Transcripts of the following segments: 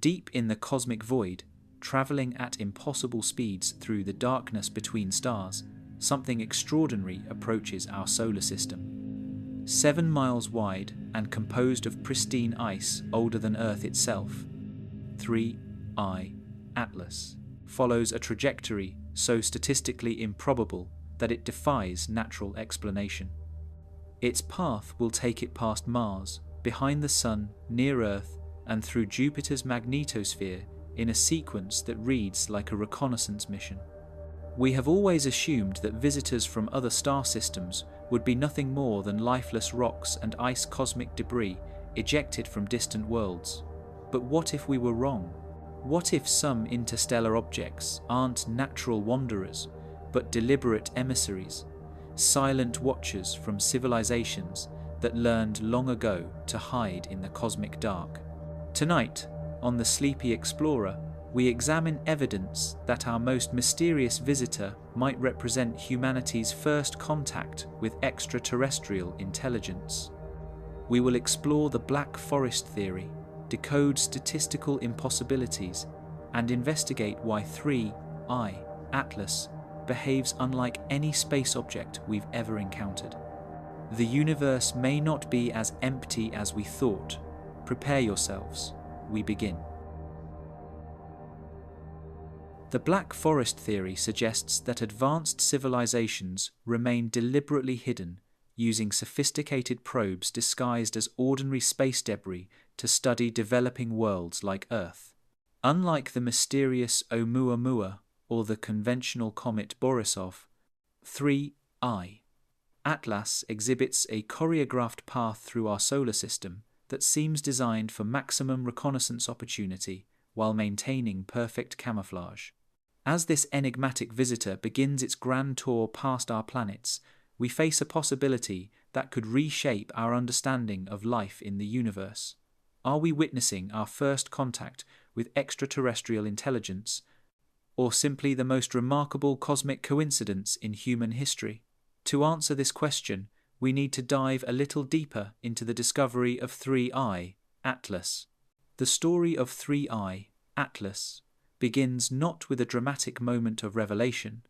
Deep in the cosmic void, traveling at impossible speeds through the darkness between stars, something extraordinary approaches our solar system. 7 miles wide and composed of pristine ice older than Earth itself, 3I Atlas follows a trajectory so statistically improbable that it defies natural explanation. Its path will take it past Mars, behind the Sun, near Earth, and through Jupiter's magnetosphere in a sequence that reads like a reconnaissance mission. We have always assumed that visitors from other star systems would be nothing more than lifeless rocks and ice cosmic debris ejected from distant worlds. But what if we were wrong? What if some interstellar objects aren't natural wanderers, but deliberate emissaries, silent watchers from civilizations that learned long ago to hide in the cosmic dark? Tonight, on The Sleepy Explorer, we examine evidence that our most mysterious visitor might represent humanity's first contact with extraterrestrial intelligence. We will explore the Black Forest theory, decode statistical impossibilities, and investigate why 3I Atlas behaves unlike any space object we've ever encountered. The universe may not be as empty as we thought. Prepare yourselves. We begin. The Black Forest theory suggests that advanced civilizations remain deliberately hidden, using sophisticated probes disguised as ordinary space debris to study developing worlds like Earth. Unlike the mysterious Oumuamua or the conventional comet Borisov, 3I Atlas exhibits a choreographed path through our solar system that seems designed for maximum reconnaissance opportunity while maintaining perfect camouflage. As this enigmatic visitor begins its grand tour past our planets, we face a possibility that could reshape our understanding of life in the universe. Are we witnessing our first contact with extraterrestrial intelligence, or simply the most remarkable cosmic coincidence in human history? To answer this question, we need to dive a little deeper into the discovery of 3I Atlas. The story of 3I Atlas begins not with a dramatic moment of revelation,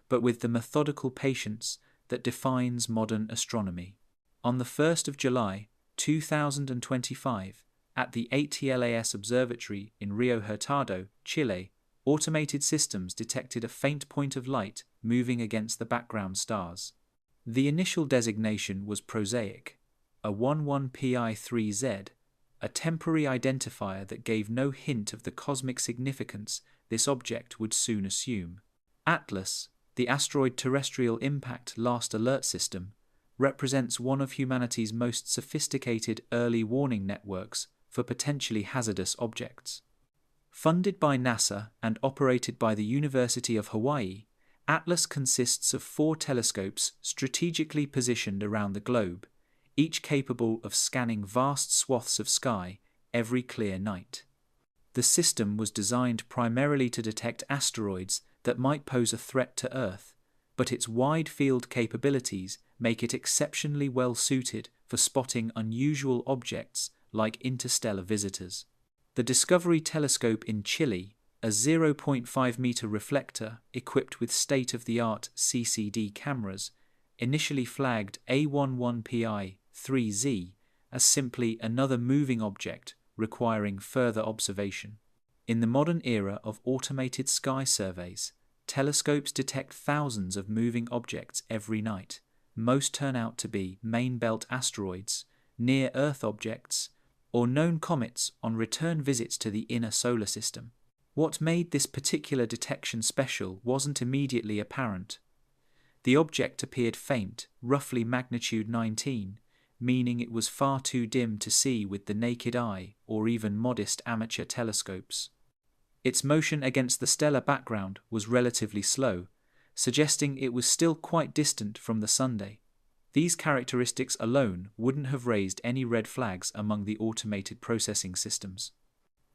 but with the methodical patience that defines modern astronomy. On the 1st of July, 2025, at the ATLAS Observatory in Rio Hurtado, Chile, automated systems detected a faint point of light moving against the background stars. The initial designation was prosaic, a 11Pi3Z, a temporary identifier that gave no hint of the cosmic significance this object would soon assume. Atlas, the asteroid terrestrial impact last alert system, represents one of humanity's most sophisticated early warning networks for potentially hazardous objects. Funded by NASA and operated by the University of Hawaii, Atlas consists of 4 telescopes strategically positioned around the globe, each capable of scanning vast swaths of sky every clear night. The system was designed primarily to detect asteroids that might pose a threat to Earth, but its wide field capabilities make it exceptionally well suited for spotting unusual objects like interstellar visitors. The Discovery Telescope in Chile, a 0.5-meter reflector equipped with state-of-the-art CCD cameras, initially flagged A11Pi3Z as simply another moving object requiring further observation. In the modern era of automated sky surveys, telescopes detect thousands of moving objects every night. Most turn out to be main belt asteroids, near-Earth objects, or known comets on return visits to the inner solar system. What made this particular detection special wasn't immediately apparent. The object appeared faint, roughly magnitude 19, meaning it was far too dim to see with the naked eye or even modest amateur telescopes. Its motion against the stellar background was relatively slow, suggesting it was still quite distant from the Sunday. These characteristics alone wouldn't have raised any red flags among the automated processing systems.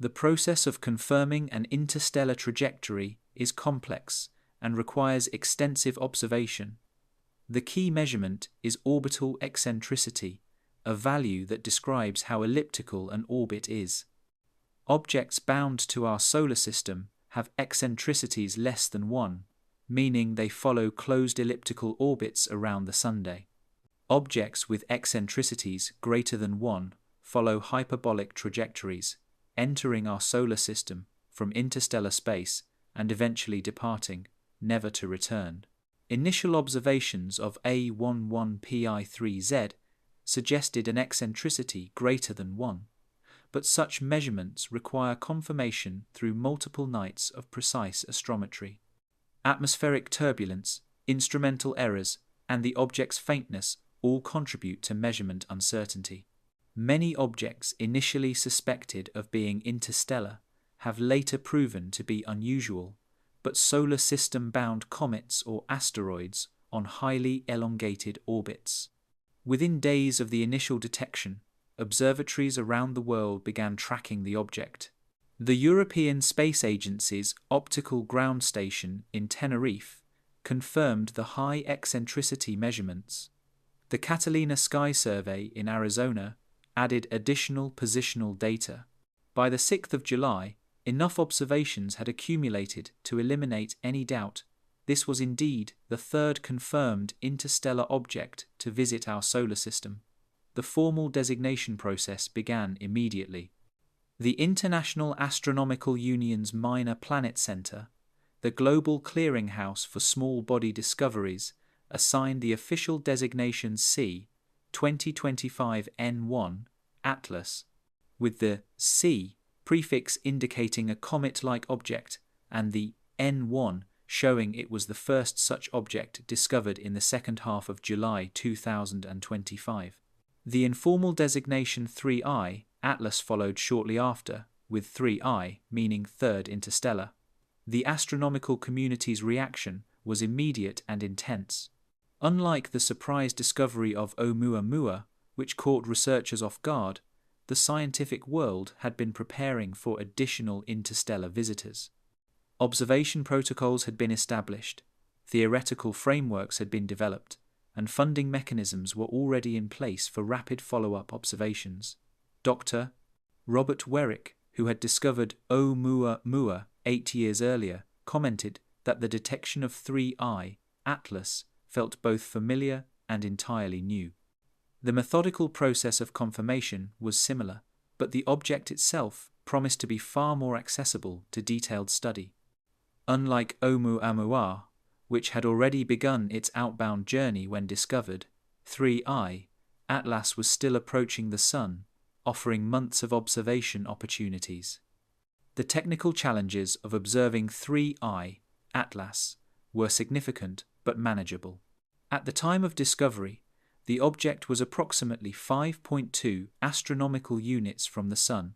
The process of confirming an interstellar trajectory is complex and requires extensive observation. The key measurement is orbital eccentricity, a value that describes how elliptical an orbit is. Objects bound to our solar system have eccentricities less than 1, meaning they follow closed elliptical orbits around the Sunday. Objects with eccentricities greater than 1 follow hyperbolic trajectories, entering our solar system from interstellar space and eventually departing, never to return. Initial observations of A11PI3Z suggested an eccentricity greater than 1, but such measurements require confirmation through multiple nights of precise astrometry. Atmospheric turbulence, instrumental errors, and the object's faintness all contribute to measurement uncertainty. Many objects initially suspected of being interstellar have later proven to be unusual, but solar system-bound comets or asteroids on highly elongated orbits. Within days of the initial detection, observatories around the world began tracking the object. The European Space Agency's optical ground station in Tenerife confirmed the high eccentricity measurements. The Catalina Sky Survey in Arizona added additional positional data. By the 6th of July, enough observations had accumulated to eliminate any doubt this was indeed the third confirmed interstellar object to visit our solar system. The formal designation process began immediately. The International Astronomical Union's Minor Planet Center, the global clearinghouse for small body discoveries, assigned the official designation C 2025 N1 Atlas, with the C prefix indicating a comet-like object and the N1 showing it was the first such object discovered in the second half of July 2025. The informal designation 3I Atlas followed shortly after, with 3I meaning third interstellar. The astronomical community's reaction was immediate and intense. Unlike the surprise discovery of Oumuamua, which caught researchers off guard, the scientific world had been preparing for additional interstellar visitors. Observation protocols had been established, theoretical frameworks had been developed, and funding mechanisms were already in place for rapid follow-up observations. Dr. Robert Werrick, who had discovered Oumuamua 8 years earlier, commented that the detection of 3I Atlas felt both familiar and entirely new. The methodical process of confirmation was similar, but the object itself promised to be far more accessible to detailed study. Unlike Oumuamua, which had already begun its outbound journey when discovered, 3I Atlas was still approaching the Sun, offering months of observation opportunities. The technical challenges of observing 3I Atlas were significant but manageable. At the time of discovery, the object was approximately 5.2 astronomical units from the Sun,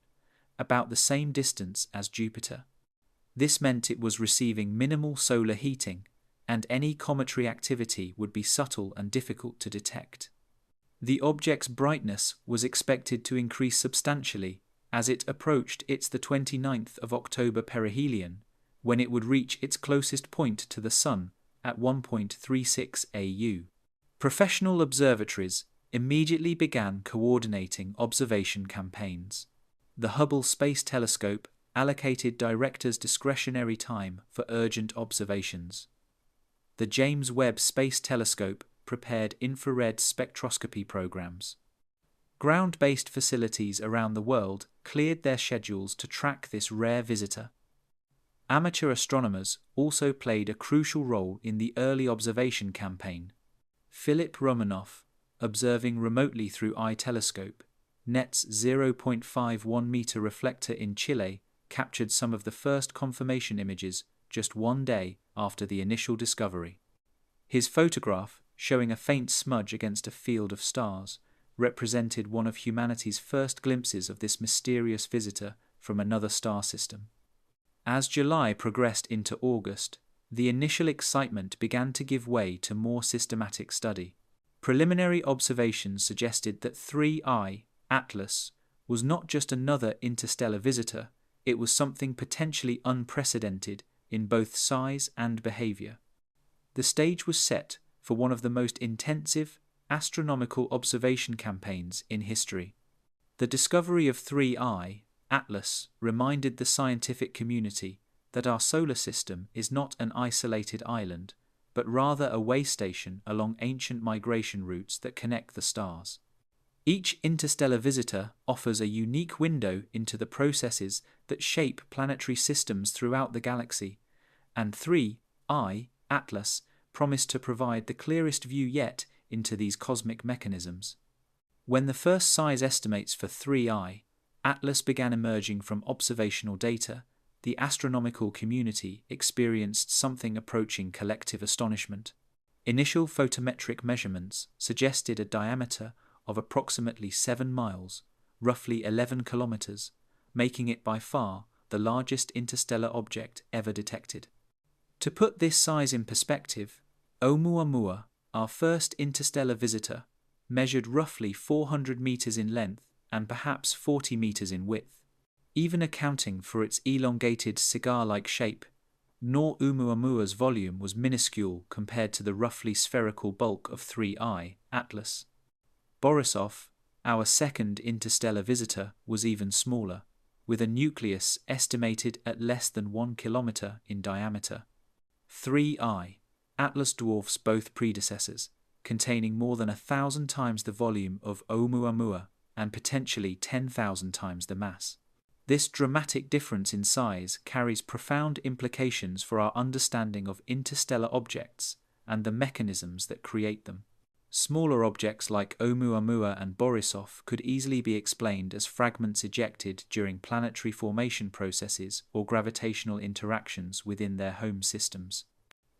about the same distance as Jupiter. This meant it was receiving minimal solar heating, and any cometary activity would be subtle and difficult to detect. The object's brightness was expected to increase substantially as it approached its 29th of October perihelion, when it would reach its closest point to the Sun at 1.36 AU. Professional observatories immediately began coordinating observation campaigns. The Hubble Space Telescope allocated directors discretionary time for urgent observations. The James Webb Space Telescope prepared infrared spectroscopy programs. Ground-based facilities around the world cleared their schedules to track this rare visitor. Amateur astronomers also played a crucial role in the early observation campaign. Philip Romanoff, observing remotely through iTelescope, NET's 0.51-meter reflector in Chile, captured some of the first confirmation images just 1 day after the initial discovery. His photograph, showing a faint smudge against a field of stars, represented one of humanity's first glimpses of this mysterious visitor from another star system. As July progressed into August, the initial excitement began to give way to more systematic study. Preliminary observations suggested that 3I Atlas was not just another interstellar visitor, it was something potentially unprecedented in both size and behavior. The stage was set for one of the most intensive astronomical observation campaigns in history. The discovery of 3I Atlas reminded the scientific community that our solar system is not an isolated island, but rather a way station along ancient migration routes that connect the stars. Each interstellar visitor offers a unique window into the processes that shape planetary systems throughout the galaxy, and 3I, Atlas, promised to provide the clearest view yet into these cosmic mechanisms. When the first size estimates for 3I, Atlas began emerging from observational data, the astronomical community experienced something approaching collective astonishment. Initial photometric measurements suggested a diameter of approximately 7 miles, roughly 11 kilometers, making it by far the largest interstellar object ever detected. To put this size in perspective, Oumuamua, our first interstellar visitor, measured roughly 400 meters in length and perhaps 40 meters in width. Even accounting for its elongated cigar-like shape, Oumuamua's volume was minuscule compared to the roughly spherical bulk of 3I, Atlas. Borisov, our second interstellar visitor, was even smaller, with a nucleus estimated at less than 1 kilometer in diameter. 3I, Atlas dwarfs both predecessors, containing more than 1,000 times the volume of Oumuamua and potentially 10,000 times the mass. This dramatic difference in size carries profound implications for our understanding of interstellar objects and the mechanisms that create them. Smaller objects like Oumuamua and Borisov could easily be explained as fragments ejected during planetary formation processes or gravitational interactions within their home systems.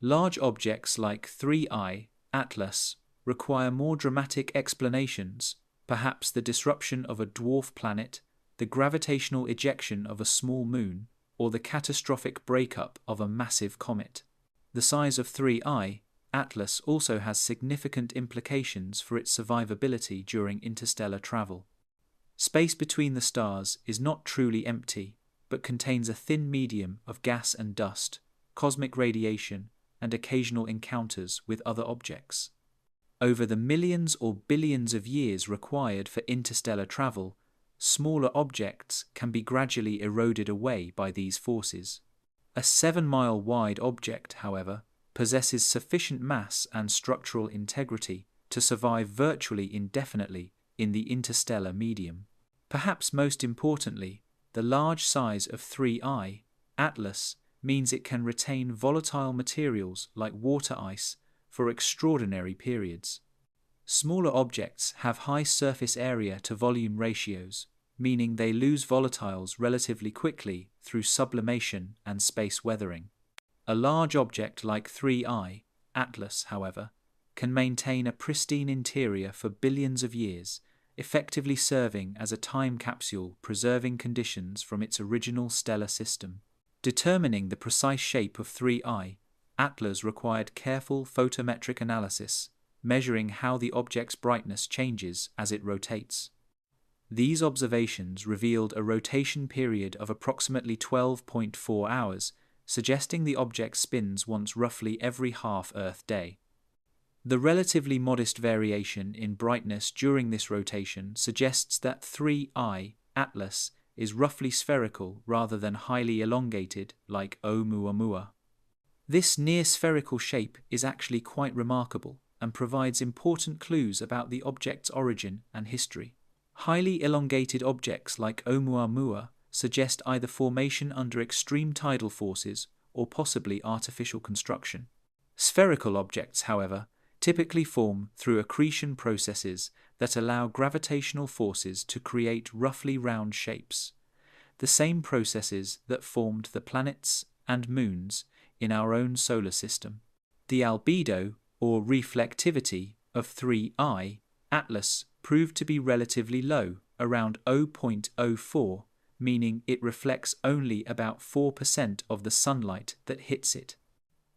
Large objects like 3I, Atlas, require more dramatic explanations, perhaps the disruption of a dwarf planet, the gravitational ejection of a small moon, or the catastrophic breakup of a massive comet. The size of 3I, Atlas, also has significant implications for its survivability during interstellar travel. Space between the stars is not truly empty, but contains a thin medium of gas and dust, cosmic radiation, and occasional encounters with other objects. Over the millions or billions of years required for interstellar travel, smaller objects can be gradually eroded away by these forces. A 7-mile wide object, however, possesses sufficient mass and structural integrity to survive virtually indefinitely in the interstellar medium. Perhaps most importantly, the large size of 3I, Atlas, means it can retain volatile materials like water ice for extraordinary periods. Smaller objects have high surface area to volume ratios, meaning they lose volatiles relatively quickly through sublimation and space weathering. A large object like 3I, Atlas, however, can maintain a pristine interior for billions of years, effectively serving as a time capsule preserving conditions from its original stellar system. Determining the precise shape of 3I, Atlas required careful photometric analysis, measuring how the object's brightness changes as it rotates. These observations revealed a rotation period of approximately 12.4 hours, suggesting the object spins once roughly every half-Earth day. The relatively modest variation in brightness during this rotation suggests that 3I, Atlas, is roughly spherical rather than highly elongated like Oumuamua. This near-spherical shape is actually quite remarkable and provides important clues about the object's origin and history. Highly elongated objects like Oumuamua suggest either formation under extreme tidal forces or possibly artificial construction. Spherical objects, however, typically form through accretion processes that allow gravitational forces to create roughly round shapes, the same processes that formed the planets and moons in our own solar system. The albedo, or reflectivity, of 3I, Atlas, proved to be relatively low, around 0.04, meaning it reflects only about 4% of the sunlight that hits it.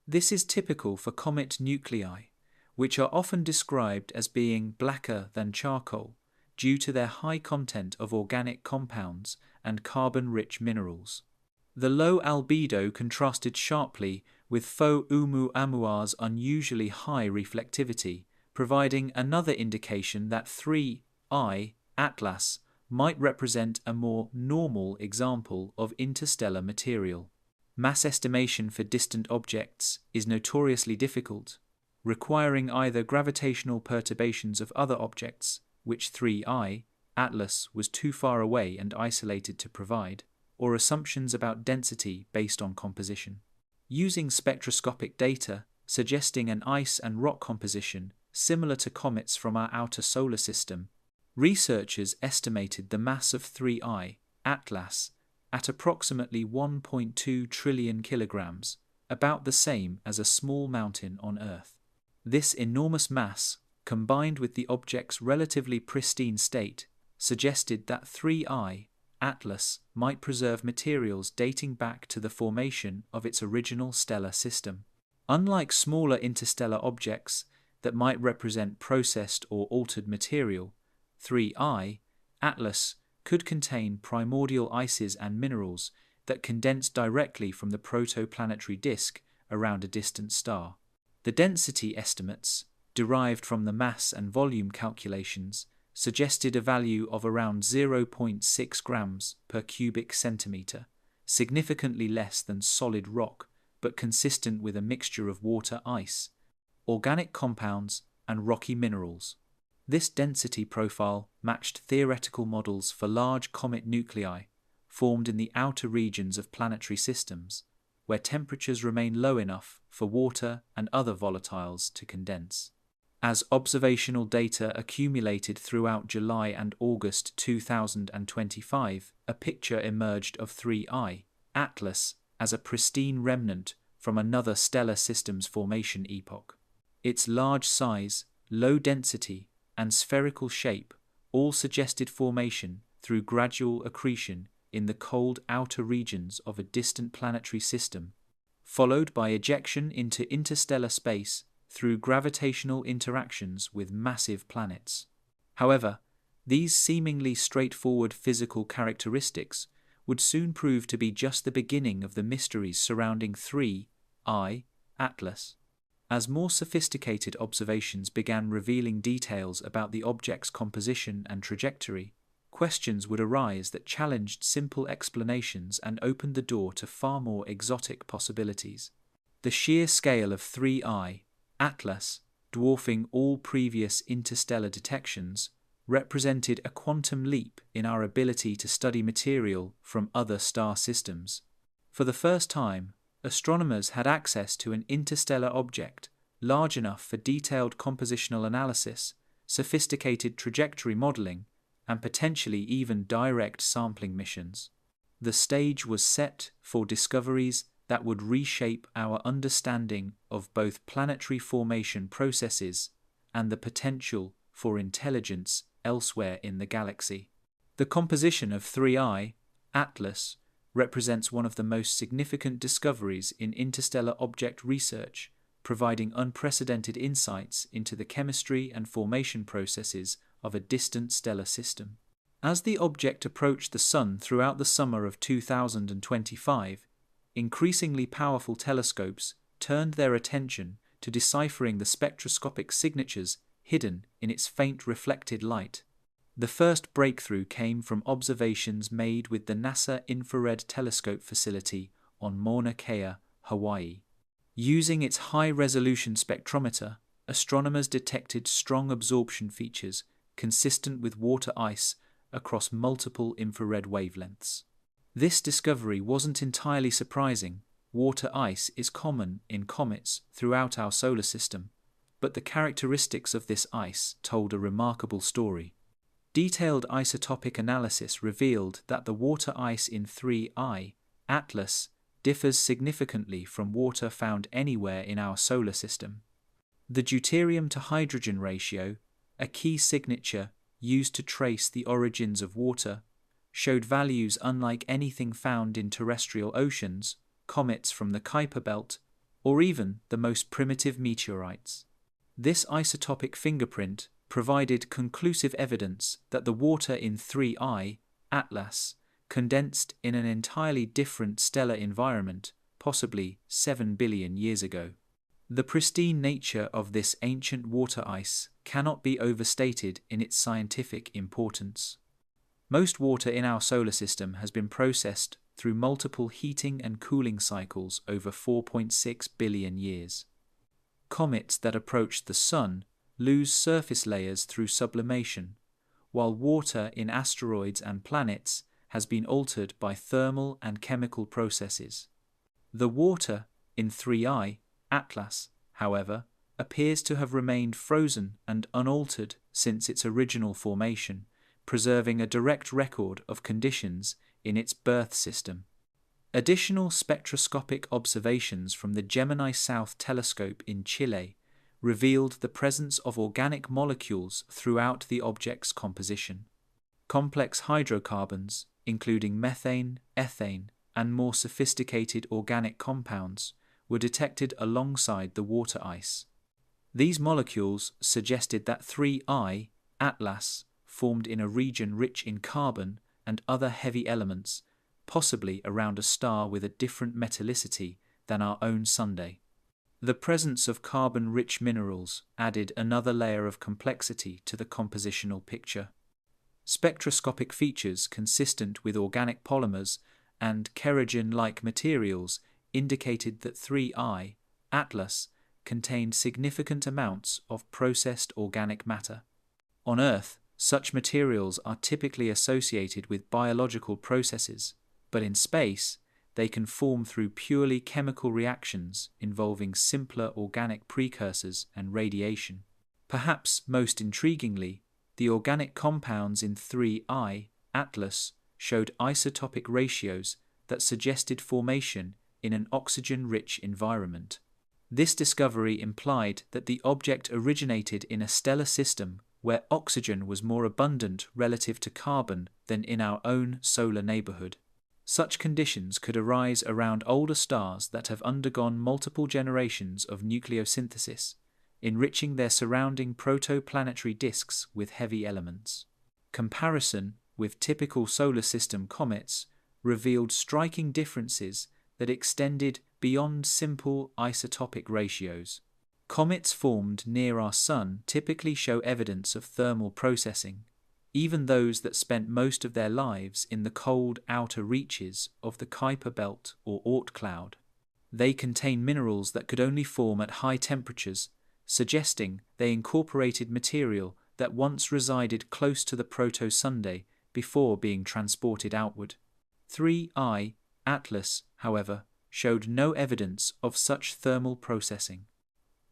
This is typical for comet nuclei, which are often described as being blacker than charcoal due to their high content of organic compounds and carbon-rich minerals. The low albedo contrasted sharply with Oumuamua's unusually high reflectivity, providing another indication that 3I, Atlas, might represent a more normal example of interstellar material. Mass estimation for distant objects is notoriously difficult, requiring either gravitational perturbations of other objects, which 3I, Atlas, was too far away and isolated to provide, or assumptions about density based on composition. Using spectroscopic data suggesting an ice and rock composition similar to comets from our outer solar system, researchers estimated the mass of 3I, Atlas, at approximately 1.2 trillion kilograms, about the same as a small mountain on Earth. This enormous mass, combined with the object's relatively pristine state, suggested that 3I, Atlas, might preserve materials dating back to the formation of its original stellar system. Unlike smaller interstellar objects that might represent processed or altered material, 3I, Atlas, could contain primordial ices and minerals that condensed directly from the protoplanetary disk around a distant star. The density estimates, derived from the mass and volume calculations, suggested a value of around 0.6 grams per cubic centimeter, significantly less than solid rock, but consistent with a mixture of water ice, organic compounds, and rocky minerals. This density profile matched theoretical models for large comet nuclei formed in the outer regions of planetary systems, where temperatures remain low enough for water and other volatiles to condense. As observational data accumulated throughout July and August 2025, a picture emerged of 3I, Atlas, as a pristine remnant from another stellar system's formation epoch. Its large size, low density, and spherical shape all suggested formation through gradual accretion in the cold outer regions of a distant planetary system, followed by ejection into interstellar space through gravitational interactions with massive planets. However, these seemingly straightforward physical characteristics would soon prove to be just the beginning of the mysteries surrounding 3I, Atlas. As more sophisticated observations began revealing details about the object's composition and trajectory, questions would arise that challenged simple explanations and opened the door to far more exotic possibilities. The sheer scale of 3I, Atlas, dwarfing all previous interstellar detections, represented a quantum leap in our ability to study material from other star systems. For the first time, astronomers had access to an interstellar object large enough for detailed compositional analysis, sophisticated trajectory modeling, and potentially even direct sampling missions. The stage was set for discoveries that would reshape our understanding of both planetary formation processes and the potential for intelligence elsewhere in the galaxy. The composition of 3I, Atlas, represents one of the most significant discoveries in interstellar object research, providing unprecedented insights into the chemistry and formation processes of a distant stellar system. As the object approached the Sun throughout the summer of 2025, increasingly powerful telescopes turned their attention to deciphering the spectroscopic signatures hidden in its faint reflected light. The first breakthrough came from observations made with the NASA Infrared Telescope facility on Mauna Kea, Hawaii. Using its high-resolution spectrometer, astronomers detected strong absorption features consistent with water ice across multiple infrared wavelengths. This discovery wasn't entirely surprising. Water ice is common in comets throughout our solar system, but the characteristics of this ice told a remarkable story. Detailed isotopic analysis revealed that the water ice in 3I, Atlas, differs significantly from water found anywhere in our solar system. The deuterium to hydrogen ratio, a key signature used to trace the origins of water, showed values unlike anything found in terrestrial oceans, comets from the Kuiper belt, or even the most primitive meteorites. This isotopic fingerprint provided conclusive evidence that the water in 3I, Atlas, condensed in an entirely different stellar environment, possibly 7 billion years ago. The pristine nature of this ancient water ice cannot be overstated in its scientific importance. Most water in our solar system has been processed through multiple heating and cooling cycles over 4.6 billion years. Comets that approach the Sun lose surface layers through sublimation, while water in asteroids and planets has been altered by thermal and chemical processes. The water in 3I, Atlas, however, appears to have remained frozen and unaltered since its original formation, preserving a direct record of conditions in its birth system. Additional spectroscopic observations from the Gemini South telescope in Chile revealed the presence of organic molecules throughout the object's composition. Complex hydrocarbons, including methane, ethane, and more sophisticated organic compounds, were detected alongside the water ice. These molecules suggested that 3I, Atlas, formed in a region rich in carbon and other heavy elements, possibly around a star with a different metallicity than our own Sunday. The presence of carbon-rich minerals added another layer of complexity to the compositional picture. Spectroscopic features consistent with organic polymers and kerogen-like materials indicated that 3I, Atlas, contained significant amounts of processed organic matter. On Earth, such materials are typically associated with biological processes, but in space, they can form through purely chemical reactions involving simpler organic precursors and radiation. Perhaps most intriguingly, the organic compounds in 3I, Atlas, showed isotopic ratios that suggested formation in an oxygen-rich environment. This discovery implied that the object originated in a stellar system where oxygen was more abundant relative to carbon than in our own solar neighborhood. Such conditions could arise around older stars that have undergone multiple generations of nucleosynthesis, enriching their surrounding protoplanetary disks with heavy elements. Comparison with typical solar system comets revealed striking differences that extended beyond simple isotopic ratios. Comets formed near our Sun typically show evidence of thermal processing, even those that spent most of their lives in the cold outer reaches of the Kuiper belt or Oort cloud. They contain minerals that could only form at high temperatures, suggesting they incorporated material that once resided close to the proto-Sunday before being transported outward. 3I, Atlas, however, showed no evidence of such thermal processing.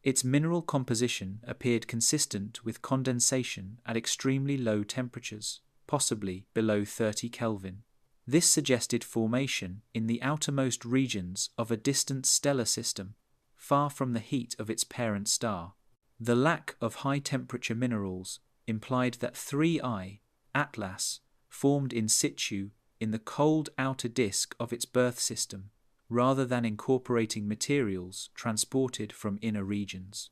Its mineral composition appeared consistent with condensation at extremely low temperatures, possibly below 30 Kelvin. This suggested formation in the outermost regions of a distant stellar system, far from the heat of its parent star. The lack of high-temperature minerals implied that 3I, Atlas, formed in situ in the cold outer disk of its birth system, rather than incorporating materials transported from inner regions.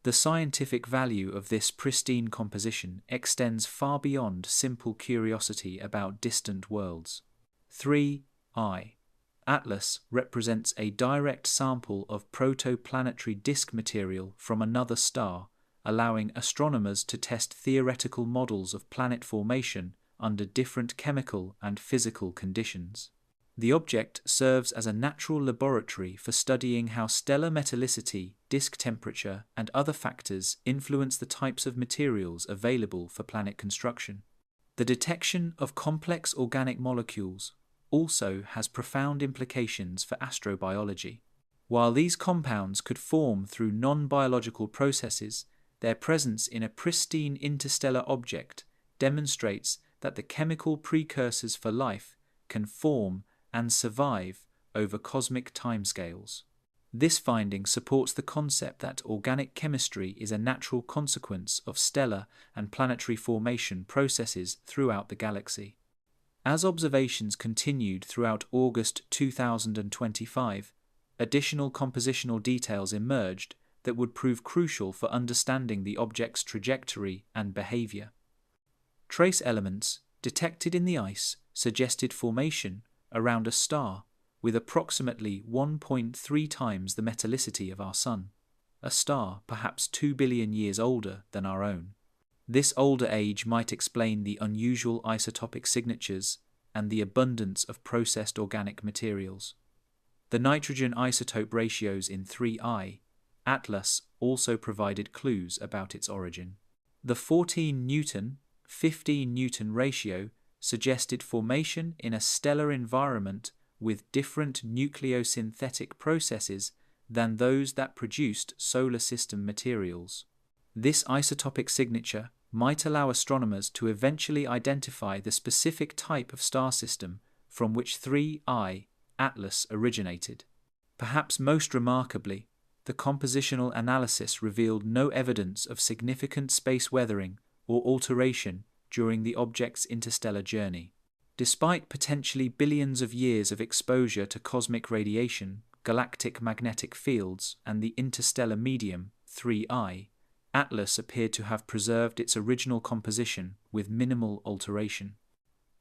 The scientific value of this pristine composition extends far beyond simple curiosity about distant worlds. 3I, Atlas represents a direct sample of protoplanetary disk material from another star, allowing astronomers to test theoretical models of planet formation under different chemical and physical conditions. The object serves as a natural laboratory for studying how stellar metallicity, disk temperature, and other factors influence the types of materials available for planet construction. The detection of complex organic molecules also has profound implications for astrobiology. While these compounds could form through non-biological processes, their presence in a pristine interstellar object demonstrates that the chemical precursors for life can form and survive over cosmic timescales. This finding supports the concept that organic chemistry is a natural consequence of stellar and planetary formation processes throughout the galaxy. As observations continued throughout August 2025, additional compositional details emerged that would prove crucial for understanding the object's trajectory and behavior. Trace elements detected in the ice suggested formation around a star with approximately 1.3 times the metallicity of our Sun, a star perhaps 2 billion years older than our own. This older age might explain the unusual isotopic signatures and the abundance of processed organic materials. The nitrogen isotope ratios in 3I, Atlas, also provided clues about its origin. The 14 Newton, 15 Newton ratio suggested formation in a stellar environment with different nucleosynthetic processes than those that produced solar system materials. This isotopic signature might allow astronomers to eventually identify the specific type of star system from which 3I, Atlas, originated. Perhaps most remarkably, the compositional analysis revealed no evidence of significant space weathering or alteration during the object's interstellar journey. Despite potentially billions of years of exposure to cosmic radiation, galactic magnetic fields, and the interstellar medium, 3I, Atlas appeared to have preserved its original composition with minimal alteration.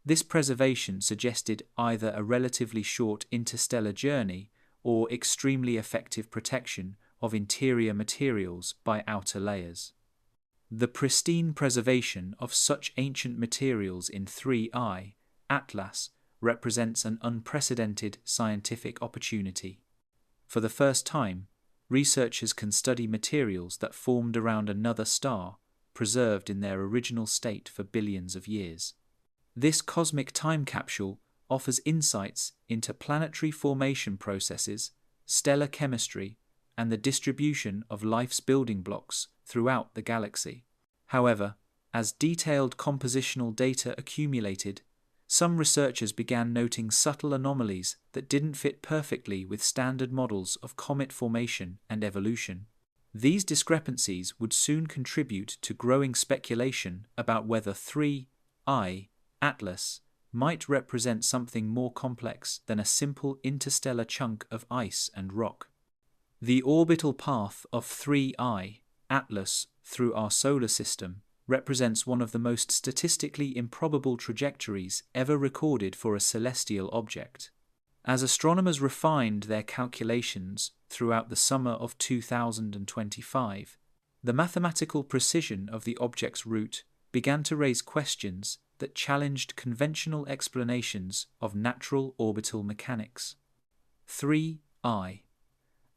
This preservation suggested either a relatively short interstellar journey or extremely effective protection of interior materials by outer layers. The pristine preservation of such ancient materials in 3I, Atlas, represents an unprecedented scientific opportunity. For the first time, researchers can study materials that formed around another star, preserved in their original state for billions of years. This cosmic time capsule offers insights into planetary formation processes, stellar chemistry, and the distribution of life's building blocks throughout the galaxy. However, as detailed compositional data accumulated, some researchers began noting subtle anomalies that didn't fit perfectly with standard models of comet formation and evolution. These discrepancies would soon contribute to growing speculation about whether 3I, Atlas, might represent something more complex than a simple interstellar chunk of ice and rock. The orbital path of 3I, Atlas, through our solar system represents one of the most statistically improbable trajectories ever recorded for a celestial object. As astronomers refined their calculations throughout the summer of 2025, the mathematical precision of the object's route began to raise questions that challenged conventional explanations of natural orbital mechanics. 3I.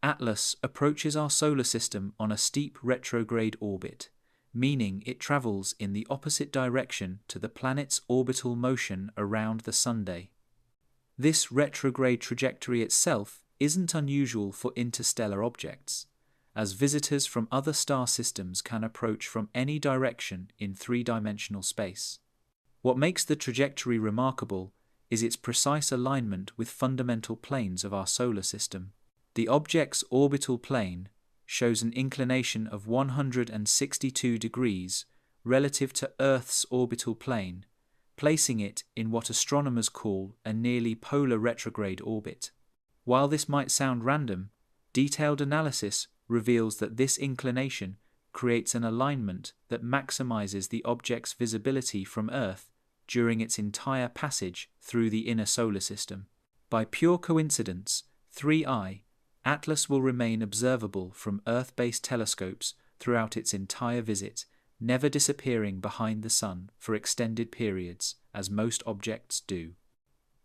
Atlas approaches our solar system on a steep retrograde orbit, meaning it travels in the opposite direction to the planet's orbital motion around the Sunday. This retrograde trajectory itself isn't unusual for interstellar objects, as visitors from other star systems can approach from any direction in three-dimensional space. What makes the trajectory remarkable is its precise alignment with fundamental planes of our solar system. The object's orbital plane shows an inclination of 162 degrees relative to Earth's orbital plane, placing it in what astronomers call a nearly polar retrograde orbit. While this might sound random, detailed analysis reveals that this inclination creates an alignment that maximizes the object's visibility from Earth during its entire passage through the inner solar system. By pure coincidence, 3I, Atlas will remain observable from Earth-based telescopes throughout its entire visit, never disappearing behind the Sun for extended periods, as most objects do.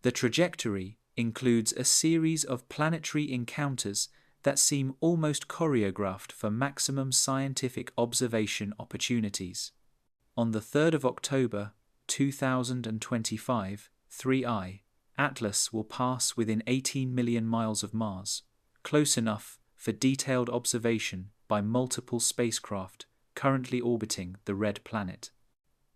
The trajectory includes a series of planetary encounters that seem almost choreographed for maximum scientific observation opportunities. On the 3rd of October, 2025, 3I, Atlas will pass within 18 million miles of Mars, close enough for detailed observation by multiple spacecraft currently orbiting the red planet.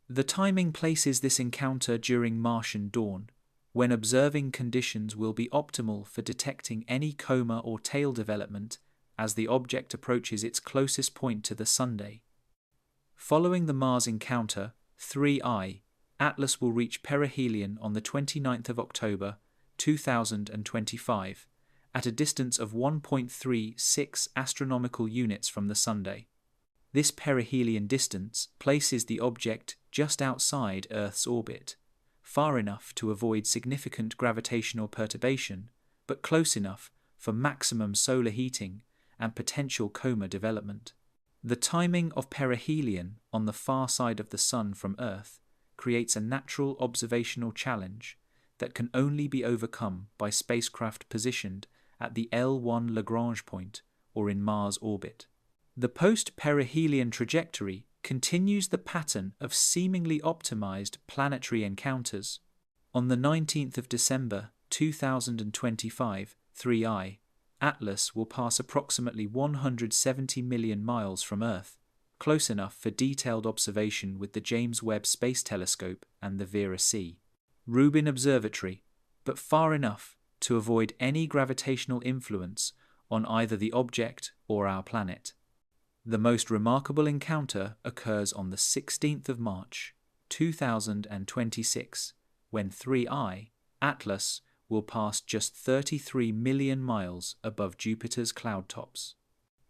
The timing places this encounter during Martian dawn, when observing conditions will be optimal for detecting any coma or tail development as the object approaches its closest point to the Sunday. Following the Mars encounter, 3I, Atlas will reach perihelion on the 29th of October, 2025, at a distance of 1.36 astronomical units from the Sunday. This perihelion distance places the object just outside Earth's orbit, far enough to avoid significant gravitational perturbation, but close enough for maximum solar heating and potential coma development. The timing of perihelion on the far side of the Sun from Earth creates a natural observational challenge that can only be overcome by spacecraft positioned at the L1 Lagrange point or in Mars orbit. The post-perihelion trajectory continues the pattern of seemingly optimized planetary encounters. On the 19th of December 2025, 3I, Atlas will pass approximately 170 million miles from Earth, close enough for detailed observation with the James Webb Space Telescope and the Vera C. Rubin Observatory, but far enough to avoid any gravitational influence on either the object or our planet. The most remarkable encounter occurs on the 16th of March, 2026, when 3I, Atlas, will pass just 33 million miles above Jupiter's cloud tops.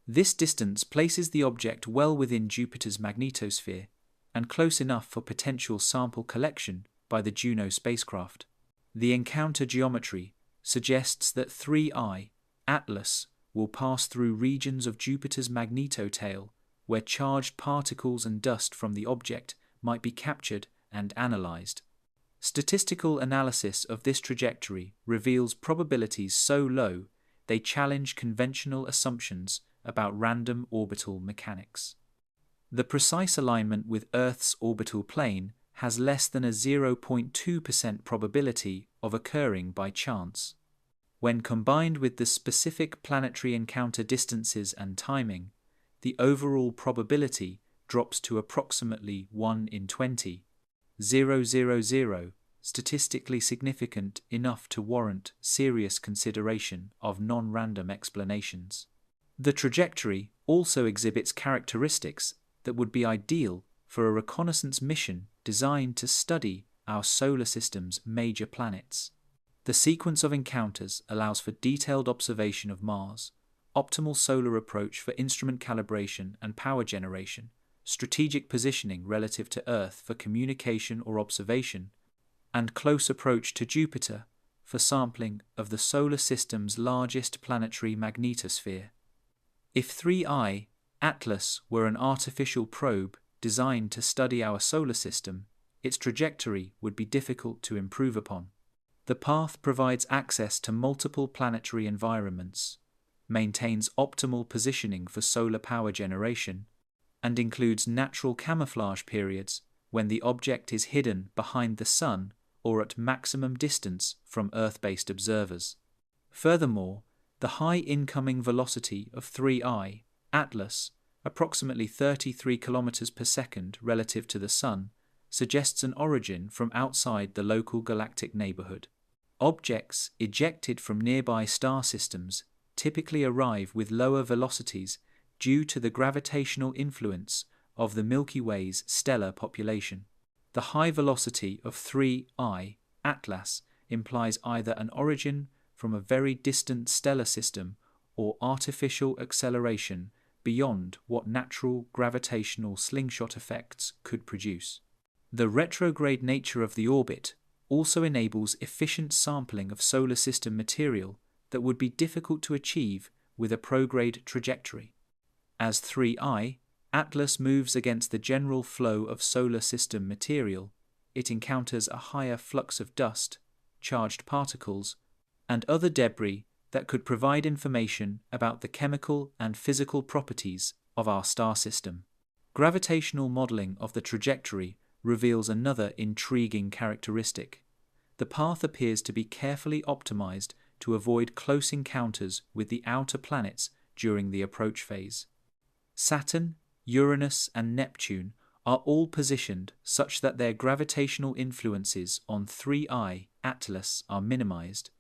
This distance places the object well within Jupiter's magnetosphere and close enough for potential sample collection by the Juno spacecraft. The encounter geometry suggests that 3I, Atlas, will pass through regions of Jupiter's magnetotail where charged particles and dust from the object might be captured and analyzed. Statistical analysis of this trajectory reveals probabilities so low they challenge conventional assumptions about random orbital mechanics. The precise alignment with Earth's orbital plane has less than a 0.2% probability of occurring by chance. When combined with the specific planetary encounter distances and timing, the overall probability drops to approximately 1 in 20, 0.000, statistically significant enough to warrant serious consideration of non-random explanations. The trajectory also exhibits characteristics that would be ideal for a reconnaissance mission designed to study our solar system's major planets. The sequence of encounters allows for detailed observation of Mars, optimal solar approach for instrument calibration and power generation, strategic positioning relative to Earth for communication or observation, and close approach to Jupiter for sampling of the solar system's largest planetary magnetosphere. If 3I, Atlas, were an artificial probe designed to study our solar system, its trajectory would be difficult to improve upon. The path provides access to multiple planetary environments, maintains optimal positioning for solar power generation, and includes natural camouflage periods when the object is hidden behind the Sun or at maximum distance from Earth-based observers. Furthermore, the high incoming velocity of 3I, Atlas, approximately 33 km per second relative to the Sun, suggests an origin from outside the local galactic neighborhood. Objects ejected from nearby star systems typically arrive with lower velocities due to the gravitational influence of the Milky Way's stellar population. The high velocity of 3I, Atlas, implies either an origin from a very distant stellar system or artificial acceleration beyond what natural gravitational slingshot effects could produce. The retrograde nature of the orbit also enables efficient sampling of solar system material that would be difficult to achieve with a prograde trajectory. As 3I, Atlas moves against the general flow of solar system material, it encounters a higher flux of dust, charged particles, and other debris that could provide information about the chemical and physical properties of our star system. Gravitational modeling of the trajectory reveals another intriguing characteristic. The path appears to be carefully optimized to avoid close encounters with the outer planets during the approach phase. Saturn, Uranus, and Neptune are all positioned such that their gravitational influences on 3I, Atlas, are minimized,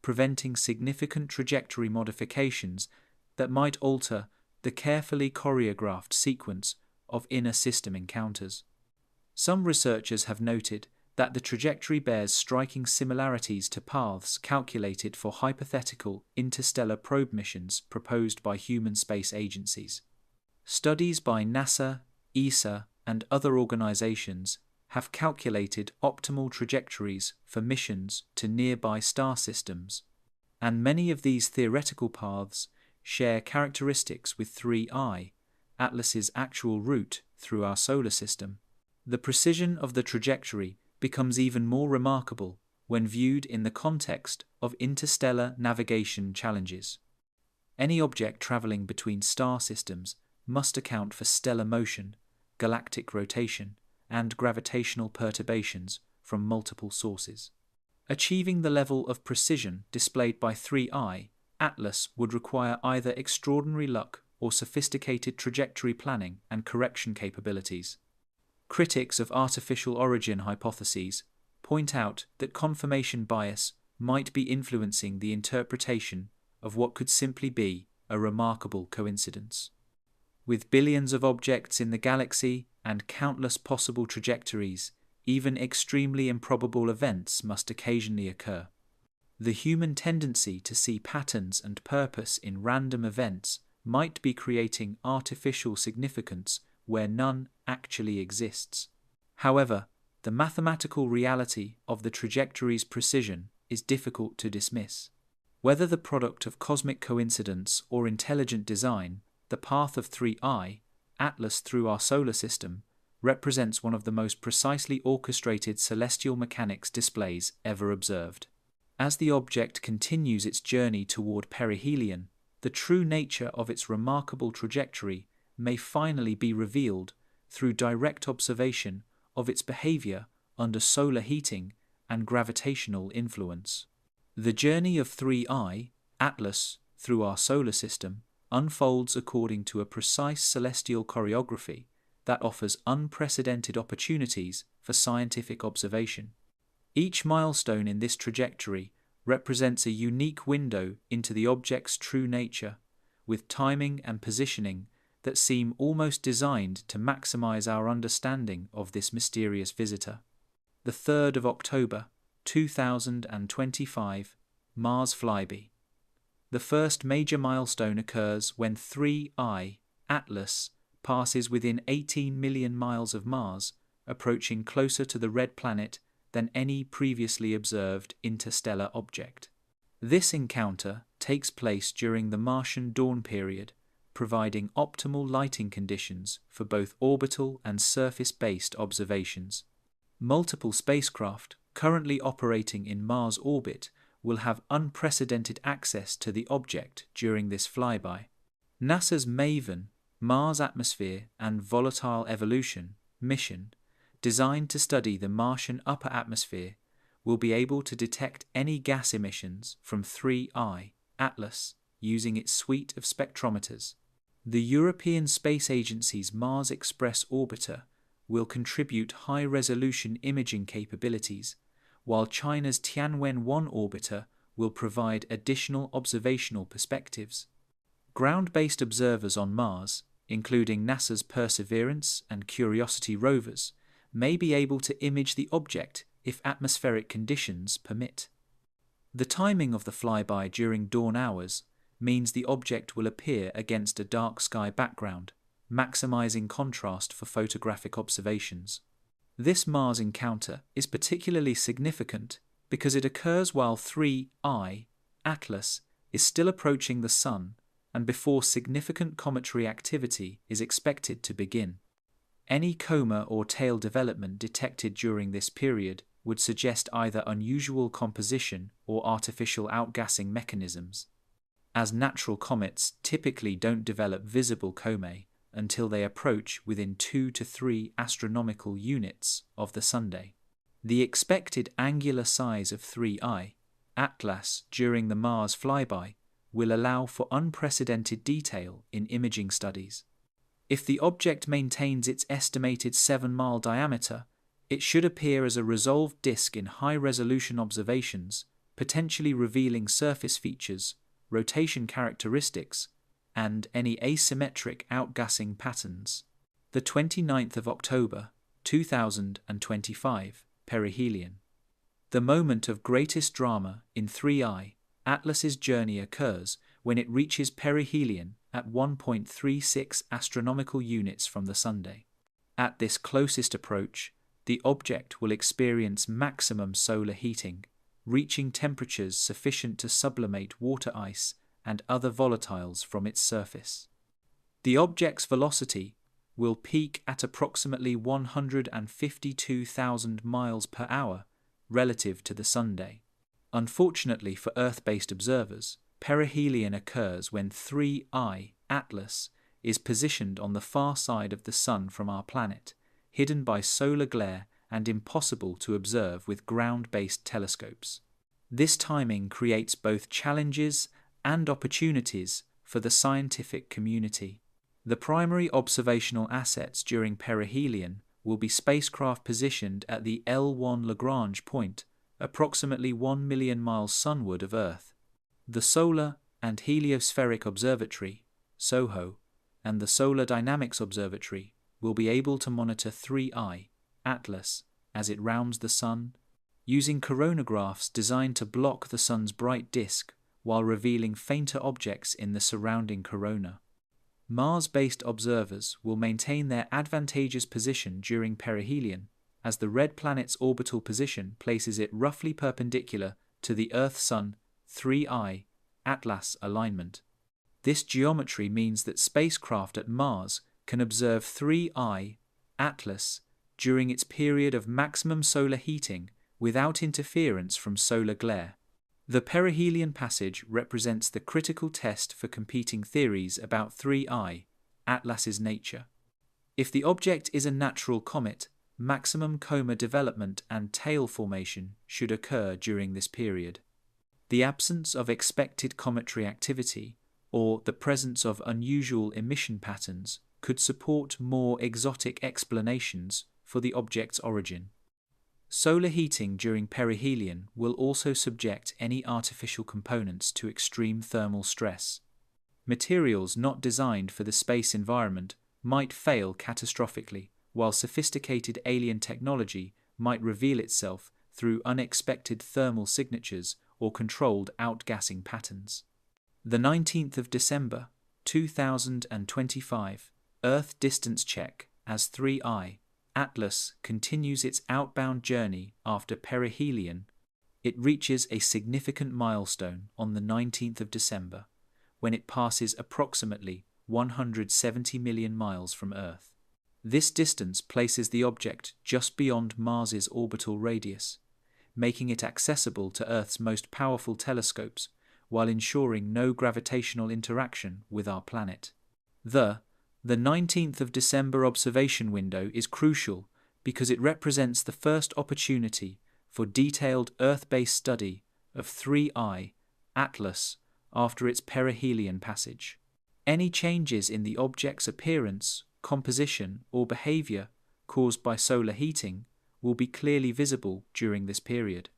preventing significant trajectory modifications that might alter the carefully choreographed sequence of inner system encounters. Some researchers have noted that the trajectory bears striking similarities to paths calculated for hypothetical interstellar probe missions proposed by human space agencies. Studies by NASA, ESA, and other organizations have calculated optimal trajectories for missions to nearby star systems, and many of these theoretical paths share characteristics with 3I, Atlas's actual route through our solar system, the precision of the trajectory becomes even more remarkable when viewed in the context of interstellar navigation challenges. Any object traveling between star systems must account for stellar motion, galactic rotation, and gravitational perturbations from multiple sources. Achieving the level of precision displayed by 3I, Atlas would require either extraordinary luck or sophisticated trajectory planning and correction capabilities. Critics of artificial origin hypotheses point out that confirmation bias might be influencing the interpretation of what could simply be a remarkable coincidence. With billions of objects in the galaxy and countless possible trajectories, even extremely improbable events must occasionally occur. The human tendency to see patterns and purpose in random events might be creating artificial significance where none actually exists. However, the mathematical reality of the trajectory's precision is difficult to dismiss. Whether the product of cosmic coincidence or intelligent design, the path of 3I, Atlas through our solar system, represents one of the most precisely orchestrated celestial mechanics displays ever observed. As the object continues its journey toward perihelion, the true nature of its remarkable trajectory may finally be revealed through direct observation of its behavior under solar heating and gravitational influence. The journey of 3I, Atlas, through our solar system, unfolds according to a precise celestial choreography that offers unprecedented opportunities for scientific observation. Each milestone in this trajectory represents a unique window into the object's true nature, with timing and positioning that seem almost designed to maximize our understanding of this mysterious visitor. The 3rd of October, 2025, Mars flyby. The first major milestone occurs when 3I, Atlas, passes within 18 million miles of Mars, approaching closer to the red planet than any previously observed interstellar object. This encounter takes place during the Martian dawn period, providing optimal lighting conditions for both orbital and surface-based observations. Multiple spacecraft currently operating in Mars orbit will have unprecedented access to the object during this flyby. NASA's MAVEN, Mars Atmosphere and Volatile Evolution mission, designed to study the Martian upper atmosphere, will be able to detect any gas emissions from 3I, Atlas, using its suite of spectrometers. The European Space Agency's Mars Express orbiter will contribute high-resolution imaging capabilities, while China's Tianwen-1 orbiter will provide additional observational perspectives. Ground-based observers on Mars, including NASA's Perseverance and Curiosity rovers, may be able to image the object if atmospheric conditions permit. The timing of the flyby during dawn hours means the object will appear against a dark sky background, maximizing contrast for photographic observations. This Mars encounter is particularly significant because it occurs while 3I, Atlas, is still approaching the Sun and before significant cometary activity is expected to begin. Any coma or tail development detected during this period would suggest either unusual composition or artificial outgassing mechanisms. As natural comets typically don't develop visible comae until they approach within 2 to 3 astronomical units of the sunday. The expected angular size of 3I, Atlas, during the Mars flyby will allow for unprecedented detail in imaging studies. If the object maintains its estimated 7-mile diameter, it should appear as a resolved disk in high-resolution observations, potentially revealing surface features, rotation characteristics, and any asymmetric outgassing patterns. The 29th of October, 2025, perihelion. The moment of greatest drama in 3I, Atlas's journey occurs when it reaches perihelion at 1.36 astronomical units from the sunday. At this closest approach, the object will experience maximum solar heating, reaching temperatures sufficient to sublimate water ice and other volatiles from its surface. The object's velocity will peak at approximately 152,000 miles per hour relative to the Sunday. Unfortunately for Earth-based observers, perihelion occurs when 3I, Atlas, is positioned on the far side of the Sun from our planet, hidden by solar glare and impossible to observe with ground-based telescopes. This timing creates both challenges and opportunities for the scientific community. The primary observational assets during perihelion will be spacecraft positioned at the L1 Lagrange point, approximately 1 million miles sunward of Earth. The Solar and Heliospheric Observatory, SOHO, and the Solar Dynamics Observatory will be able to monitor 3I, Atlas, as it rounds the Sun, using coronagraphs designed to block the Sun's bright disk while revealing fainter objects in the surrounding corona. Mars-based observers will maintain their advantageous position during perihelion, as the red planet's orbital position places it roughly perpendicular to the Earth-Sun 3I Atlas alignment. This geometry means that spacecraft at Mars can observe 3I Atlas during its period of maximum solar heating without interference from solar glare. The perihelion passage represents the critical test for competing theories about 3I, Atlas's nature. If the object is a natural comet, maximum coma development and tail formation should occur during this period. The absence of expected cometary activity, or the presence of unusual emission patterns, could support more exotic explanations for the object's origin. Solar heating during perihelion will also subject any artificial components to extreme thermal stress. Materials not designed for the space environment might fail catastrophically, while sophisticated alien technology might reveal itself through unexpected thermal signatures or controlled outgassing patterns. The 19th of December, 2025, Earth distance check as 3I. Atlas continues its outbound journey after perihelion. It reaches a significant milestone on the 19th of December, when it passes approximately 170 million miles from Earth. This distance places the object just beyond Mars's orbital radius, making it accessible to Earth's most powerful telescopes while ensuring no gravitational interaction with our planet. The 19th of December observation window is crucial because it represents the first opportunity for detailed Earth-based study of 3I Atlas after its perihelion passage. Any changes in the object's appearance, composition, or behavior caused by solar heating will be clearly visible during this period.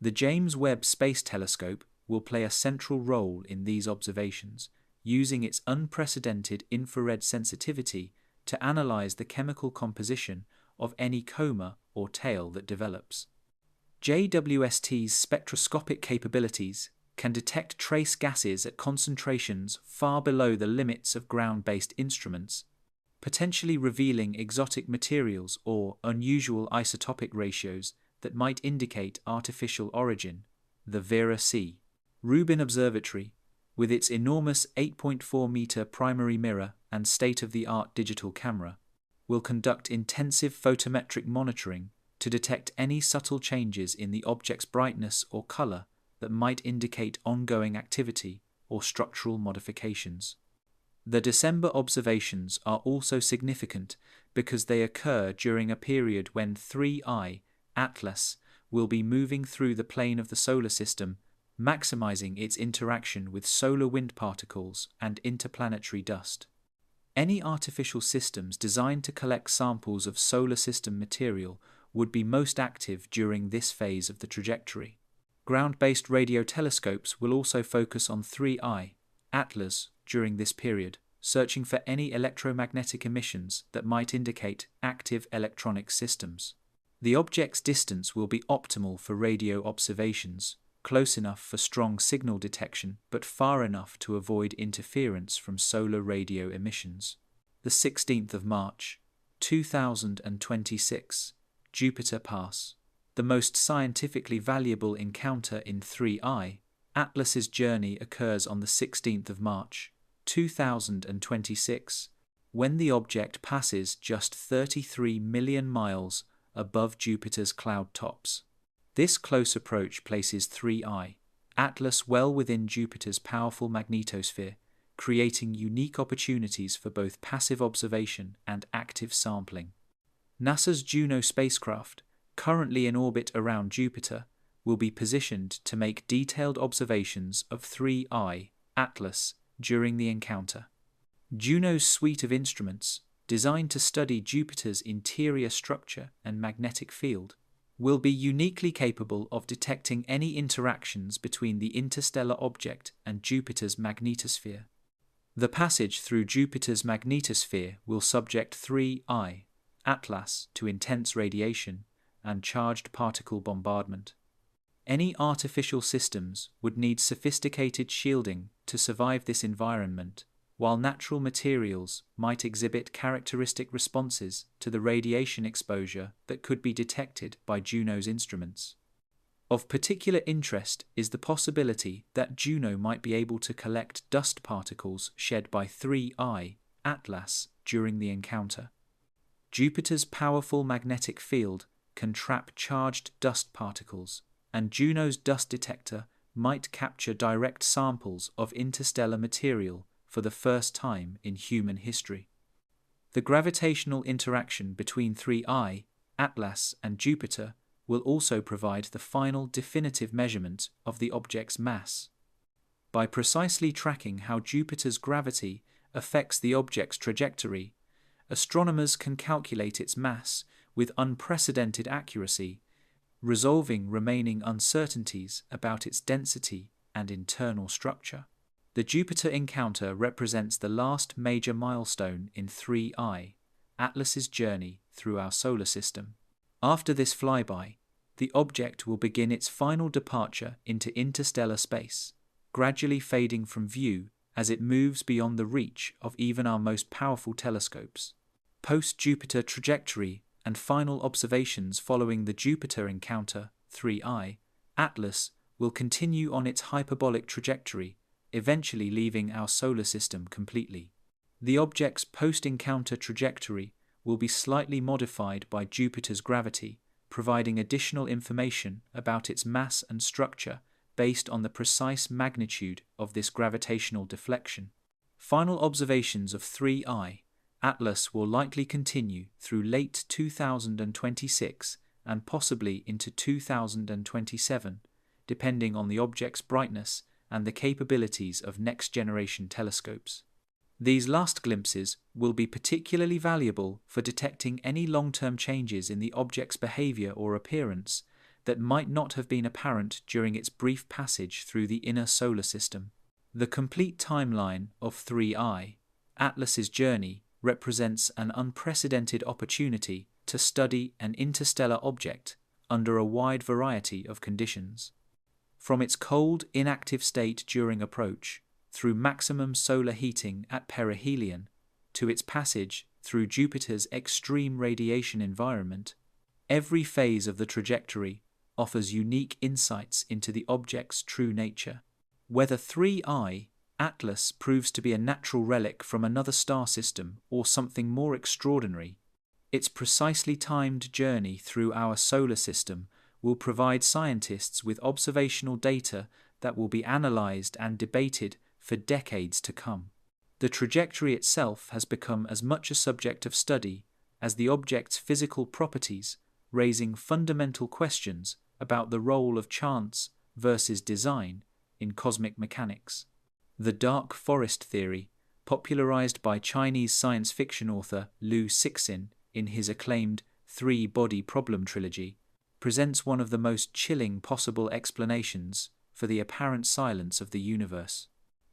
The James Webb Space Telescope will play a central role in these observations, using its unprecedented infrared sensitivity to analyze the chemical composition of any coma or tail that develops. JWST's spectroscopic capabilities can detect trace gases at concentrations far below the limits of ground-based instruments, potentially revealing exotic materials or unusual isotopic ratios that might indicate artificial origin. The Vera C. Rubin Observatory, with its enormous 8.4-meter primary mirror and state-of-the-art digital camera, will conduct intensive photometric monitoring to detect any subtle changes in the object's brightness or color that might indicate ongoing activity or structural modifications. The December observations are also significant because they occur during a period when 3I Atlas will be moving through the plane of the solar system, maximizing its interaction with solar wind particles and interplanetary dust. Any artificial systems designed to collect samples of solar system material would be most active during this phase of the trajectory. Ground-based radio telescopes will also focus on 3I Atlas during this period, searching for any electromagnetic emissions that might indicate active electronic systems. The object's distance will be optimal for radio observations, close enough for strong signal detection but far enough to avoid interference from solar radio emissions. The 16th of March, 2026, Jupiter Pass. The most scientifically valuable encounter in 3I, Atlas's journey occurs on the 16th of March, 2026, when the object passes just 33 million miles above Jupiter's cloud tops. This close approach places 3I, Atlas, well within Jupiter's powerful magnetosphere, creating unique opportunities for both passive observation and active sampling. NASA's Juno spacecraft, currently in orbit around Jupiter, will be positioned to make detailed observations of 3I, Atlas, during the encounter. Juno's suite of instruments, designed to study Jupiter's interior structure and magnetic field, will be uniquely capable of detecting any interactions between the interstellar object and Jupiter's magnetosphere. The passage through Jupiter's magnetosphere will subject 3I, Atlas, to intense radiation and charged particle bombardment. Any artificial systems would need sophisticated shielding to survive this environment, while natural materials might exhibit characteristic responses to the radiation exposure that could be detected by Juno's instruments. Of particular interest is the possibility that Juno might be able to collect dust particles shed by 3I, Atlas, during the encounter. Jupiter's powerful magnetic field can trap charged dust particles, and Juno's dust detector might capture direct samples of interstellar material for the first time in human history. The gravitational interaction between 3I, Atlas, and Jupiter will also provide the final definitive measurement of the object's mass. By precisely tracking how Jupiter's gravity affects the object's trajectory, astronomers can calculate its mass with unprecedented accuracy, resolving remaining uncertainties about its density and internal structure. The Jupiter encounter represents the last major milestone in 3I, Atlas's journey through our solar system. After this flyby, the object will begin its final departure into interstellar space, gradually fading from view as it moves beyond the reach of even our most powerful telescopes. Post-Jupiter trajectory and final observations following the Jupiter encounter, 3I, Atlas will continue on its hyperbolic trajectory, eventually leaving our solar system completely. The object's post-encounter trajectory will be slightly modified by Jupiter's gravity, providing additional information about its mass and structure based on the precise magnitude of this gravitational deflection. Final observations of 3I, Atlas will likely continue through late 2026 and possibly into 2027, depending on the object's brightness and the capabilities of next-generation telescopes. These last glimpses will be particularly valuable for detecting any long-term changes in the object's behavior or appearance that might not have been apparent during its brief passage through the inner solar system. The complete timeline of 3I, Atlas's journey, represents an unprecedented opportunity to study an interstellar object under a wide variety of conditions. From its cold, inactive state during approach, through maximum solar heating at perihelion, to its passage through Jupiter's extreme radiation environment, every phase of the trajectory offers unique insights into the object's true nature. Whether 3I, Atlas, proves to be a natural relic from another star system or something more extraordinary, its precisely timed journey through our solar system will provide scientists with observational data that will be analyzed and debated for decades to come. The trajectory itself has become as much a subject of study as the object's physical properties, raising fundamental questions about the role of chance versus design in cosmic mechanics. The dark forest theory, popularized by Chinese science fiction author Liu Cixin in his acclaimed Three-Body Problem trilogy, presents one of the most chilling possible explanations for the apparent silence of the universe.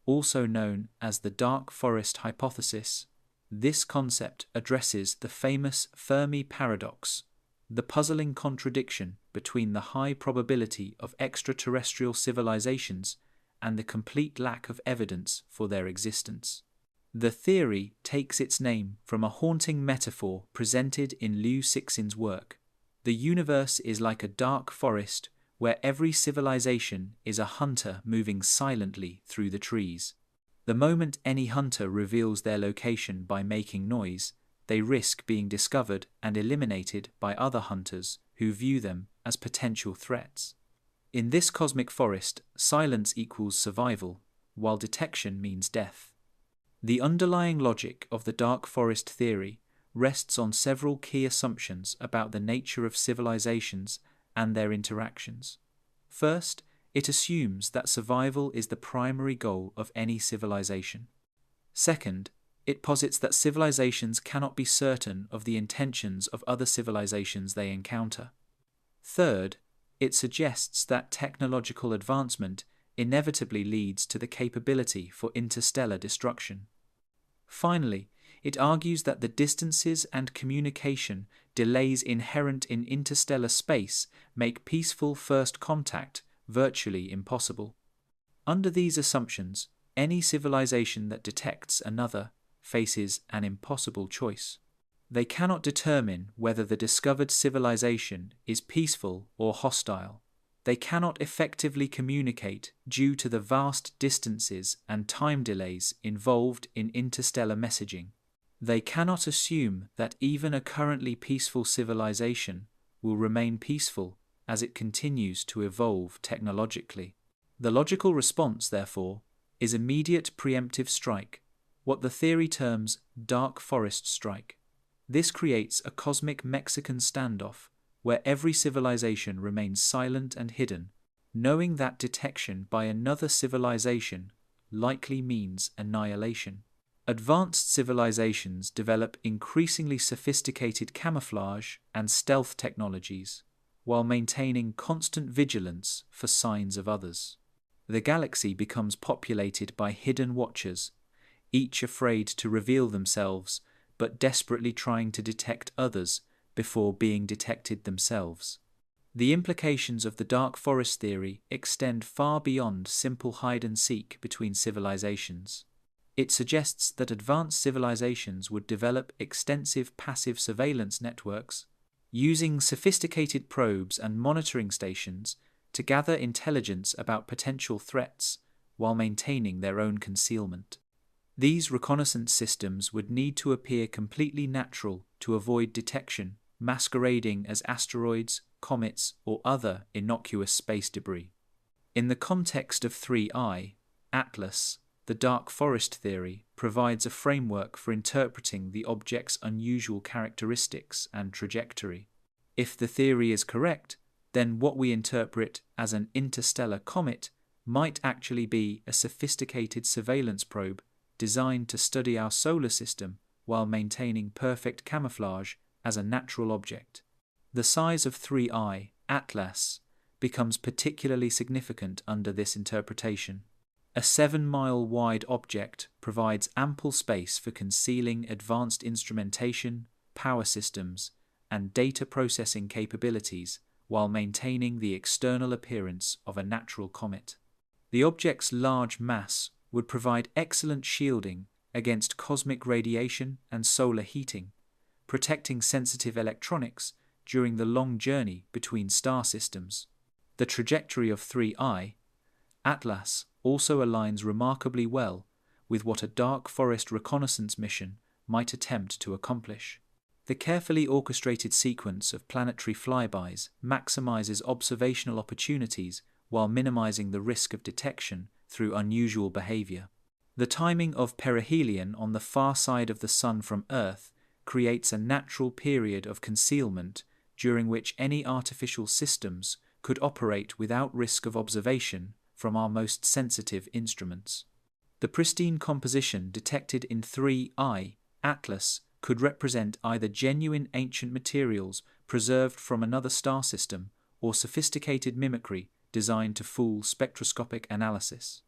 Also known as the dark forest hypothesis, this concept addresses the famous Fermi paradox, the puzzling contradiction between the high probability of extraterrestrial civilizations and the complete lack of evidence for their existence. The theory takes its name from a haunting metaphor presented in Liu Cixin's work. The universe is like a dark forest where every civilization is a hunter moving silently through the trees. The moment any hunter reveals their location by making noise, they risk being discovered and eliminated by other hunters who view them as potential threats. In this cosmic forest, silence equals survival, while detection means death. The underlying logic of the dark forest theory rests on several key assumptions about the nature of civilizations and their interactions. First, it assumes that survival is the primary goal of any civilization. Second, it posits that civilizations cannot be certain of the intentions of other civilizations they encounter. Third, it suggests that technological advancement inevitably leads to the capability for interstellar destruction. Finally, it argues that the distances and communication delays inherent in interstellar space make peaceful first contact virtually impossible. Under these assumptions, any civilization that detects another faces an impossible choice. They cannot determine whether the discovered civilization is peaceful or hostile. They cannot effectively communicate due to the vast distances and time delays involved in interstellar messaging. They cannot assume that even a currently peaceful civilization will remain peaceful as it continues to evolve technologically. The logical response, therefore, is immediate preemptive strike, what the theory terms dark forest strike. This creates a cosmic Mexican standoff where every civilization remains silent and hidden, knowing that detection by another civilization likely means annihilation. Advanced civilizations develop increasingly sophisticated camouflage and stealth technologies, while maintaining constant vigilance for signs of others. The galaxy becomes populated by hidden watchers, each afraid to reveal themselves but desperately trying to detect others before being detected themselves. The implications of the dark forest theory extend far beyond simple hide-and-seek between civilizations. It suggests that advanced civilizations would develop extensive passive surveillance networks, using sophisticated probes and monitoring stations to gather intelligence about potential threats while maintaining their own concealment. These reconnaissance systems would need to appear completely natural to avoid detection, masquerading as asteroids, comets, or other innocuous space debris. In the context of 3I, Atlas, the dark forest theory provides a framework for interpreting the object's unusual characteristics and trajectory. If the theory is correct, then what we interpret as an interstellar comet might actually be a sophisticated surveillance probe designed to study our solar system while maintaining perfect camouflage as a natural object. The size of 3I, Atlas, becomes particularly significant under this interpretation. A 7-mile wide object provides ample space for concealing advanced instrumentation, power systems, and data processing capabilities while maintaining the external appearance of a natural comet. The object's large mass would provide excellent shielding against cosmic radiation and solar heating, protecting sensitive electronics during the long journey between star systems. The trajectory of 3I, Atlas, also aligns remarkably well with what a dark forest reconnaissance mission might attempt to accomplish. The carefully orchestrated sequence of planetary flybys maximizes observational opportunities while minimizing the risk of detection through unusual behavior. The timing of perihelion on the far side of the Sun from Earth creates a natural period of concealment during which any artificial systems could operate without risk of observation from our most sensitive instruments. The pristine composition detected in 3I, Atlas, could represent either genuine ancient materials preserved from another star system or sophisticated mimicry designed to fool spectroscopic analysis.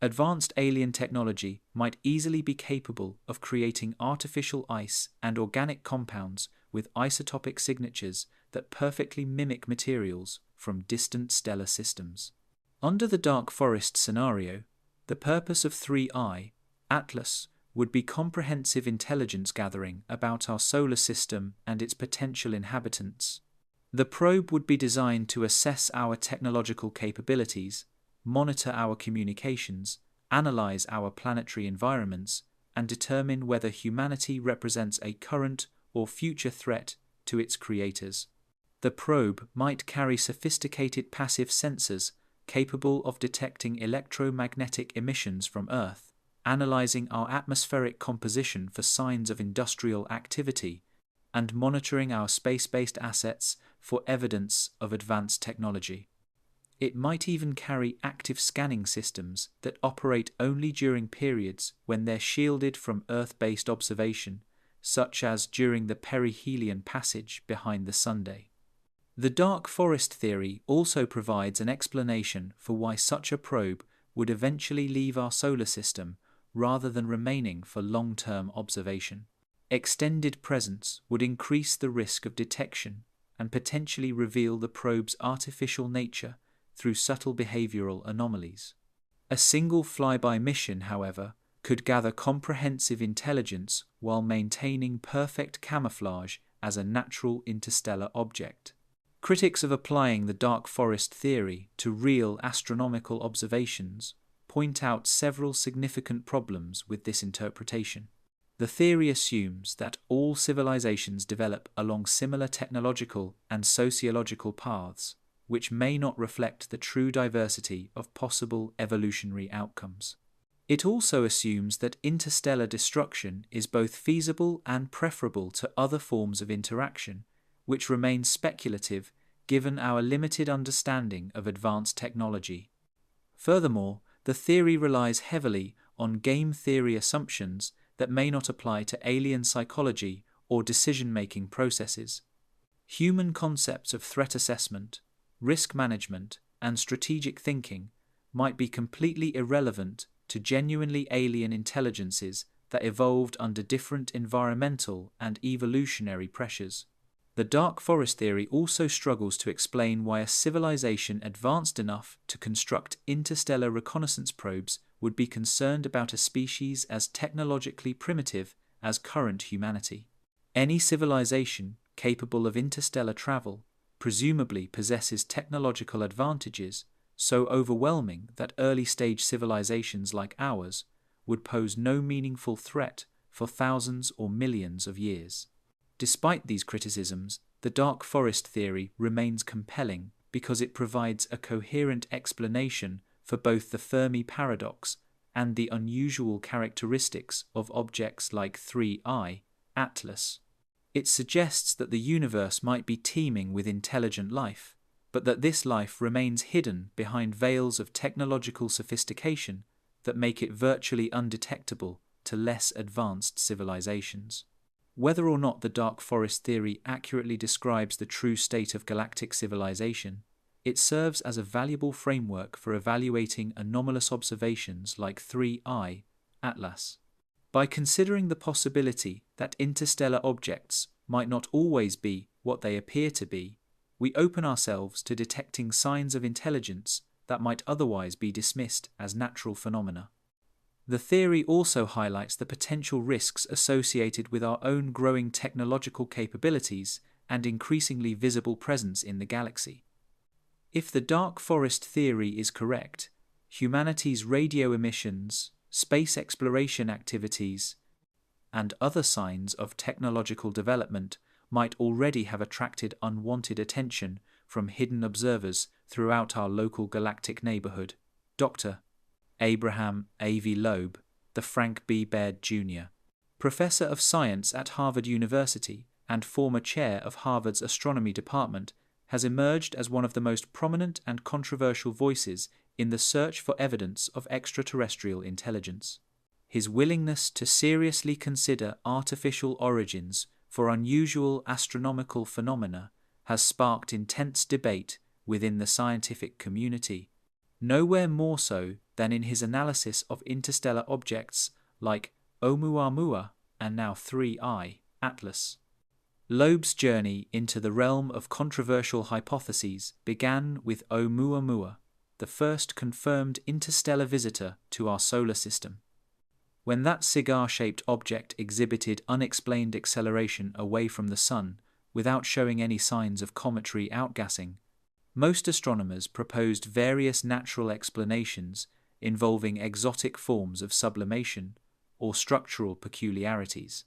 Advanced alien technology might easily be capable of creating artificial ice and organic compounds with isotopic signatures that perfectly mimic materials from distant stellar systems. Under the dark forest scenario, the purpose of 3I, Atlas, would be comprehensive intelligence gathering about our solar system and its potential inhabitants. The probe would be designed to assess our technological capabilities, monitor our communications, analyze our planetary environments, and determine whether humanity represents a current or future threat to its creators. The probe might carry sophisticated passive sensors capable of detecting electromagnetic emissions from Earth, analyzing our atmospheric composition for signs of industrial activity, and monitoring our space-based assets for evidence of advanced technology. It might even carry active scanning systems that operate only during periods when they're shielded from Earth-based observation, such as during the perihelion passage behind the Sunday. The dark forest theory also provides an explanation for why such a probe would eventually leave our solar system rather than remaining for long-term observation. Extended presence would increase the risk of detection and potentially reveal the probe's artificial nature through subtle behavioral anomalies. A single flyby mission, however, could gather comprehensive intelligence while maintaining perfect camouflage as a natural interstellar object. Critics of applying the dark forest theory to real astronomical observations point out several significant problems with this interpretation. The theory assumes that all civilizations develop along similar technological and sociological paths, which may not reflect the true diversity of possible evolutionary outcomes. It also assumes that interstellar destruction is both feasible and preferable to other forms of interaction, which remains speculative given our limited understanding of advanced technology. Furthermore, the theory relies heavily on game theory assumptions that may not apply to alien psychology or decision-making processes. Human concepts of threat assessment, risk management, and strategic thinking might be completely irrelevant to genuinely alien intelligences that evolved under different environmental and evolutionary pressures. The dark forest theory also struggles to explain why a civilization advanced enough to construct interstellar reconnaissance probes would be concerned about a species as technologically primitive as current humanity. Any civilization capable of interstellar travel presumably possesses technological advantages so overwhelming that early-stage civilizations like ours would pose no meaningful threat for thousands or millions of years. Despite these criticisms, the dark forest theory remains compelling because it provides a coherent explanation for both the Fermi paradox and the unusual characteristics of objects like 3I, Atlas. It suggests that the universe might be teeming with intelligent life, but that this life remains hidden behind veils of technological sophistication that make it virtually undetectable to less advanced civilizations. Whether or not the dark forest theory accurately describes the true state of galactic civilization, it serves as a valuable framework for evaluating anomalous observations like 3I, Atlas. By considering the possibility that interstellar objects might not always be what they appear to be, we open ourselves to detecting signs of intelligence that might otherwise be dismissed as natural phenomena. The theory also highlights the potential risks associated with our own growing technological capabilities and increasingly visible presence in the galaxy. If the dark forest theory is correct, humanity's radio emissions, space exploration activities, and other signs of technological development might already have attracted unwanted attention from hidden observers throughout our local galactic neighborhood. Dr. Abraham A.V. Loeb, the Frank B. Baird Jr., professor of science at Harvard University and former chair of Harvard's astronomy department, has emerged as one of the most prominent and controversial voices in the search for evidence of extraterrestrial intelligence. His willingness to seriously consider artificial origins for unusual astronomical phenomena has sparked intense debate within the scientific community, nowhere more so than in his analysis of interstellar objects like Oumuamua and now 3I, Atlas. Loeb's journey into the realm of controversial hypotheses began with Oumuamua, the first confirmed interstellar visitor to our solar system. When that cigar-shaped object exhibited unexplained acceleration away from the Sun without showing any signs of cometary outgassing, most astronomers proposed various natural explanations, involving exotic forms of sublimation or structural peculiarities.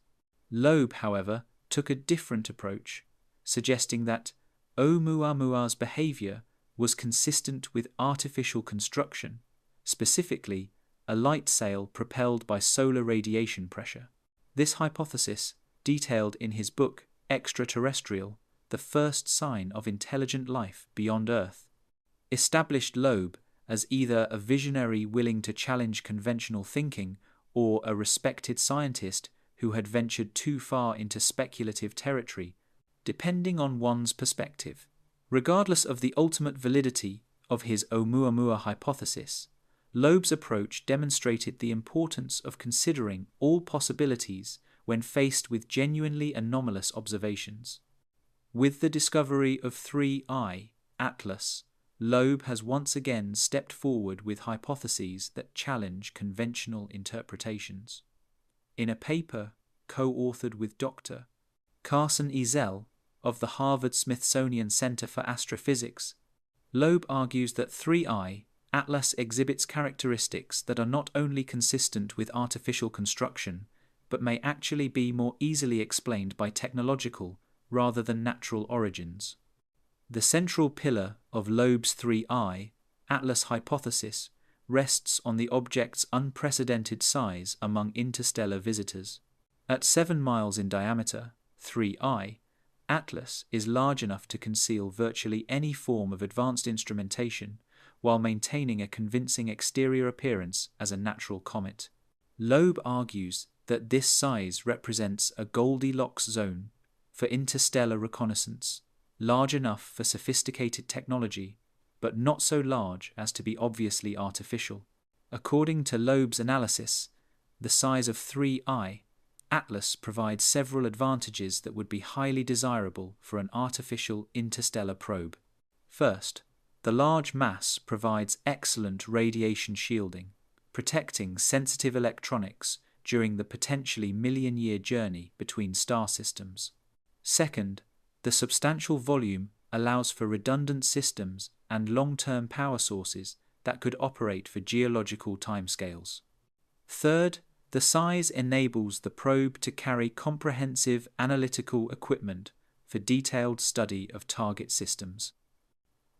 Loeb, however, took a different approach, suggesting that Oumuamua's behavior was consistent with artificial construction, specifically a light sail propelled by solar radiation pressure. This hypothesis, detailed in his book Extraterrestrial, the First Sign of Intelligent Life Beyond Earth, established Loeb as either a visionary willing to challenge conventional thinking or a respected scientist who had ventured too far into speculative territory, depending on one's perspective. Regardless of the ultimate validity of his Oumuamua hypothesis, Loeb's approach demonstrated the importance of considering all possibilities when faced with genuinely anomalous observations. With the discovery of 3I, Atlas, Loeb has once again stepped forward with hypotheses that challenge conventional interpretations. In a paper co-authored with Dr. Carson Ezell of the Harvard-Smithsonian Center for Astrophysics, Loeb argues that 3I, Atlas exhibits characteristics that are not only consistent with artificial construction, but may actually be more easily explained by technological rather than natural origins. The central pillar of Loeb's 3I, Atlas hypothesis, rests on the object's unprecedented size among interstellar visitors. At 7 miles in diameter, 3I, Atlas is large enough to conceal virtually any form of advanced instrumentation while maintaining a convincing exterior appearance as a natural comet. Loeb argues that this size represents a Goldilocks zone for interstellar reconnaissance, large enough for sophisticated technology, but not so large as to be obviously artificial. According to Loeb's analysis, the size of 3I, Atlas provides several advantages that would be highly desirable for an artificial interstellar probe. First, the large mass provides excellent radiation shielding, protecting sensitive electronics during the potentially million-year journey between star systems. Second, the substantial volume allows for redundant systems and long-term power sources that could operate for geological timescales. Third, the size enables the probe to carry comprehensive analytical equipment for detailed study of target systems.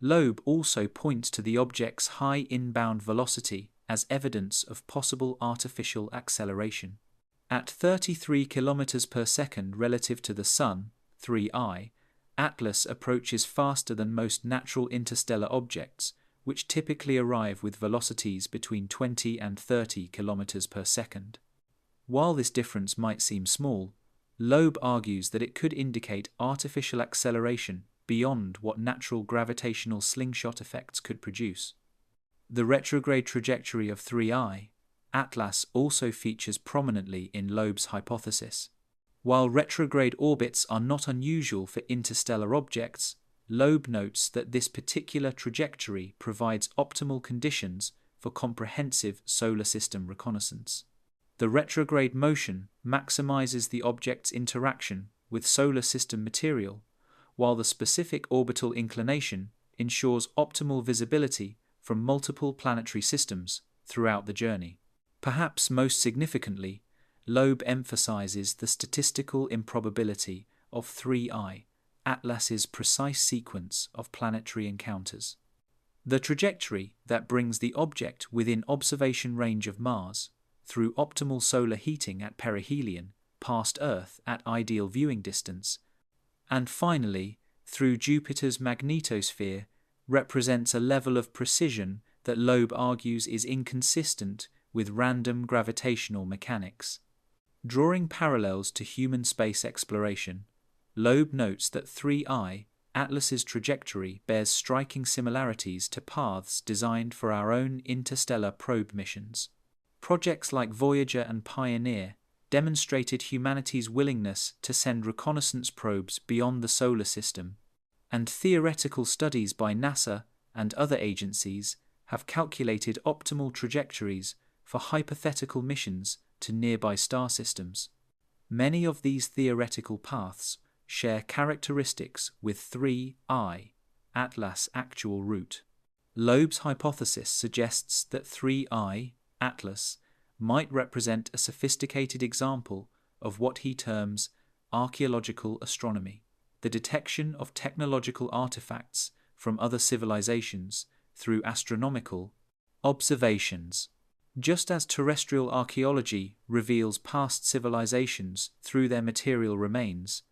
Loeb also points to the object's high inbound velocity as evidence of possible artificial acceleration. At 33 km per second relative to the Sun, 3I, Atlas approaches faster than most natural interstellar objects, which typically arrive with velocities between 20 and 30 km per second. While this difference might seem small, Loeb argues that it could indicate artificial acceleration beyond what natural gravitational slingshot effects could produce. The retrograde trajectory of 3I, Atlas also features prominently in Loeb's hypothesis. While retrograde orbits are not unusual for interstellar objects, Loeb notes that this particular trajectory provides optimal conditions for comprehensive solar system reconnaissance. The retrograde motion maximizes the object's interaction with solar system material, while the specific orbital inclination ensures optimal visibility from multiple planetary systems throughout the journey. Perhaps most significantly, Loeb emphasizes the statistical improbability of 3I, Atlas's precise sequence of planetary encounters. The trajectory that brings the object within observation range of Mars, through optimal solar heating at perihelion, past Earth at ideal viewing distance, and finally, through Jupiter's magnetosphere, represents a level of precision that Loeb argues is inconsistent with random gravitational mechanics. Drawing parallels to human space exploration, Loeb notes that 3I, Atlas's trajectory, bears striking similarities to paths designed for our own interstellar probe missions. Projects like Voyager and Pioneer demonstrated humanity's willingness to send reconnaissance probes beyond the solar system, and theoretical studies by NASA and other agencies have calculated optimal trajectories for hypothetical missions to nearby star systems. Many of these theoretical paths share characteristics with 3I, Atlas' actual route. Loeb's hypothesis suggests that 3I, Atlas, might represent a sophisticated example of what he terms archaeological astronomy, the detection of technological artifacts from other civilizations through astronomical observations. Just as terrestrial archaeology reveals past civilizations through their material remains,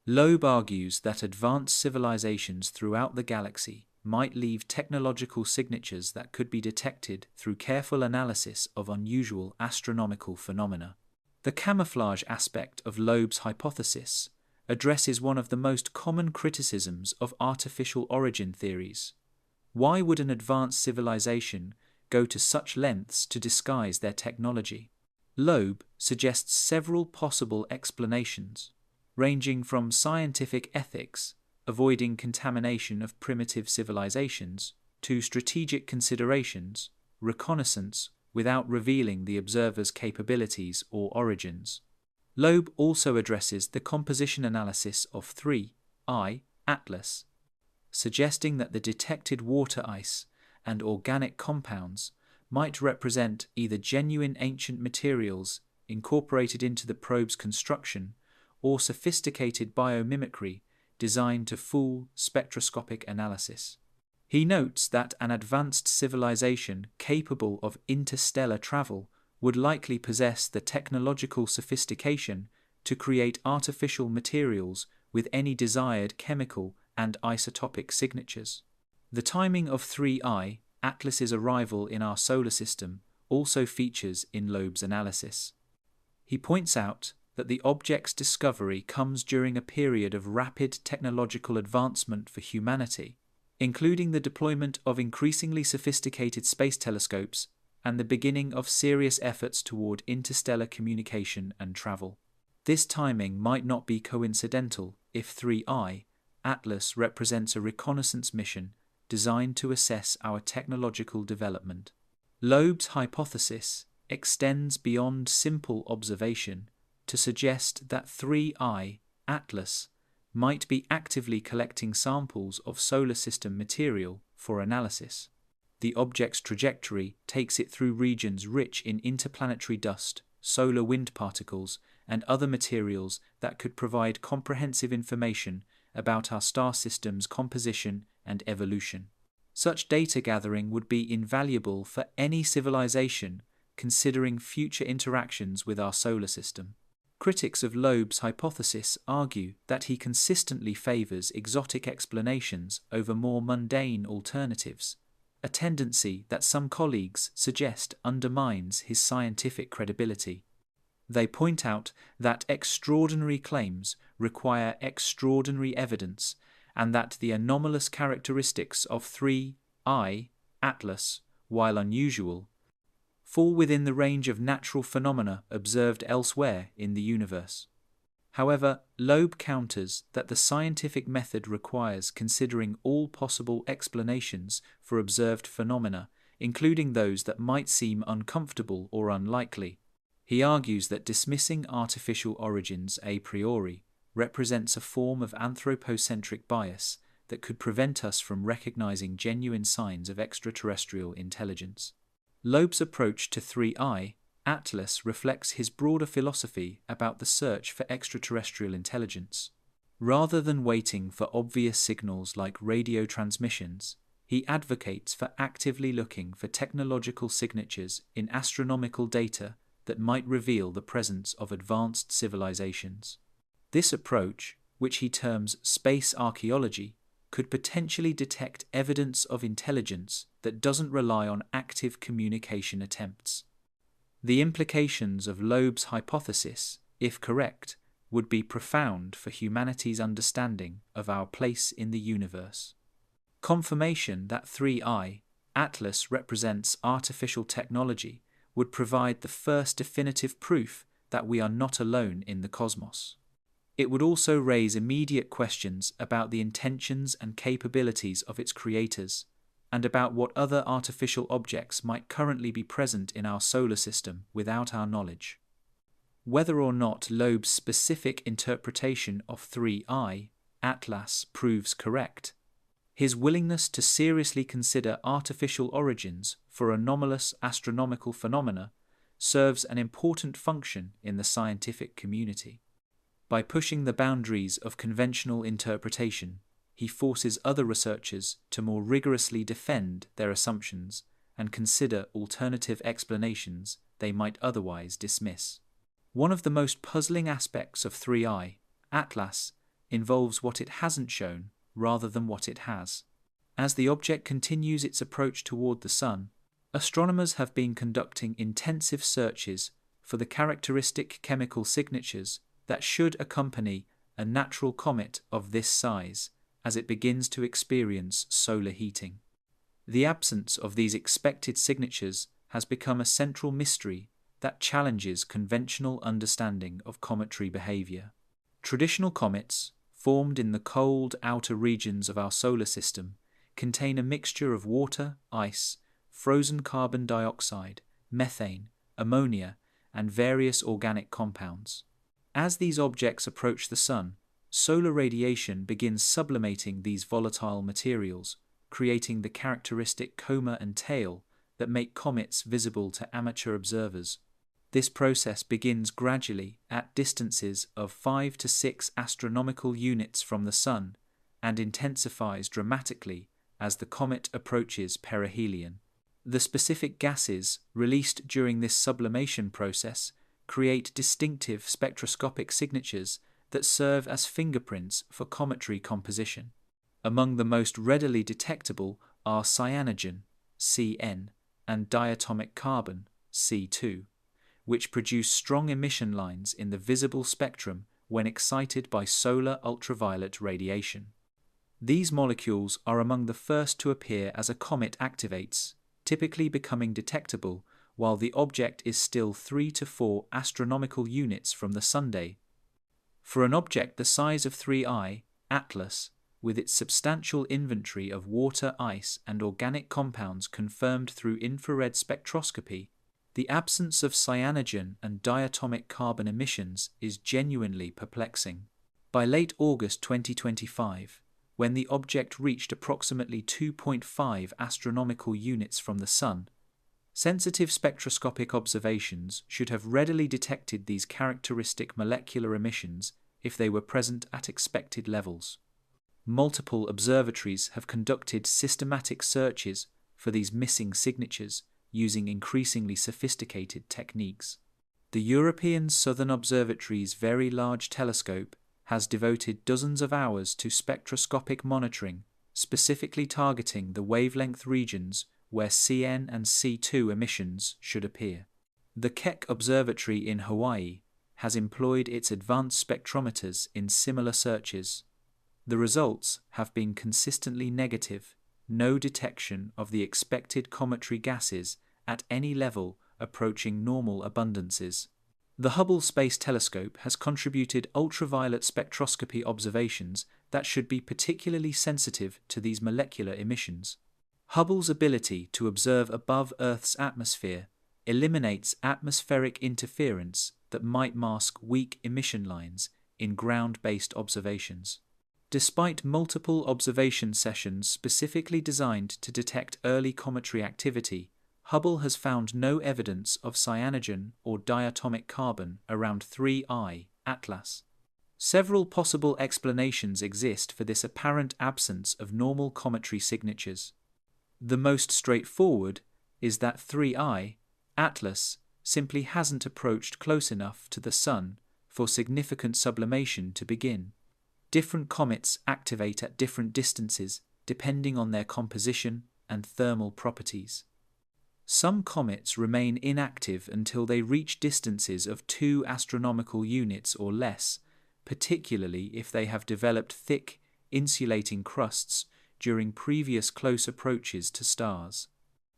Loeb argues that advanced civilizations throughout the galaxy might leave technological signatures that could be detected through careful analysis of unusual astronomical phenomena. The camouflage aspect of Loeb's hypothesis addresses one of the most common criticisms of artificial origin theories. Why would an advanced civilization go to such lengths to disguise their technology? Loeb suggests several possible explanations, ranging from scientific ethics, avoiding contamination of primitive civilizations, to strategic considerations, reconnaissance without revealing the observer's capabilities or origins. Loeb also addresses the composition analysis of 3I, Atlas, suggesting that the detected water ice and organic compounds might represent either genuine ancient materials incorporated into the probe's construction or sophisticated biomimicry designed to fool spectroscopic analysis. He notes that an advanced civilization capable of interstellar travel would likely possess the technological sophistication to create artificial materials with any desired chemical and isotopic signatures. The timing of 3I, Atlas's arrival in our solar system, also features in Loeb's analysis. He points out that the object's discovery comes during a period of rapid technological advancement for humanity, including the deployment of increasingly sophisticated space telescopes and the beginning of serious efforts toward interstellar communication and travel. This timing might not be coincidental if 3I, Atlas, represents a reconnaissance mission designed to assess our technological development. Loeb's hypothesis extends beyond simple observation to suggest that 3I, Atlas, might be actively collecting samples of solar system material for analysis. The object's trajectory takes it through regions rich in interplanetary dust, solar wind particles, and other materials that could provide comprehensive information about our star system's composition and evolution. Such data gathering would be invaluable for any civilization considering future interactions with our solar system. Critics of Loeb's hypothesis argue that he consistently favors exotic explanations over more mundane alternatives, a tendency that some colleagues suggest undermines his scientific credibility. They point out that extraordinary claims require extraordinary evidence, and that the anomalous characteristics of 3I, Atlas, while unusual, fall within the range of natural phenomena observed elsewhere in the universe. However, Loeb counters that the scientific method requires considering all possible explanations for observed phenomena, including those that might seem uncomfortable or unlikely. He argues that dismissing artificial origins a priori represents a form of anthropocentric bias that could prevent us from recognizing genuine signs of extraterrestrial intelligence. Loeb's approach to 3I, Atlas, reflects his broader philosophy about the search for extraterrestrial intelligence. Rather than waiting for obvious signals like radio transmissions, he advocates for actively looking for technological signatures in astronomical data that might reveal the presence of advanced civilizations. This approach, which he terms space archaeology, could potentially detect evidence of intelligence that doesn't rely on active communication attempts. The implications of Loeb's hypothesis, if correct, would be profound for humanity's understanding of our place in the universe. Confirmation that 3I, Atlas, represents artificial technology would provide the first definitive proof that we are not alone in the cosmos. It would also raise immediate questions about the intentions and capabilities of its creators, and about what other artificial objects might currently be present in our solar system without our knowledge. Whether or not Loeb's specific interpretation of 3I, Atlas, proves correct, His willingness to seriously consider artificial origins for anomalous astronomical phenomena serves an important function in the scientific community. By pushing the boundaries of conventional interpretation, he forces other researchers to more rigorously defend their assumptions and consider alternative explanations they might otherwise dismiss. One of the most puzzling aspects of 3I, Atlas, involves what it hasn't shown rather than what it has. As the object continues its approach toward the Sun, astronomers have been conducting intensive searches for the characteristic chemical signatures that should accompany a natural comet of this size as it begins to experience solar heating. The absence of these expected signatures has become a central mystery that challenges conventional understanding of cometary behavior. Traditional comets, formed in the cold outer regions of our solar system, contain a mixture of water, ice, frozen carbon dioxide, methane, ammonia, and various organic compounds. As these objects approach the Sun, solar radiation begins sublimating these volatile materials, creating the characteristic coma and tail that make comets visible to amateur observers. This process begins gradually at distances of 5 to 6 astronomical units from the Sun and intensifies dramatically as the comet approaches perihelion. The specific gases released during this sublimation process create distinctive spectroscopic signatures that serve as fingerprints for cometary composition. Among the most readily detectable are cyanogen, Cn, and diatomic carbon, C2, which produce strong emission lines in the visible spectrum when excited by solar ultraviolet radiation. These molecules are among the first to appear as a comet activates, typically becoming detectable while the object is still 3 to 4 astronomical units from the sunday. For an object the size of 3I, Atlas, with its substantial inventory of water, ice, and organic compounds confirmed through infrared spectroscopy, the absence of cyanogen and diatomic carbon emissions is genuinely perplexing. By late August 2025, when the object reached approximately 2.5 astronomical units from the Sun, sensitive spectroscopic observations should have readily detected these characteristic molecular emissions if they were present at expected levels. Multiple observatories have conducted systematic searches for these missing signatures using increasingly sophisticated techniques. The European Southern Observatory's Very Large Telescope has devoted dozens of hours to spectroscopic monitoring, specifically targeting the wavelength regions where Cn and C2 emissions should appear. The Keck Observatory in Hawaii has employed its advanced spectrometers in similar searches. The results have been consistently negative, no detection of the expected cometary gases at any level approaching normal abundances. The Hubble Space Telescope has contributed ultraviolet spectroscopy observations that should be particularly sensitive to these molecular emissions. Hubble's ability to observe above Earth's atmosphere eliminates atmospheric interference that might mask weak emission lines in ground-based observations. Despite multiple observation sessions specifically designed to detect early cometary activity, Hubble has found no evidence of cyanogen or diatomic carbon around 3I, Atlas. Several possible explanations exist for this apparent absence of normal cometary signatures. The most straightforward is that 3I, Atlas, simply hasn't approached close enough to the Sun for significant sublimation to begin. Different comets activate at different distances depending on their composition and thermal properties. Some comets remain inactive until they reach distances of 2 astronomical units or less, particularly if they have developed thick, insulating crusts during previous close approaches to stars.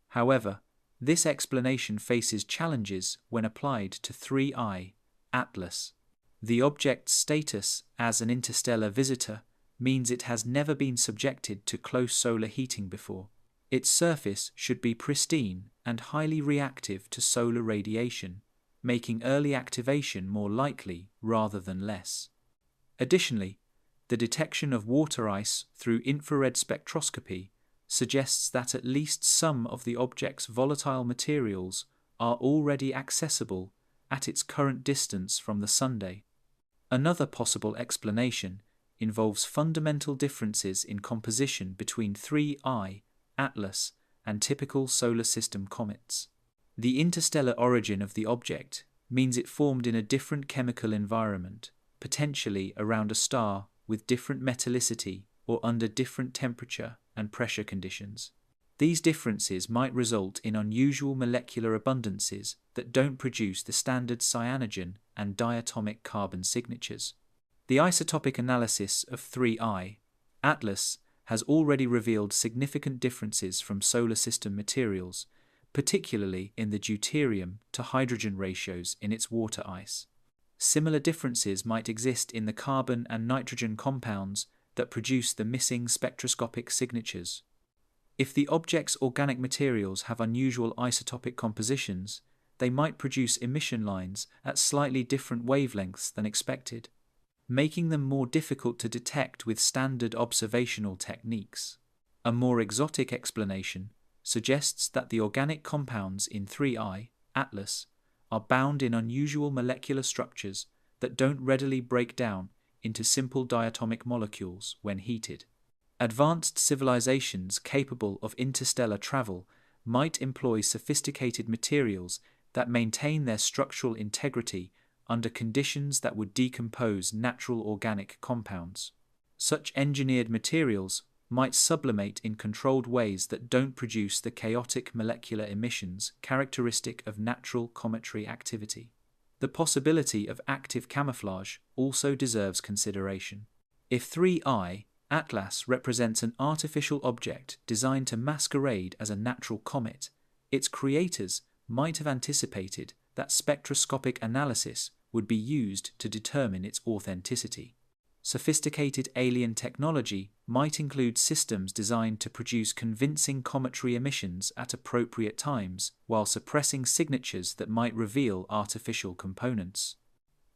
However, this explanation faces challenges when applied to 3I, Atlas. The object's status as an interstellar visitor means it has never been subjected to close solar heating before. Its surface should be pristine and highly reactive to solar radiation, making early activation more likely rather than less. Additionally, The detection of water ice through infrared spectroscopy suggests that at least some of the object's volatile materials are already accessible at its current distance from the Sunday. Another possible explanation involves fundamental differences in composition between 3I, Atlas, and typical solar system comets. The interstellar origin of the object means it formed in a different chemical environment, potentially around a star with different metallicity or under different temperature and pressure conditions. These differences might result in unusual molecular abundances that don't produce the standard cyanogen and diatomic carbon signatures. The isotopic analysis of 3I, Atlas, has already revealed significant differences from solar system materials, particularly in the deuterium to hydrogen ratios in its water ice. Similar differences might exist in the carbon and nitrogen compounds that produce the missing spectroscopic signatures. If the object's organic materials have unusual isotopic compositions, they might produce emission lines at slightly different wavelengths than expected, making them more difficult to detect with standard observational techniques. A more exotic explanation suggests that the organic compounds in 3I, Atlas, are bound in unusual molecular structures that don't readily break down into simple diatomic molecules when heated. Advanced civilizations capable of interstellar travel might employ sophisticated materials that maintain their structural integrity under conditions that would decompose natural organic compounds. Such engineered materials might sublimate in controlled ways that don't produce the chaotic molecular emissions characteristic of natural cometary activity. The possibility of active camouflage also deserves consideration. If 3I, Atlas, represents an artificial object designed to masquerade as a natural comet, its creators might have anticipated that spectroscopic analysis would be used to determine its authenticity. Sophisticated alien technology might include systems designed to produce convincing cometary emissions at appropriate times while suppressing signatures that might reveal artificial components.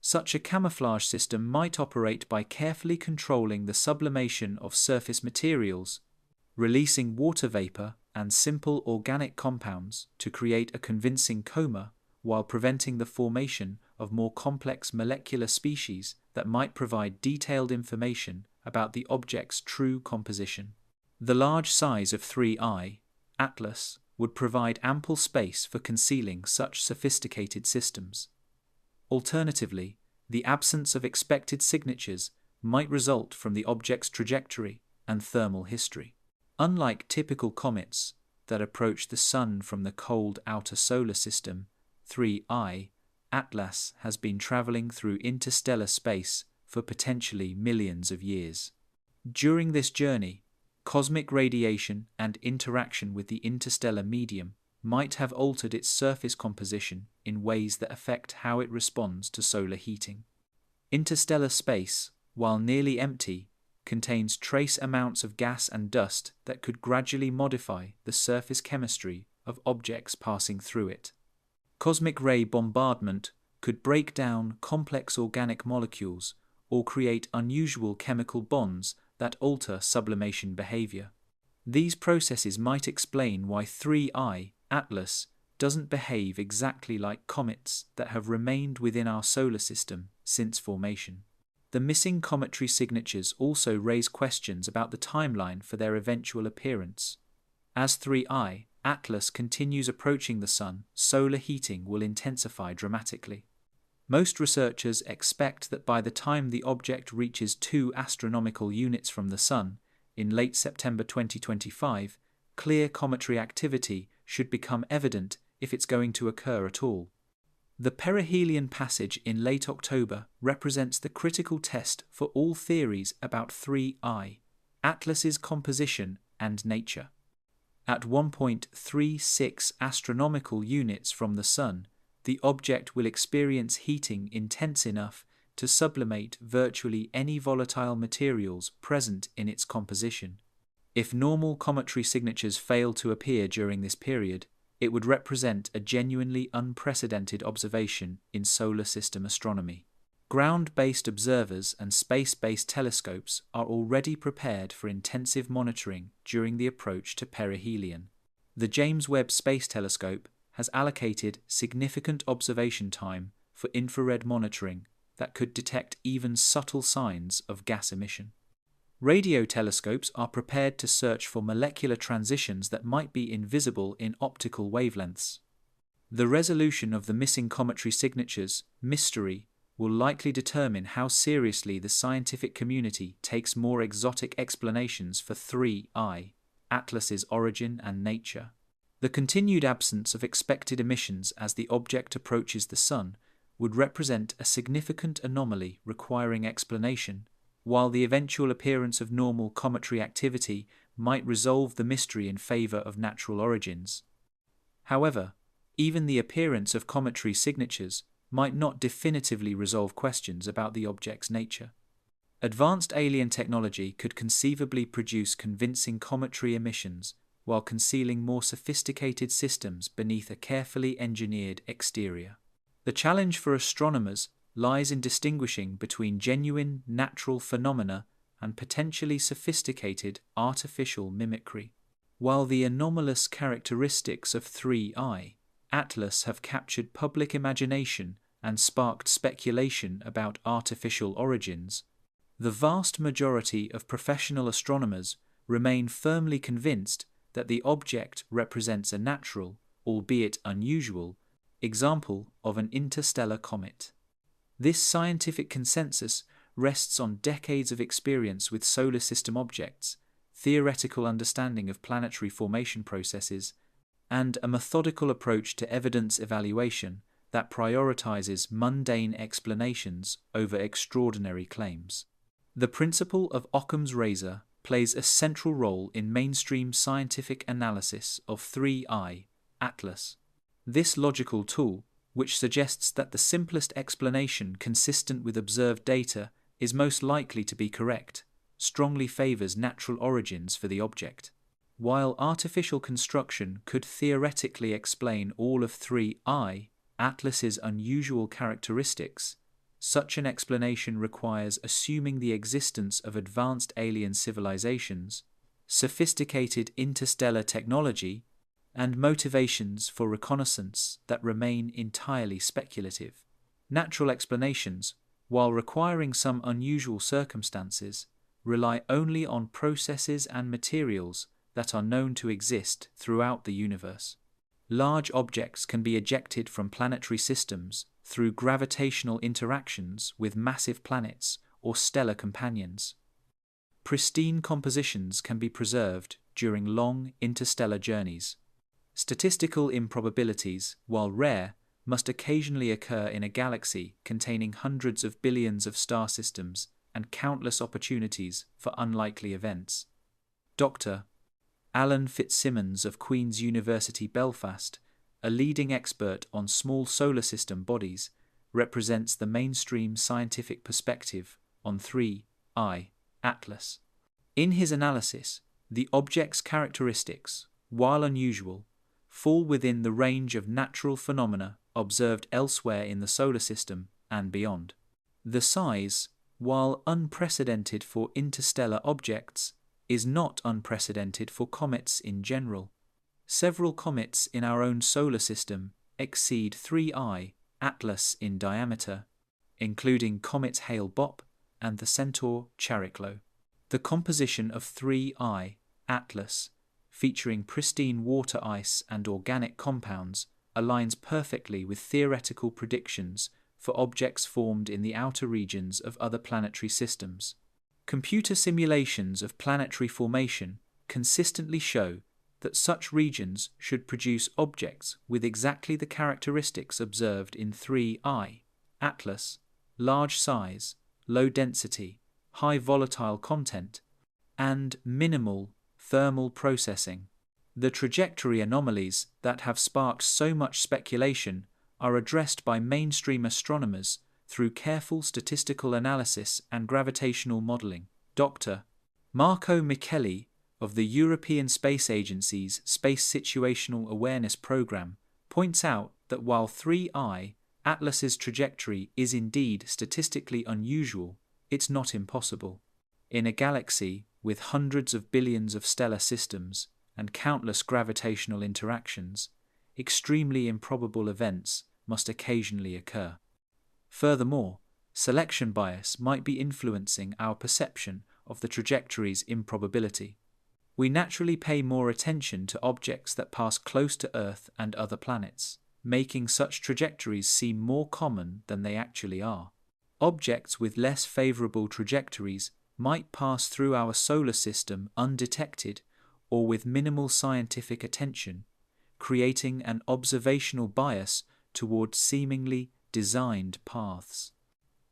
Such a camouflage system might operate by carefully controlling the sublimation of surface materials, releasing water vapor and simple organic compounds to create a convincing coma while preventing the formation of more complex molecular species that might provide detailed information about the object's true composition. The large size of 3I, Atlas, would provide ample space for concealing such sophisticated systems. Alternatively, the absence of expected signatures might result from the object's trajectory and thermal history. Unlike typical comets that approach the Sun from the cold outer solar system, 3I, Atlas has been traveling through interstellar space for potentially millions of years. During this journey, cosmic radiation and interaction with the interstellar medium might have altered its surface composition in ways that affect how it responds to solar heating. Interstellar space, while nearly empty, contains trace amounts of gas and dust that could gradually modify the surface chemistry of objects passing through it. Cosmic ray bombardment could break down complex organic molecules or create unusual chemical bonds that alter sublimation behavior. These processes might explain why 3I, Atlas, doesn't behave exactly like comets that have remained within our solar system since formation. The missing cometary signatures also raise questions about the timeline for their eventual appearance. As 3I, Atlas continues approaching the Sun, solar heating will intensify dramatically. Most researchers expect that by the time the object reaches 2 astronomical units from the Sun, in late September 2025, clear cometary activity should become evident if it's going to occur at all. The perihelion passage in late October represents the critical test for all theories about 3I, Atlas's composition and nature. At 1.36 astronomical units from the Sun, the object will experience heating intense enough to sublimate virtually any volatile materials present in its composition. If normal cometary signatures fail to appear during this period, it would represent a genuinely unprecedented observation in solar system astronomy. Ground-based observers and space-based telescopes are already prepared for intensive monitoring during the approach to perihelion. The James Webb Space Telescope has allocated significant observation time for infrared monitoring that could detect even subtle signs of gas emission. Radio telescopes are prepared to search for molecular transitions that might be invisible in optical wavelengths. The resolution of the missing cometary signatures, mystery, will likely determine how seriously the scientific community takes more exotic explanations for 3I, Atlas's origin and nature. The continued absence of expected emissions as the object approaches the Sun would represent a significant anomaly requiring explanation, while the eventual appearance of normal cometary activity might resolve the mystery in favor of natural origins. However, even the appearance of cometary signatures might not definitively resolve questions about the object's nature. Advanced alien technology could conceivably produce convincing cometary emissions while concealing more sophisticated systems beneath a carefully engineered exterior. The challenge for astronomers lies in distinguishing between genuine natural phenomena and potentially sophisticated artificial mimicry. While the anomalous characteristics of 3I, Atlas have captured public imagination and sparked speculation about artificial origins, the vast majority of professional astronomers remain firmly convinced that the object represents a natural, albeit unusual, example of an interstellar comet. This scientific consensus rests on decades of experience with solar system objects, theoretical understanding of planetary formation processes, and a methodical approach to evidence evaluation that prioritizes mundane explanations over extraordinary claims. The principle of Occam's razor plays a central role in mainstream scientific analysis of 3I, Atlas. This logical tool, which suggests that the simplest explanation consistent with observed data is most likely to be correct, strongly favors natural origins for the object. While artificial construction could theoretically explain all of 3I, Atlas's unusual characteristics, such an explanation requires assuming the existence of advanced alien civilizations, sophisticated interstellar technology, and motivations for reconnaissance that remain entirely speculative. Natural explanations, while requiring some unusual circumstances, rely only on processes and materials that are known to exist throughout the universe. Large objects can be ejected from planetary systems through gravitational interactions with massive planets or stellar companions. Pristine compositions can be preserved during long interstellar journeys. Statistical improbabilities, while rare, must occasionally occur in a galaxy containing hundreds of billions of star systems and countless opportunities for unlikely events. Dr. Alan Fitzsimmons of Queen's University Belfast, a leading expert on small solar system bodies, represents the mainstream scientific perspective on 3I, Atlas. In his analysis, the object's characteristics, while unusual, fall within the range of natural phenomena observed elsewhere in the solar system and beyond. The size, while unprecedented for interstellar objects, is not unprecedented for comets in general. Several comets in our own solar system exceed 3I, Atlas in diameter, including comets Hale-Bopp and the Centaur Chariklo. The composition of 3I, Atlas, featuring pristine water ice and organic compounds, aligns perfectly with theoretical predictions for objects formed in the outer regions of other planetary systems. Computer simulations of planetary formation consistently show that such regions should produce objects with exactly the characteristics observed in 3I, Atlas: large size, low density, high volatile content, and minimal thermal processing. The trajectory anomalies that have sparked so much speculation are addressed by mainstream astronomers through careful statistical analysis and gravitational modeling. Dr. Marco Micheli of the European Space Agency's Space Situational Awareness Program points out that while 3I Atlas's trajectory is indeed statistically unusual, it's not impossible. In a galaxy with hundreds of billions of stellar systems and countless gravitational interactions, extremely improbable events must occasionally occur. Furthermore, selection bias might be influencing our perception of the trajectory's improbability. We naturally pay more attention to objects that pass close to Earth and other planets, making such trajectories seem more common than they actually are. Objects with less favorable trajectories might pass through our solar system undetected or with minimal scientific attention, creating an observational bias towards seemingly designed paths.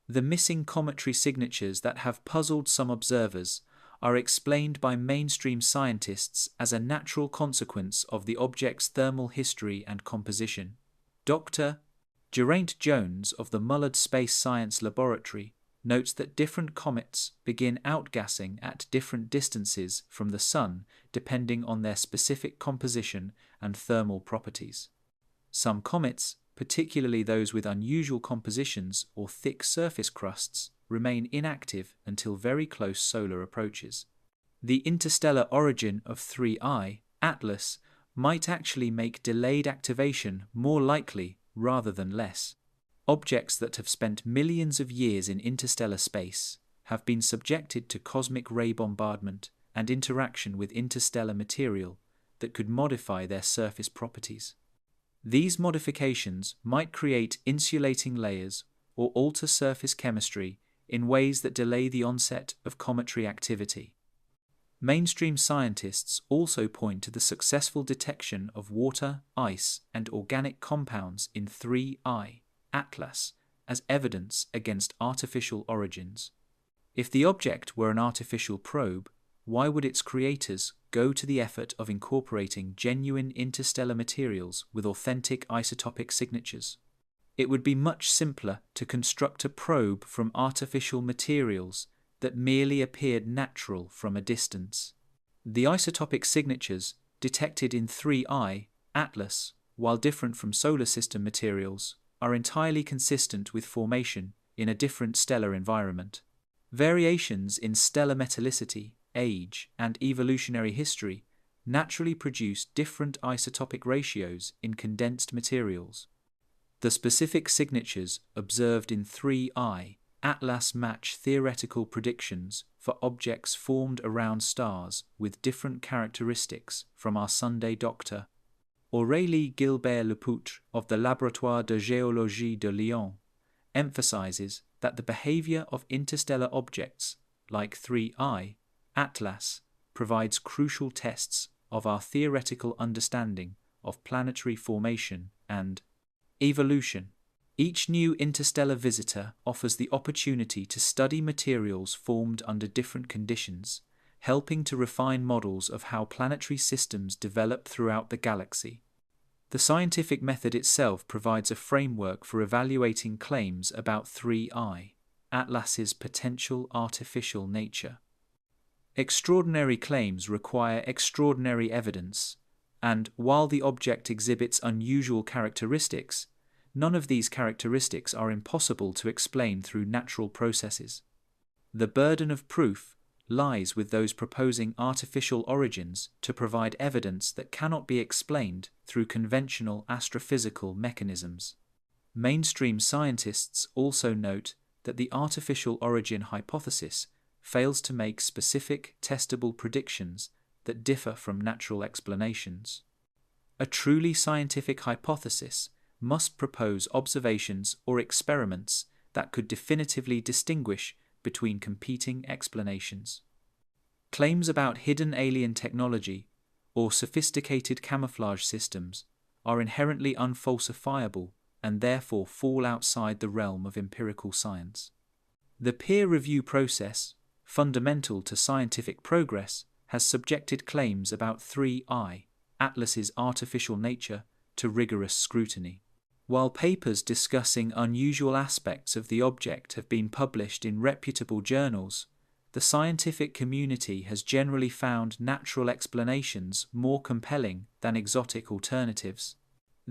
The missing cometary signatures that have puzzled some observers are explained by mainstream scientists as a natural consequence of the object's thermal history and composition. Dr. Geraint Jones of the Mullard Space Science Laboratory notes that different comets begin outgassing at different distances from the Sun depending on their specific composition and thermal properties. Some comets, particularly those with unusual compositions or thick surface crusts, remain inactive until very close solar approaches. The interstellar origin of 3I, Atlas, might actually make delayed activation more likely rather than less. Objects that have spent millions of years in interstellar space have been subjected to cosmic ray bombardment and interaction with interstellar material that could modify their surface properties. These modifications might create insulating layers or alter surface chemistry in ways that delay the onset of cometary activity. Mainstream scientists also point to the successful detection of water, ice, and organic compounds in 3I, Atlas, as evidence against artificial origins. If the object were an artificial probe, why would its creators go to the effort of incorporating genuine interstellar materials with authentic isotopic signatures? It would be much simpler to construct a probe from artificial materials that merely appeared natural from a distance. The isotopic signatures detected in 3I, Atlas, while different from solar system materials, are entirely consistent with formation in a different stellar environment. Variations in stellar metallicity, age, and evolutionary history naturally produce different isotopic ratios in condensed materials. The specific signatures observed in 3I, Atlas match theoretical predictions for objects formed around stars with different characteristics from our Sunday doctor. Aurélie Gilbert-Lepoutre of the Laboratoire de Géologie de Lyon emphasizes that the behavior of interstellar objects like 3I, Atlas, provides crucial tests of our theoretical understanding of planetary formation and evolution. Each new interstellar visitor offers the opportunity to study materials formed under different conditions, helping to refine models of how planetary systems develop throughout the galaxy. The scientific method itself provides a framework for evaluating claims about 3I, Atlas's potential artificial nature. Extraordinary claims require extraordinary evidence, and while the object exhibits unusual characteristics, none of these characteristics are impossible to explain through natural processes. The burden of proof lies with those proposing artificial origins to provide evidence that cannot be explained through conventional astrophysical mechanisms. Mainstream scientists also note that the artificial origin hypothesis fails to make specific, testable predictions that differ from natural explanations. A truly scientific hypothesis must propose observations or experiments that could definitively distinguish between competing explanations. Claims about hidden alien technology or sophisticated camouflage systems are inherently unfalsifiable and therefore fall outside the realm of empirical science. The peer review process, fundamental to scientific progress, has subjected claims about 3I, Atlas's artificial nature, to rigorous scrutiny. While papers discussing unusual aspects of the object have been published in reputable journals, the scientific community has generally found natural explanations more compelling than exotic alternatives.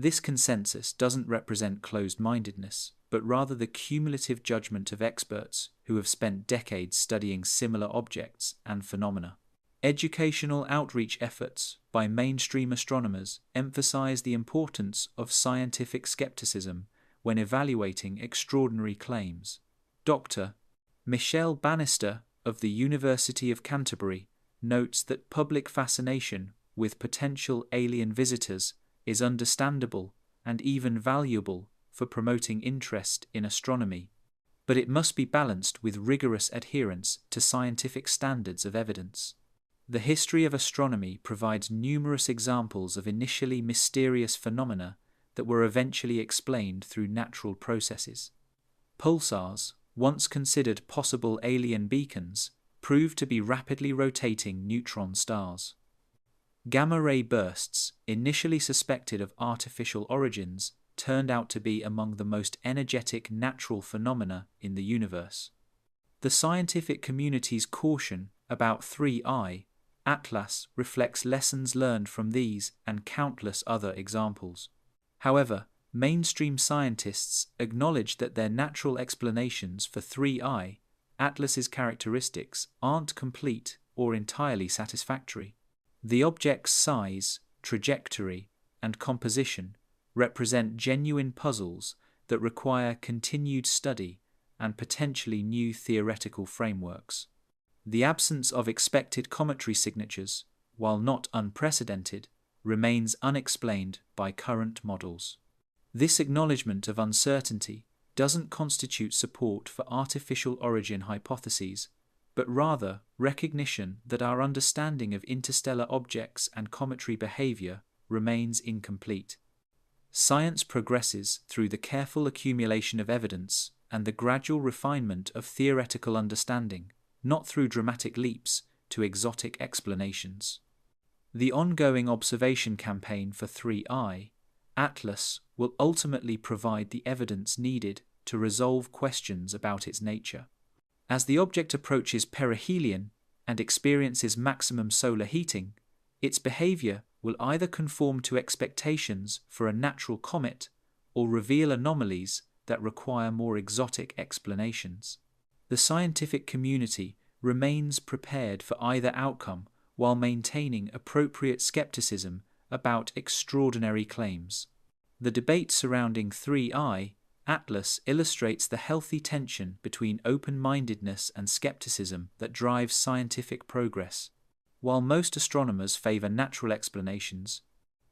This consensus doesn't represent closed-mindedness, but rather the cumulative judgment of experts who have spent decades studying similar objects and phenomena. Educational outreach efforts by mainstream astronomers emphasize the importance of scientific skepticism when evaluating extraordinary claims. Dr. Michelle Bannister of the University of Canterbury notes that public fascination with potential alien visitors is understandable and even valuable for promoting interest in astronomy, but it must be balanced with rigorous adherence to scientific standards of evidence. The history of astronomy provides numerous examples of initially mysterious phenomena that were eventually explained through natural processes. Pulsars, once considered possible alien beacons, proved to be rapidly rotating neutron stars. Gamma-ray bursts, initially suspected of artificial origins, turned out to be among the most energetic natural phenomena in the universe. The scientific community's caution about 3I, Atlas, reflects lessons learned from these and countless other examples. However, mainstream scientists acknowledge that their natural explanations for 3I, Atlas's characteristics, aren't complete or entirely satisfactory. The object's size, trajectory, and composition represent genuine puzzles that require continued study and potentially new theoretical frameworks. The absence of expected cometary signatures, while not unprecedented, remains unexplained by current models. This acknowledgement of uncertainty doesn't constitute support for artificial origin hypotheses, but rather recognition that our understanding of interstellar objects and cometary behavior remains incomplete. Science progresses through the careful accumulation of evidence and the gradual refinement of theoretical understanding, not through dramatic leaps to exotic explanations. The ongoing observation campaign for 3I, Atlas, will ultimately provide the evidence needed to resolve questions about its nature. As the object approaches perihelion and experiences maximum solar heating, its behavior will either conform to expectations for a natural comet or reveal anomalies that require more exotic explanations. The scientific community remains prepared for either outcome while maintaining appropriate skepticism about extraordinary claims. The debate surrounding 3I, Atlas, illustrates the healthy tension between open-mindedness and skepticism that drives scientific progress. While most astronomers favor natural explanations,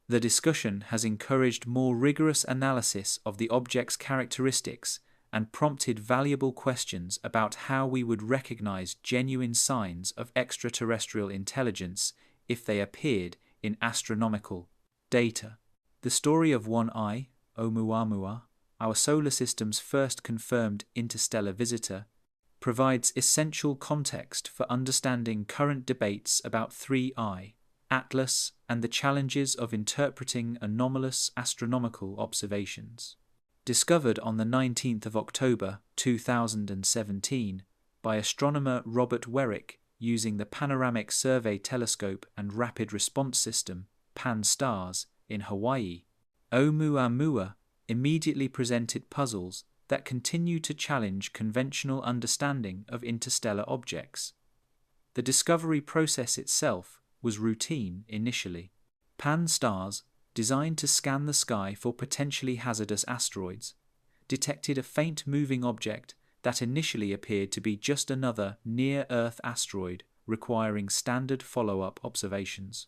the discussion has encouraged more rigorous analysis of the object's characteristics and prompted valuable questions about how we would recognize genuine signs of extraterrestrial intelligence if they appeared in astronomical data. The story of 1I, Oumuamua, our solar system's first confirmed interstellar visitor, provides essential context for understanding current debates about 3I, Atlas, and the challenges of interpreting anomalous astronomical observations. Discovered on the 19th of October 2017 by astronomer Robert Werrick using the Panoramic Survey Telescope and Rapid Response System, PAN-STARRS, in Hawaii, Oumuamua immediately presented puzzles that continue to challenge conventional understanding of interstellar objects. The discovery process itself was routine initially. PAN-STARRS, designed to scan the sky for potentially hazardous asteroids, detected a faint moving object that initially appeared to be just another near-Earth asteroid requiring standard follow-up observations.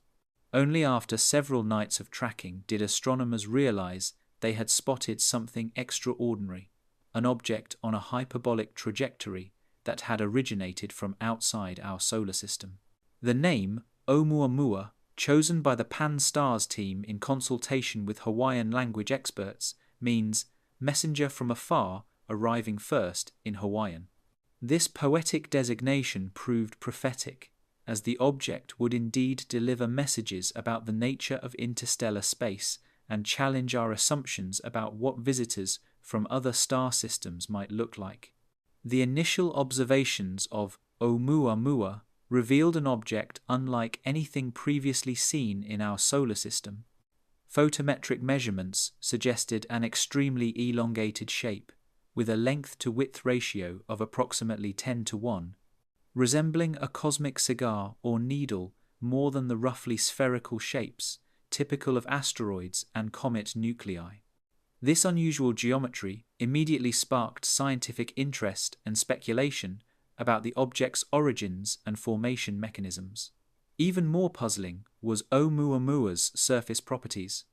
Only after several nights of tracking did astronomers realize they had spotted something extraordinary, an object on a hyperbolic trajectory that had originated from outside our solar system. The name Oumuamua, chosen by the PAN-STARRS team in consultation with Hawaiian language experts, means messenger from afar arriving first in Hawaiian. This poetic designation proved prophetic, as the object would indeed deliver messages about the nature of interstellar space and challenge our assumptions about what visitors from other star systems might look like. The initial observations of Oumuamua revealed an object unlike anything previously seen in our solar system. Photometric measurements suggested an extremely elongated shape, with a length-to-width ratio of approximately 10:1, resembling a cosmic cigar or needle more than the roughly spherical shapes typical of asteroids and comet nuclei. This unusual geometry immediately sparked scientific interest and speculation about the object's origins and formation mechanisms. Even more puzzling was Oumuamua's surface properties.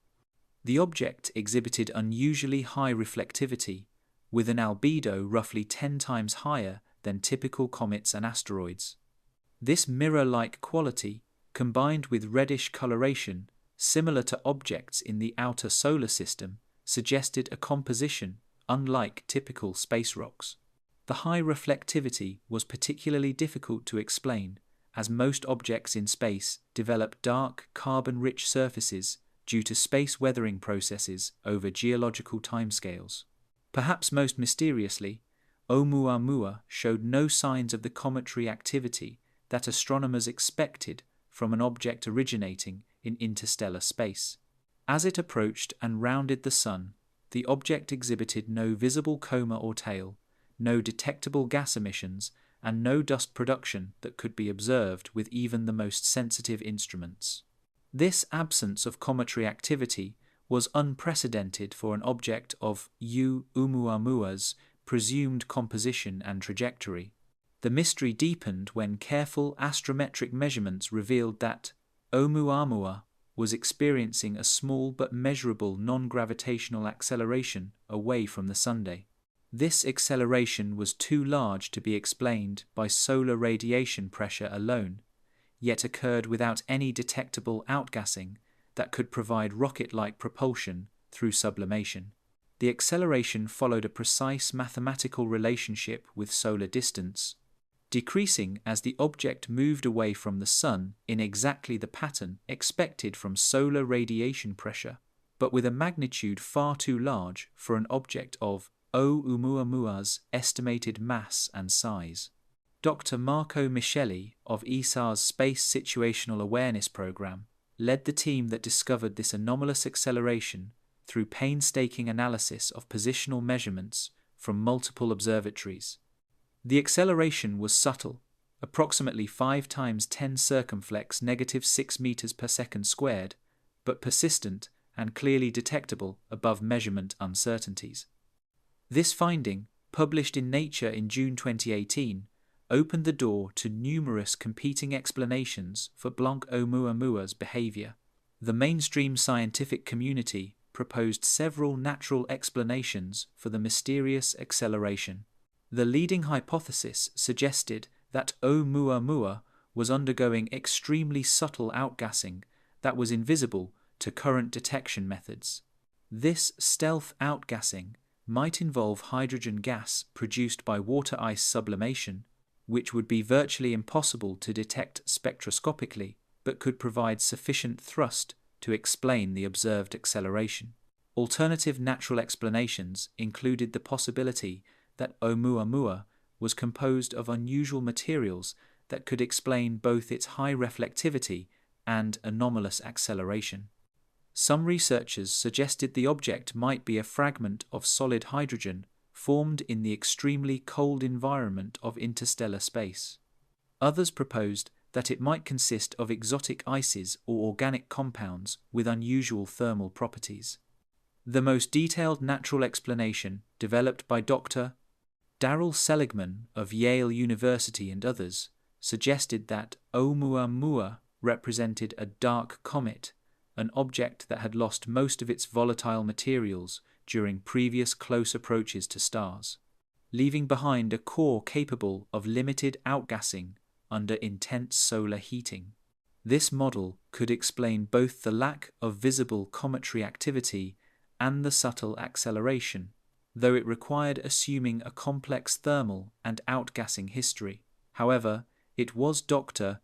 The object exhibited unusually high reflectivity, with an albedo roughly 10 times higher than typical comets and asteroids. This mirror-like quality, combined with reddish coloration similar to objects in the outer solar system, suggested a composition unlike typical space rocks. The high reflectivity was particularly difficult to explain, as most objects in space develop dark, carbon-rich surfaces due to space weathering processes over geological timescales. Perhaps most mysteriously, Oumuamua showed no signs of the cometary activity that astronomers expected from an object originating in interstellar space. As it approached and rounded the Sun, the object exhibited no visible coma or tail, no detectable gas emissions, and no dust production that could be observed with even the most sensitive instruments. This absence of cometary activity was unprecedented for an object of Oumuamua's presumed composition and trajectory. The mystery deepened when careful astrometric measurements revealed that Oumuamua was experiencing a small but measurable non-gravitational acceleration away from the Sunday. This acceleration was too large to be explained by solar radiation pressure alone, yet occurred without any detectable outgassing that could provide rocket-like propulsion through sublimation. The acceleration followed a precise mathematical relationship with solar distance, decreasing as the object moved away from the Sun in exactly the pattern expected from solar radiation pressure, but with a magnitude far too large for an object of Oumuamua's estimated mass and size. Dr. Marco Micheli of ESA's Space Situational Awareness Program led the team that discovered this anomalous acceleration through painstaking analysis of positional measurements from multiple observatories. The acceleration was subtle, approximately 5 times 10 circumflex -6 meters per second squared, but persistent and clearly detectable above measurement uncertainties. This finding, published in Nature in June 2018, opened the door to numerous competing explanations for Oumuamua's behavior. The mainstream scientific community proposed several natural explanations for the mysterious acceleration. The leading hypothesis suggested that Oumuamua was undergoing extremely subtle outgassing that was invisible to current detection methods. This stealth outgassing might involve hydrogen gas produced by water ice sublimation, which would be virtually impossible to detect spectroscopically, but could provide sufficient thrust to explain the observed acceleration. Alternative natural explanations included the possibility that Oumuamua was composed of unusual materials that could explain both its high reflectivity and anomalous acceleration. Some researchers suggested the object might be a fragment of solid hydrogen formed in the extremely cold environment of interstellar space. Others proposed that it might consist of exotic ices or organic compounds with unusual thermal properties. The most detailed natural explanation, developed by Dr. Darrell Seligman of Yale University and others, suggested that Oumuamua represented a dark comet, an object that had lost most of its volatile materials during previous close approaches to stars, leaving behind a core capable of limited outgassing under intense solar heating. This model could explain both the lack of visible cometary activity and the subtle acceleration, though it required assuming a complex thermal and outgassing history. However, it was Dr.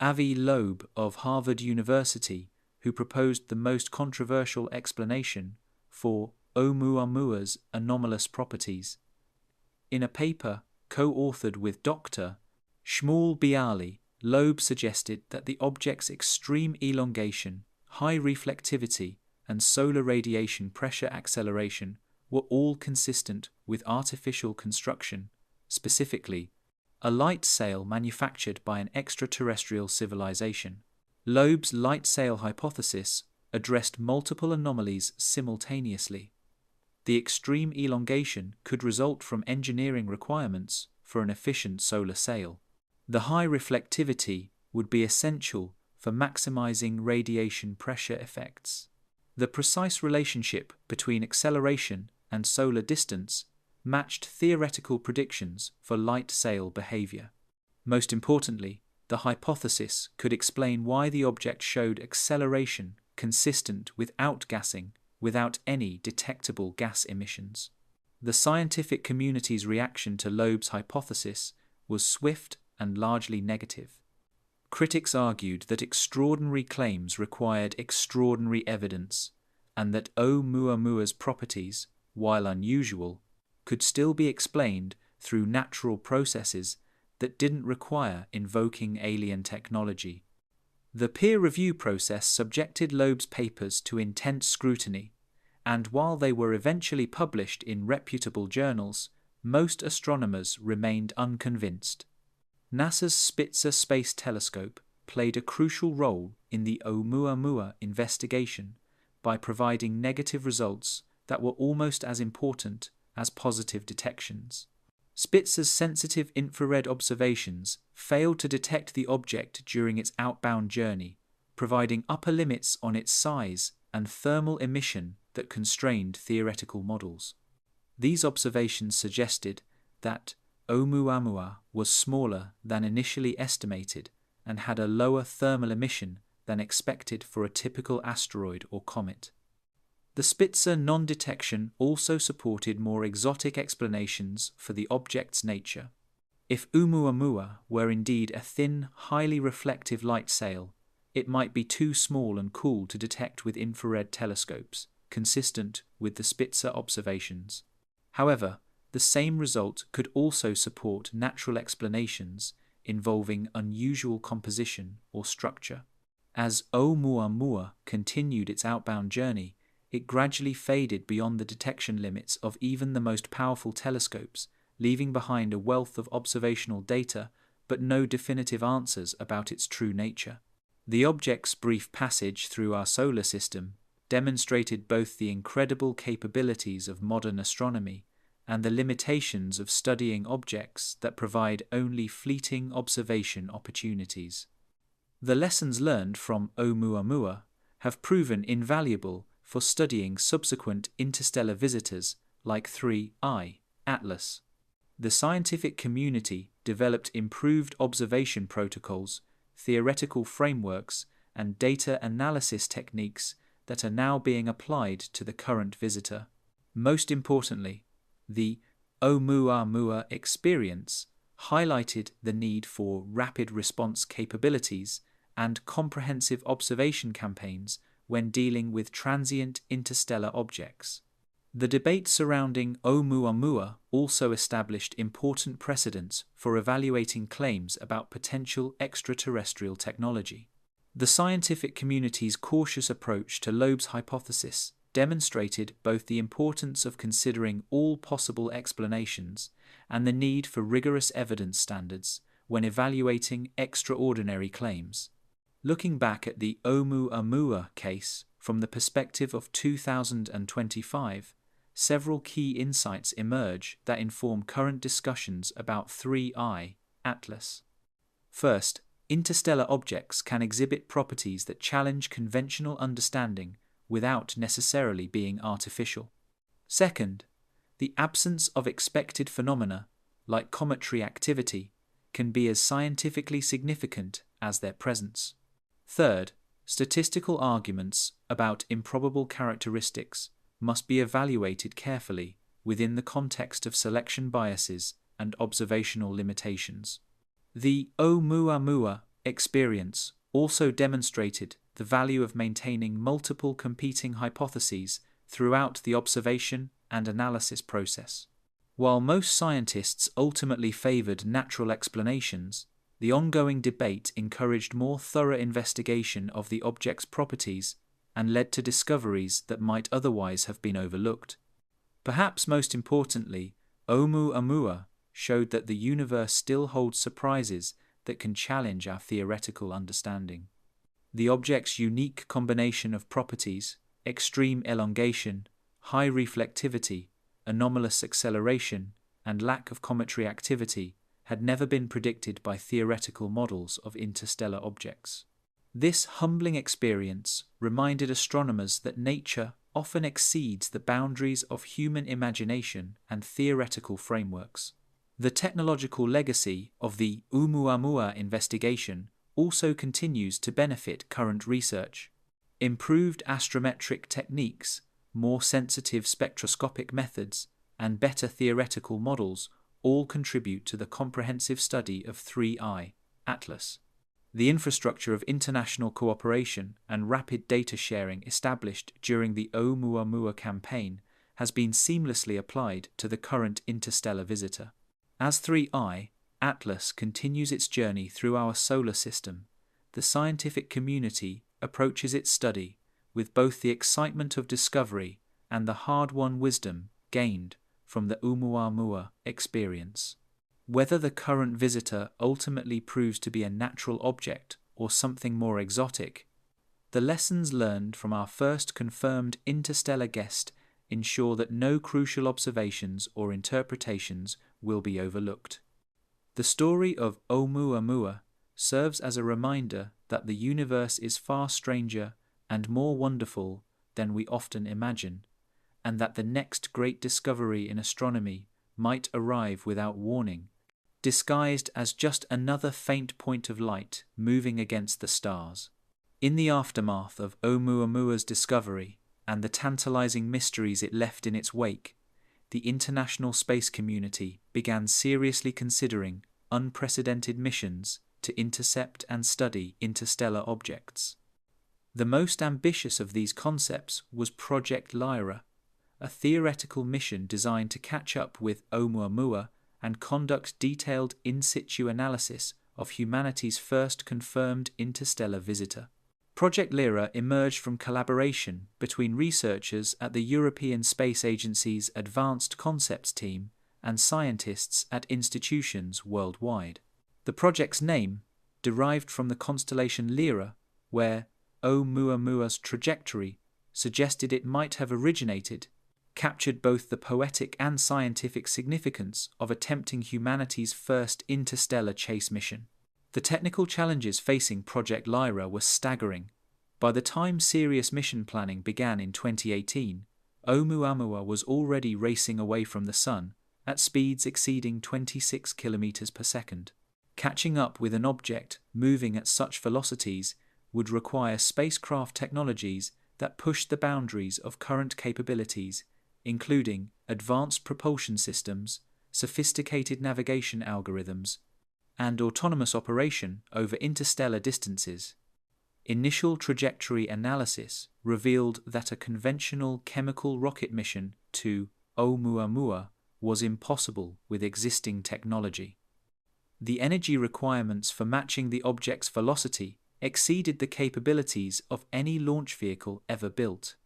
Avi Loeb of Harvard University who proposed the most controversial explanation for Oumuamua's anomalous properties. In a paper co-authored with Dr. Shmuel Bialy, Loeb suggested that the object's extreme elongation, high reflectivity, and solar radiation pressure acceleration were all consistent with artificial construction, specifically, a light sail manufactured by an extraterrestrial civilization. Loeb's light sail hypothesis addressed multiple anomalies simultaneously. The extreme elongation could result from engineering requirements for an efficient solar sail. The high reflectivity would be essential for maximizing radiation pressure effects. The precise relationship between acceleration and solar distance matched theoretical predictions for light sail behavior. Most importantly, the hypothesis could explain why the object showed acceleration consistent with outgassing without any detectable gas emissions. The scientific community's reaction to Loeb's hypothesis was swift and largely negative. Critics argued that extraordinary claims required extraordinary evidence, and that Oumuamua's properties, while unusual, could still be explained through natural processes that didn't require invoking alien technology. The peer review process subjected Loeb's papers to intense scrutiny, and while they were eventually published in reputable journals, most astronomers remained unconvinced. NASA's Spitzer Space Telescope played a crucial role in the Oumuamua investigation by providing negative results that were almost as important as positive detections. Spitzer's sensitive infrared observations failed to detect the object during its outbound journey, providing upper limits on its size and thermal emission that constrained theoretical models. These observations suggested that Oumuamua was smaller than initially estimated and had a lower thermal emission than expected for a typical asteroid or comet. The Spitzer non-detection also supported more exotic explanations for the object's nature. If Oumuamua were indeed a thin, highly reflective light sail, it might be too small and cool to detect with infrared telescopes, consistent with the Spitzer observations. However, the same result could also support natural explanations involving unusual composition or structure. As Oumuamua continued its outbound journey, it gradually faded beyond the detection limits of even the most powerful telescopes, leaving behind a wealth of observational data but no definitive answers about its true nature. The object's brief passage through our solar system demonstrated both the incredible capabilities of modern astronomy and the limitations of studying objects that provide only fleeting observation opportunities. The lessons learned from Oumuamua have proven invaluable for studying subsequent interstellar visitors like 3I, Atlas. The scientific community developed improved observation protocols, theoretical frameworks, and data analysis techniques that are now being applied to the current visitor. Most importantly, the Oumuamua experience highlighted the need for rapid response capabilities and comprehensive observation campaigns when dealing with transient interstellar objects. The debate surrounding Oumuamua also established important precedents for evaluating claims about potential extraterrestrial technology. The scientific community's cautious approach to Loeb's hypothesis demonstrated both the importance of considering all possible explanations and the need for rigorous evidence standards when evaluating extraordinary claims. Looking back at the Oumuamua case from the perspective of 2025, several key insights emerge that inform current discussions about 3I, Atlas. First, interstellar objects can exhibit properties that challenge conventional understanding without necessarily being artificial. Second, the absence of expected phenomena, like cometary activity, can be as scientifically significant as their presence. Third, statistical arguments about improbable characteristics must be evaluated carefully within the context of selection biases and observational limitations. The Oumuamua experience also demonstrated the value of maintaining multiple competing hypotheses throughout the observation and analysis process. While most scientists ultimately favored natural explanations, the ongoing debate encouraged more thorough investigation of the object's properties and led to discoveries that might otherwise have been overlooked. Perhaps most importantly, Oumuamua showed that the universe still holds surprises that can challenge our theoretical understanding. The object's unique combination of properties, extreme elongation, high reflectivity, anomalous acceleration, and lack of cometary activity had never been predicted by theoretical models of interstellar objects. This humbling experience reminded astronomers that nature often exceeds the boundaries of human imagination and theoretical frameworks. The technological legacy of the Oumuamua investigation also continues to benefit current research. Improved astrometric techniques, more sensitive spectroscopic methods, and better theoretical models all contribute to the comprehensive study of 3I, Atlas. The infrastructure of international cooperation and rapid data sharing established during the Oumuamua campaign has been seamlessly applied to the current interstellar visitor. As 3I, Atlas continues its journey through our solar system, the scientific community approaches its study with both the excitement of discovery and the hard-won wisdom gained from the Oumuamua experience. Whether the current visitor ultimately proves to be a natural object or something more exotic, the lessons learned from our first confirmed interstellar guest ensure that no crucial observations or interpretations will be overlooked. The story of Oumuamua serves as a reminder that the universe is far stranger and more wonderful than we often imagine, and that the next great discovery in astronomy might arrive without warning, disguised as just another faint point of light moving against the stars. In the aftermath of Oumuamua's discovery and the tantalizing mysteries it left in its wake, the international space community began seriously considering unprecedented missions to intercept and study interstellar objects. The most ambitious of these concepts was Project Lyra, a theoretical mission designed to catch up with Oumuamua and conduct detailed in situ analysis of humanity's first confirmed interstellar visitor. Project Lyra emerged from collaboration between researchers at the European Space Agency's Advanced Concepts team and scientists at institutions worldwide. The project's name, derived from the constellation Lyra, where Oumuamua's trajectory suggested it might have originated, captured both the poetic and scientific significance of attempting humanity's first interstellar chase mission. The technical challenges facing Project Lyra were staggering. By the time serious mission planning began in 2018, Oumuamua was already racing away from the Sun at speeds exceeding 26 kilometers per second. Catching up with an object moving at such velocities would require spacecraft technologies that pushed the boundaries of current capabilities, including advanced propulsion systems, sophisticated navigation algorithms, and autonomous operation over interstellar distances. Initial trajectory analysis revealed that a conventional chemical rocket mission to Oumuamua was impossible with existing technology. The energy requirements for matching the object's velocity exceeded the capabilities of any launch vehicle ever built.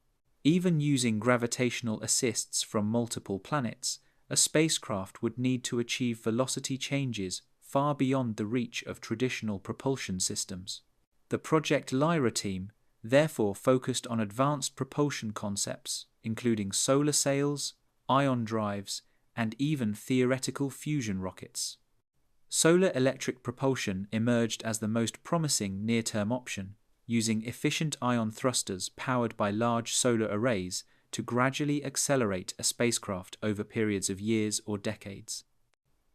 Even using gravitational assists from multiple planets, a spacecraft would need to achieve velocity changes far beyond the reach of traditional propulsion systems. The Project Lyra team therefore focused on advanced propulsion concepts, including solar sails, ion drives, and even theoretical fusion rockets. Solar electric propulsion emerged as the most promising near-term option, using efficient ion thrusters powered by large solar arrays to gradually accelerate a spacecraft over periods of years or decades.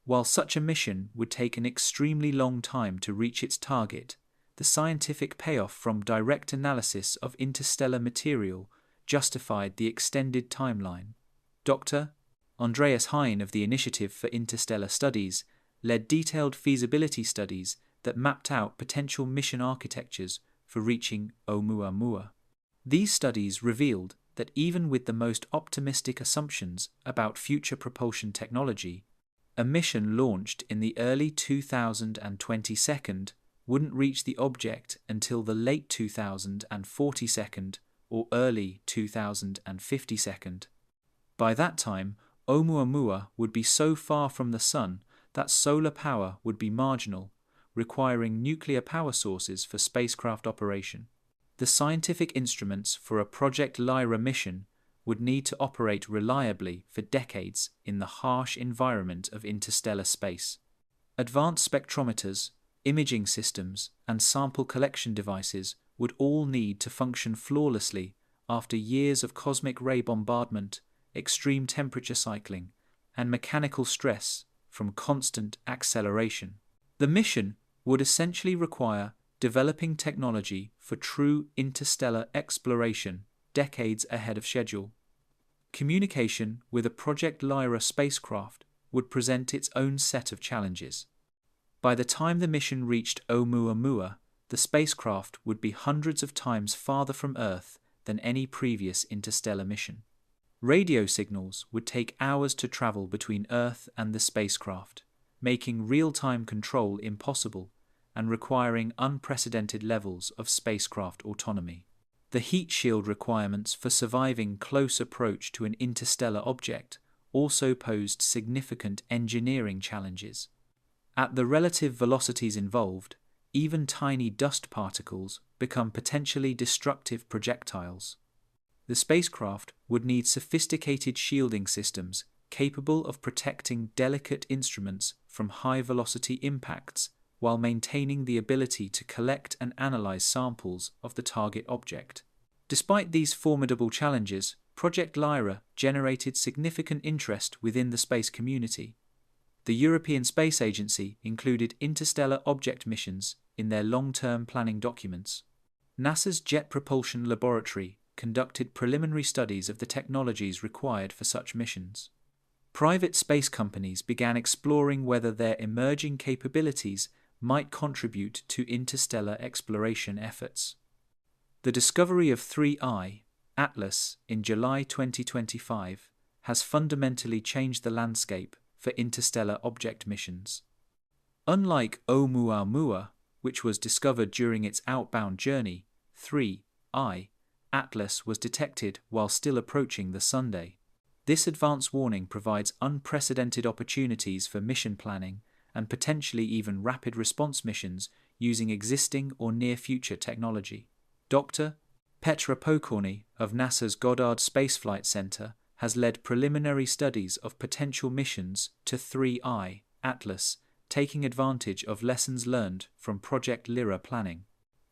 While such a mission would take an extremely long time to reach its target, the scientific payoff from direct analysis of interstellar material justified the extended timeline. Dr. Andreas Hein of the Initiative for Interstellar Studies led detailed feasibility studies that mapped out potential mission architectures for reaching Oumuamua. These studies revealed that even with the most optimistic assumptions about future propulsion technology, a mission launched in the early 2022 wouldn't reach the object until the late 2042 or early 2052. By that time, Oumuamua would be so far from the Sun that solar power would be marginal, requiring nuclear power sources for spacecraft operation. The scientific instruments for a Project Lyra mission would need to operate reliably for decades in the harsh environment of interstellar space. Advanced spectrometers, imaging systems, and sample collection devices would all need to function flawlessly after years of cosmic ray bombardment, extreme temperature cycling, and mechanical stress from constant acceleration. The mission would essentially require developing technology for true interstellar exploration decades ahead of schedule. Communication with a Project Lyra spacecraft would present its own set of challenges. By the time the mission reached Oumuamua, the spacecraft would be hundreds of times farther from Earth than any previous interstellar mission. Radio signals would take hours to travel between Earth and the spacecraft, making real-time control impossible and requiring unprecedented levels of spacecraft autonomy. The heat shield requirements for surviving close approach to an interstellar object also posed significant engineering challenges. At the relative velocities involved, even tiny dust particles become potentially destructive projectiles. The spacecraft would need sophisticated shielding systems capable of protecting delicate instruments from high-velocity impacts while maintaining the ability to collect and analyze samples of the target object. Despite these formidable challenges, Project Lyra generated significant interest within the space community. The European Space Agency included interstellar object missions in their long-term planning documents. NASA's Jet Propulsion Laboratory conducted preliminary studies of the technologies required for such missions. Private space companies began exploring whether their emerging capabilities might contribute to interstellar exploration efforts. The discovery of 3I, Atlas, in July 2025 has fundamentally changed the landscape for interstellar object missions. Unlike Oumuamua, which was discovered during its outbound journey, 3I, Atlas was detected while still approaching the Sunday. This advance warning provides unprecedented opportunities for mission planning and potentially even rapid response missions using existing or near-future technology. Dr. Petra Pokorny of NASA's Goddard Space Flight Center has led preliminary studies of potential missions to 3I, Atlas, taking advantage of lessons learned from Project Lyra planning.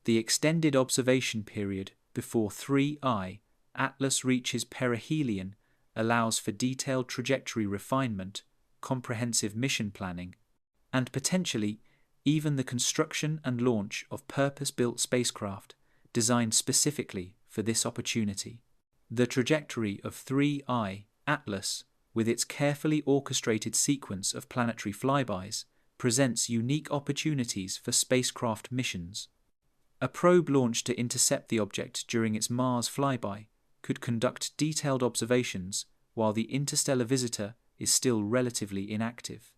The extended observation period before 3I, Atlas reaches perihelion allows for detailed trajectory refinement, comprehensive mission planning, and potentially even the construction and launch of purpose-built spacecraft designed specifically for this opportunity. The trajectory of 3I, Atlas, with its carefully orchestrated sequence of planetary flybys, presents unique opportunities for spacecraft missions. A probe launched to intercept the object during its Mars flyby could conduct detailed observations while the interstellar visitor is still relatively inactive.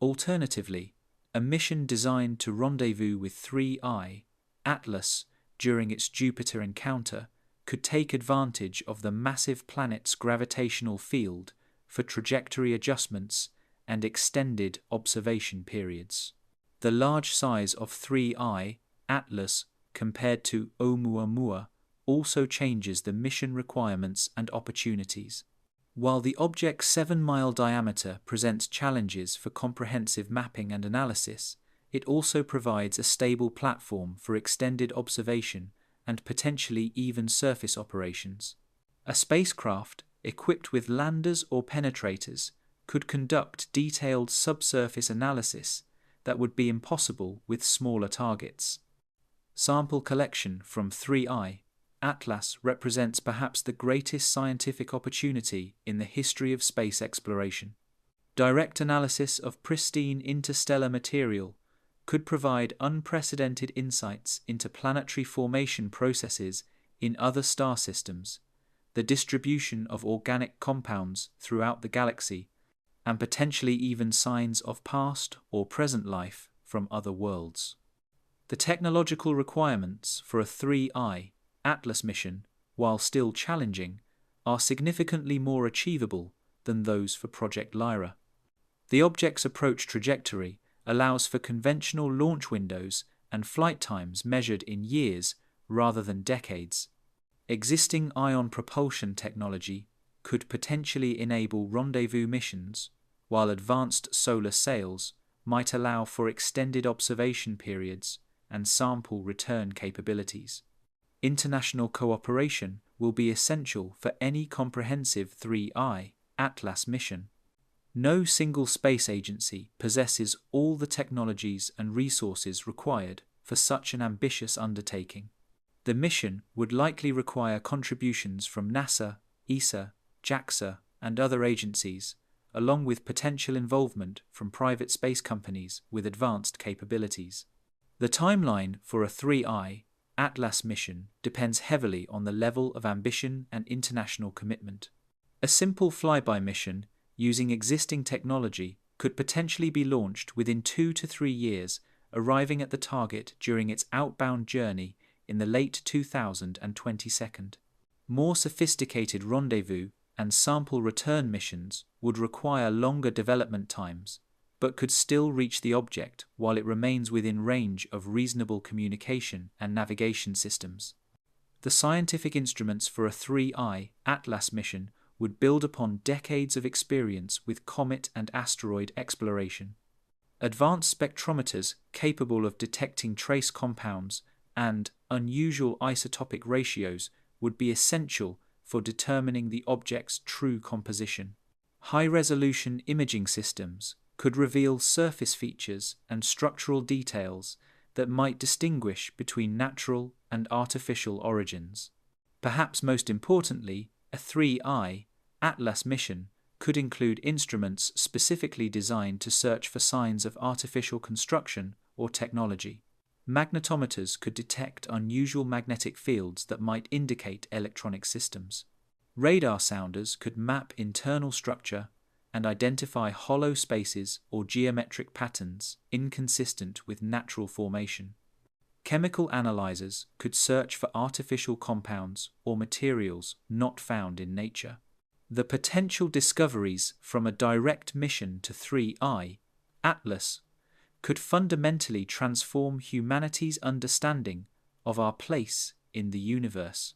Alternatively, a mission designed to rendezvous with 3I, Atlas, during its Jupiter encounter could take advantage of the massive planet's gravitational field for trajectory adjustments and extended observation periods. The large size of 3I, Atlas, compared to Oumuamua also changes the mission requirements and opportunities. While the object's 7-mile diameter presents challenges for comprehensive mapping and analysis, it also provides a stable platform for extended observation and potentially even surface operations. A spacecraft equipped with landers or penetrators could conduct detailed subsurface analysis that would be impossible with smaller targets. Sample collection from 3I, Atlas represents perhaps the greatest scientific opportunity in the history of space exploration. Direct analysis of pristine interstellar material could provide unprecedented insights into planetary formation processes in other star systems, the distribution of organic compounds throughout the galaxy, and potentially even signs of past or present life from other worlds. The technological requirements for a 3I, Atlas mission while still challenging, are significantly more achievable than those for Project Lyra. The object's approach trajectory allows for conventional launch windows and flight times measured in years rather than decades. Existing ion propulsion technology could potentially enable rendezvous missions, while advanced solar sails might allow for extended observation periods and sample return capabilities. International cooperation will be essential for any comprehensive 3I Atlas mission. No single space agency possesses all the technologies and resources required for such an ambitious undertaking. The mission would likely require contributions from NASA, ESA, JAXA, and other agencies, along with potential involvement from private space companies with advanced capabilities. The timeline for a 3I Atlas mission depends heavily on the level of ambition and international commitment. A simple flyby mission using existing technology could potentially be launched within 2 to 3 years, arriving at the target during its outbound journey in the late 2022. More sophisticated rendezvous and sample return missions would require longer development times, but could still reach the object while it remains within range of reasonable communication and navigation systems. The scientific instruments for a 3I Atlas mission would build upon decades of experience with comet and asteroid exploration. Advanced spectrometers capable of detecting trace compounds and unusual isotopic ratios would be essential for determining the object's true composition. High-resolution imaging systems could reveal surface features and structural details that might distinguish between natural and artificial origins. Perhaps most importantly, a 3I Atlas mission could include instruments specifically designed to search for signs of artificial construction or technology. Magnetometers could detect unusual magnetic fields that might indicate electronic systems. Radar sounders could map internal structure and identify hollow spaces or geometric patterns inconsistent with natural formation. Chemical analyzers could search for artificial compounds or materials not found in nature. The potential discoveries from a direct mission to 3I Atlas could fundamentally transform humanity's understanding of our place in the universe.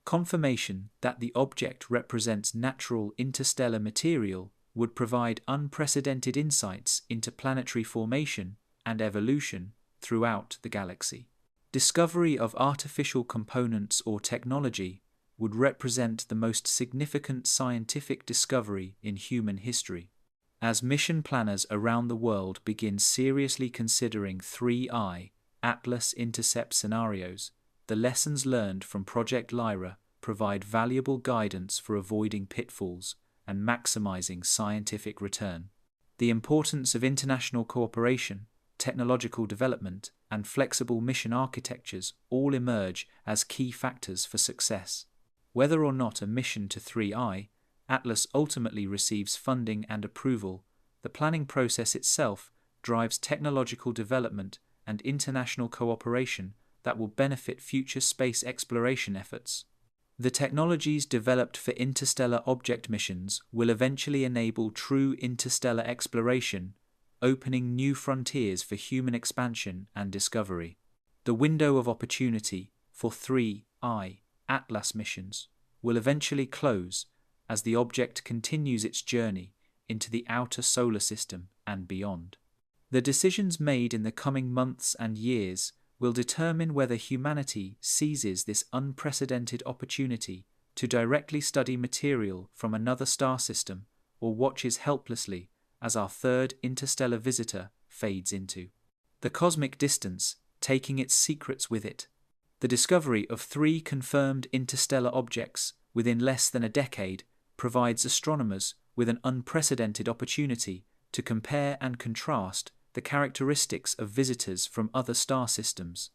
Confirmation that the object represents natural interstellar material would provide unprecedented insights into planetary formation and evolution throughout the galaxy. Discovery of artificial components or technology would represent the most significant scientific discovery in human history. As mission planners around the world begin seriously considering 3I Atlas intercept scenarios, the lessons learned from Project Lyra provide valuable guidance for avoiding pitfalls and maximizing scientific return. The importance of international cooperation, technological development, and flexible mission architectures all emerge as key factors for success. Whether or not a mission to 3I Atlas ultimately receives funding and approval, the planning process itself drives technological development and international cooperation that will benefit future space exploration efforts. The technologies developed for interstellar object missions will eventually enable true interstellar exploration, opening new frontiers for human expansion and discovery. The window of opportunity for 3I Atlas missions will eventually close as the object continues its journey into the outer solar system and beyond. The decisions made in the coming months and years will determine whether humanity seizes this unprecedented opportunity to directly study material from another star system or watches helplessly as our third interstellar visitor fades into the cosmic distance, taking its secrets with it. The discovery of 3 confirmed interstellar objects within less than a decade provides astronomers with an unprecedented opportunity to compare and contrast the characteristics of visitors from other star systems.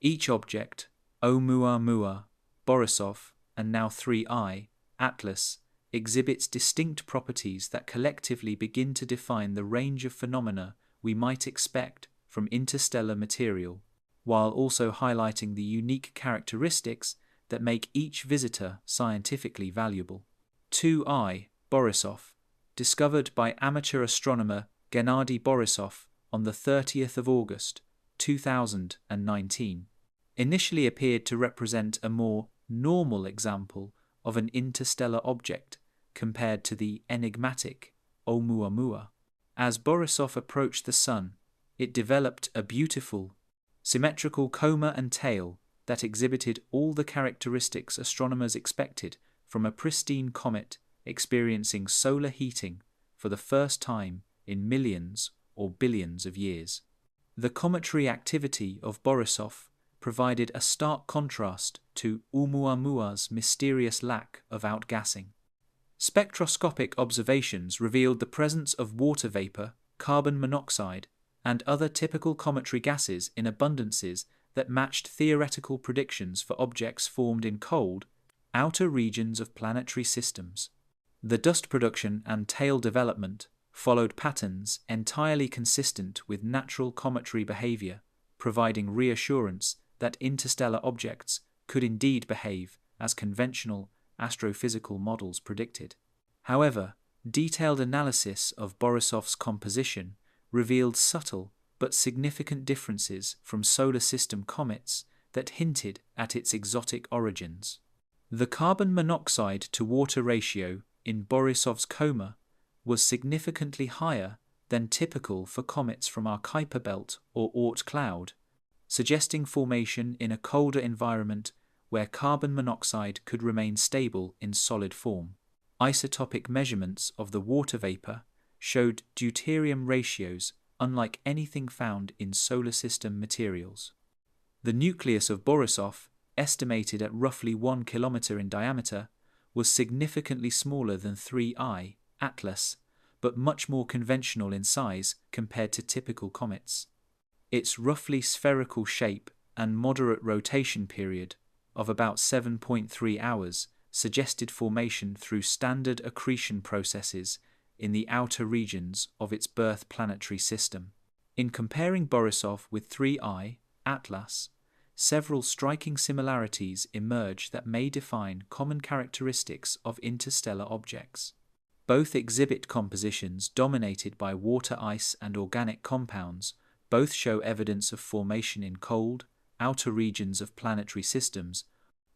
Each object, Oumuamua, Borisov, and now 3I, Atlas, exhibits distinct properties that collectively begin to define the range of phenomena we might expect from interstellar material, while also highlighting the unique characteristics that make each visitor scientifically valuable. 2I, Borisov, discovered by amateur astronomer Gennady Borisov on the 30th of August, 2019, initially appeared to represent a more normal example of an interstellar object compared to the enigmatic Oumuamua. As Borisov approached the Sun, it developed a beautiful, symmetrical coma and tail that exhibited all the characteristics astronomers expected from a pristine comet experiencing solar heating for the first time in millions or billions of years. The cometary activity of Borisov provided a stark contrast to Oumuamua's mysterious lack of outgassing. Spectroscopic observations revealed the presence of water vapor, carbon monoxide, and other typical cometary gases in abundances that matched theoretical predictions for objects formed in cold, outer regions of planetary systems. The dust production and tail development followed patterns entirely consistent with natural cometary behavior, providing reassurance that interstellar objects could indeed behave as conventional astrophysical models predicted. However, detailed analysis of Borisov's composition revealed subtle but significant differences from solar system comets that hinted at its exotic origins. The carbon monoxide to water ratio in Borisov's coma was significantly higher than typical for comets from our Kuiper belt or Oort cloud, suggesting formation in a colder environment where carbon monoxide could remain stable in solid form. Isotopic measurements of the water vapor showed deuterium ratios unlike anything found in solar system materials. The nucleus of Borisov, estimated at roughly 1 kilometer in diameter, was significantly smaller than 3I, Atlas, but much more conventional in size compared to typical comets. Its roughly spherical shape and moderate rotation period of about 7.3 hours suggested formation through standard accretion processes in the outer regions of its birth planetary system. In comparing Borisov with 3I, Atlas, several striking similarities emerge that may define common characteristics of interstellar objects. Both exhibit compositions dominated by water ice and organic compounds. Both show evidence of formation in cold, outer regions of planetary systems,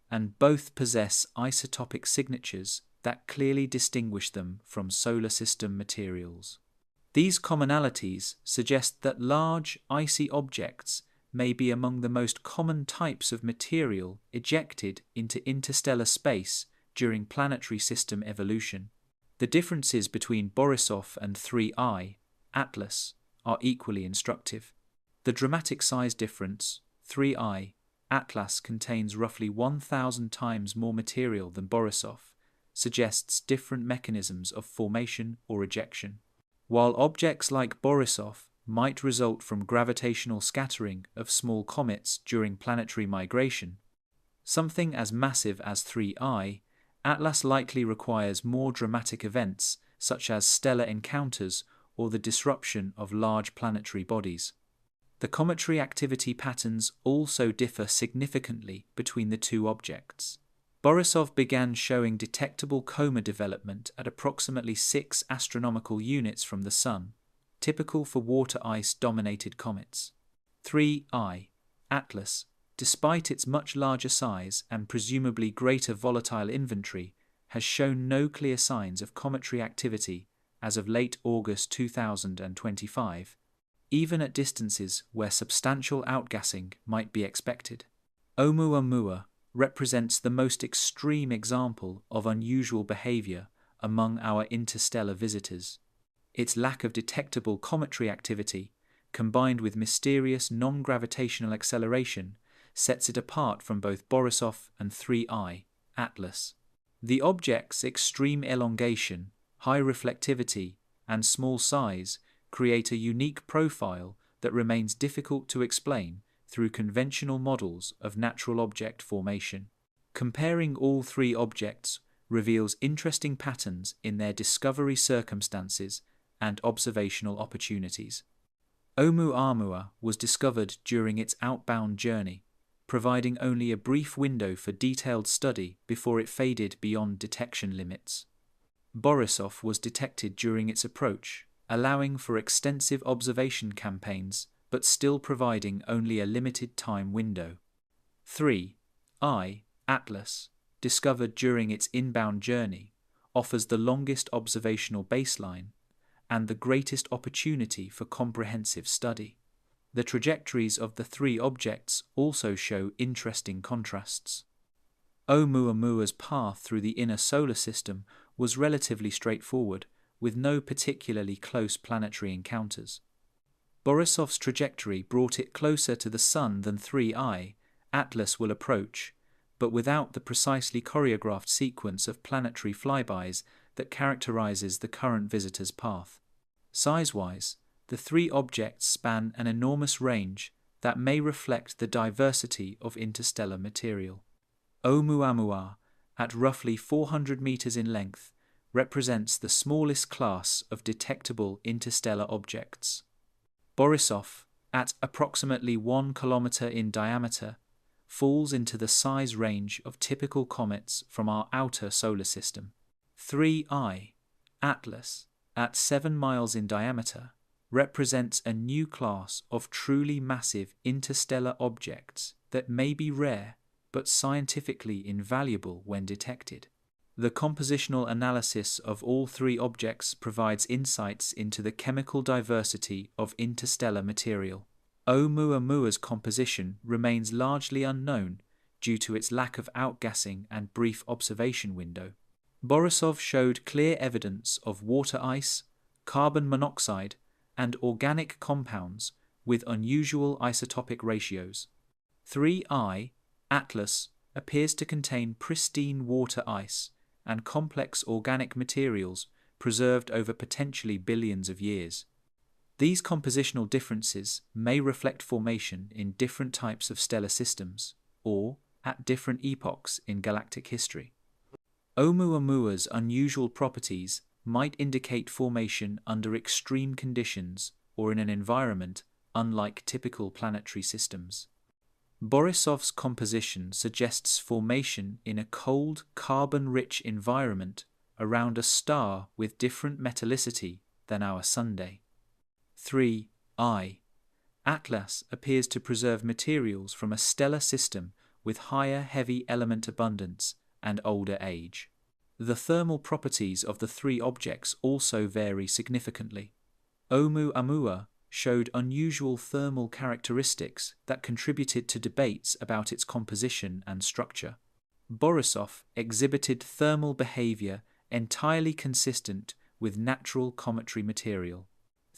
and both possess isotopic signatures that clearly distinguish them from solar system materials. These commonalities suggest that large, icy objects may be among the most common types of material ejected into interstellar space during planetary system evolution. The differences between Borisov and 3I, Atlas, are equally instructive. The dramatic size difference, 3I, Atlas contains roughly 1,000 times more material than Borisov, suggests different mechanisms of formation or ejection. While objects like Borisov might result from gravitational scattering of small comets during planetary migration, something as massive as 3I, Atlas likely requires more dramatic events such as stellar encounters or the disruption of large planetary bodies. The cometary activity patterns also differ significantly between the two objects. Borisov began showing detectable coma development at approximately 6 astronomical units from the Sun, typical for water ice-dominated comets. 3I, Atlas, despite its much larger size and presumably greater volatile inventory, has shown no clear signs of cometary activity as of late August 2025, even at distances where substantial outgassing might be expected. Oumuamua represents the most extreme example of unusual behavior among our interstellar visitors. Its lack of detectable cometary activity, combined with mysterious non-gravitational acceleration, sets it apart from both Borisov and 3I, Atlas. The object's extreme elongation, high reflectivity, and small size create a unique profile that remains difficult to explain through conventional models of natural object formation. Comparing all three objects reveals interesting patterns in their discovery circumstances and observational opportunities. Oumuamua was discovered during its outbound journey, providing only a brief window for detailed study before it faded beyond detection limits. Borisov was detected during its approach, allowing for extensive observation campaigns but still providing only a limited time window. 3. I, Atlas, discovered during its inbound journey, offers the longest observational baseline and the greatest opportunity for comprehensive study. The trajectories of the three objects also show interesting contrasts. Oumuamua's path through the inner solar system was relatively straightforward, with no particularly close planetary encounters. Borisov's trajectory brought it closer to the Sun than 3I, Atlas will approach, but without the precisely choreographed sequence of planetary flybys that characterizes the current visitor's path. Size-wise, the three objects span an enormous range that may reflect the diversity of interstellar material. Oumuamua, at roughly 400 meters in length, represents the smallest class of detectable interstellar objects. Borisov, at approximately 1 kilometer in diameter, falls into the size range of typical comets from our outer solar system. 3I, Atlas, at 7 miles in diameter, represents a new class of truly massive interstellar objects that may be rare but scientifically invaluable when detected. The compositional analysis of all three objects provides insights into the chemical diversity of interstellar material. Oumuamua's composition remains largely unknown due to its lack of outgassing and brief observation window. Borisov showed clear evidence of water ice, carbon monoxide, and organic compounds with unusual isotopic ratios. 3I, Atlas, appears to contain pristine water ice and complex organic materials preserved over potentially billions of years. These compositional differences may reflect formation in different types of stellar systems, or at different epochs in galactic history. Oumuamua's unusual properties might indicate formation under extreme conditions or in an environment unlike typical planetary systems. Borisov's composition suggests formation in a cold, carbon-rich environment around a star with different metallicity than our Sunday. 3I, Atlas appears to preserve materials from a stellar system with higher heavy element abundance and older age. The thermal properties of the three objects also vary significantly. Oumuamua showed unusual thermal characteristics that contributed to debates about its composition and structure. Borisov exhibited thermal behavior entirely consistent with natural cometary material.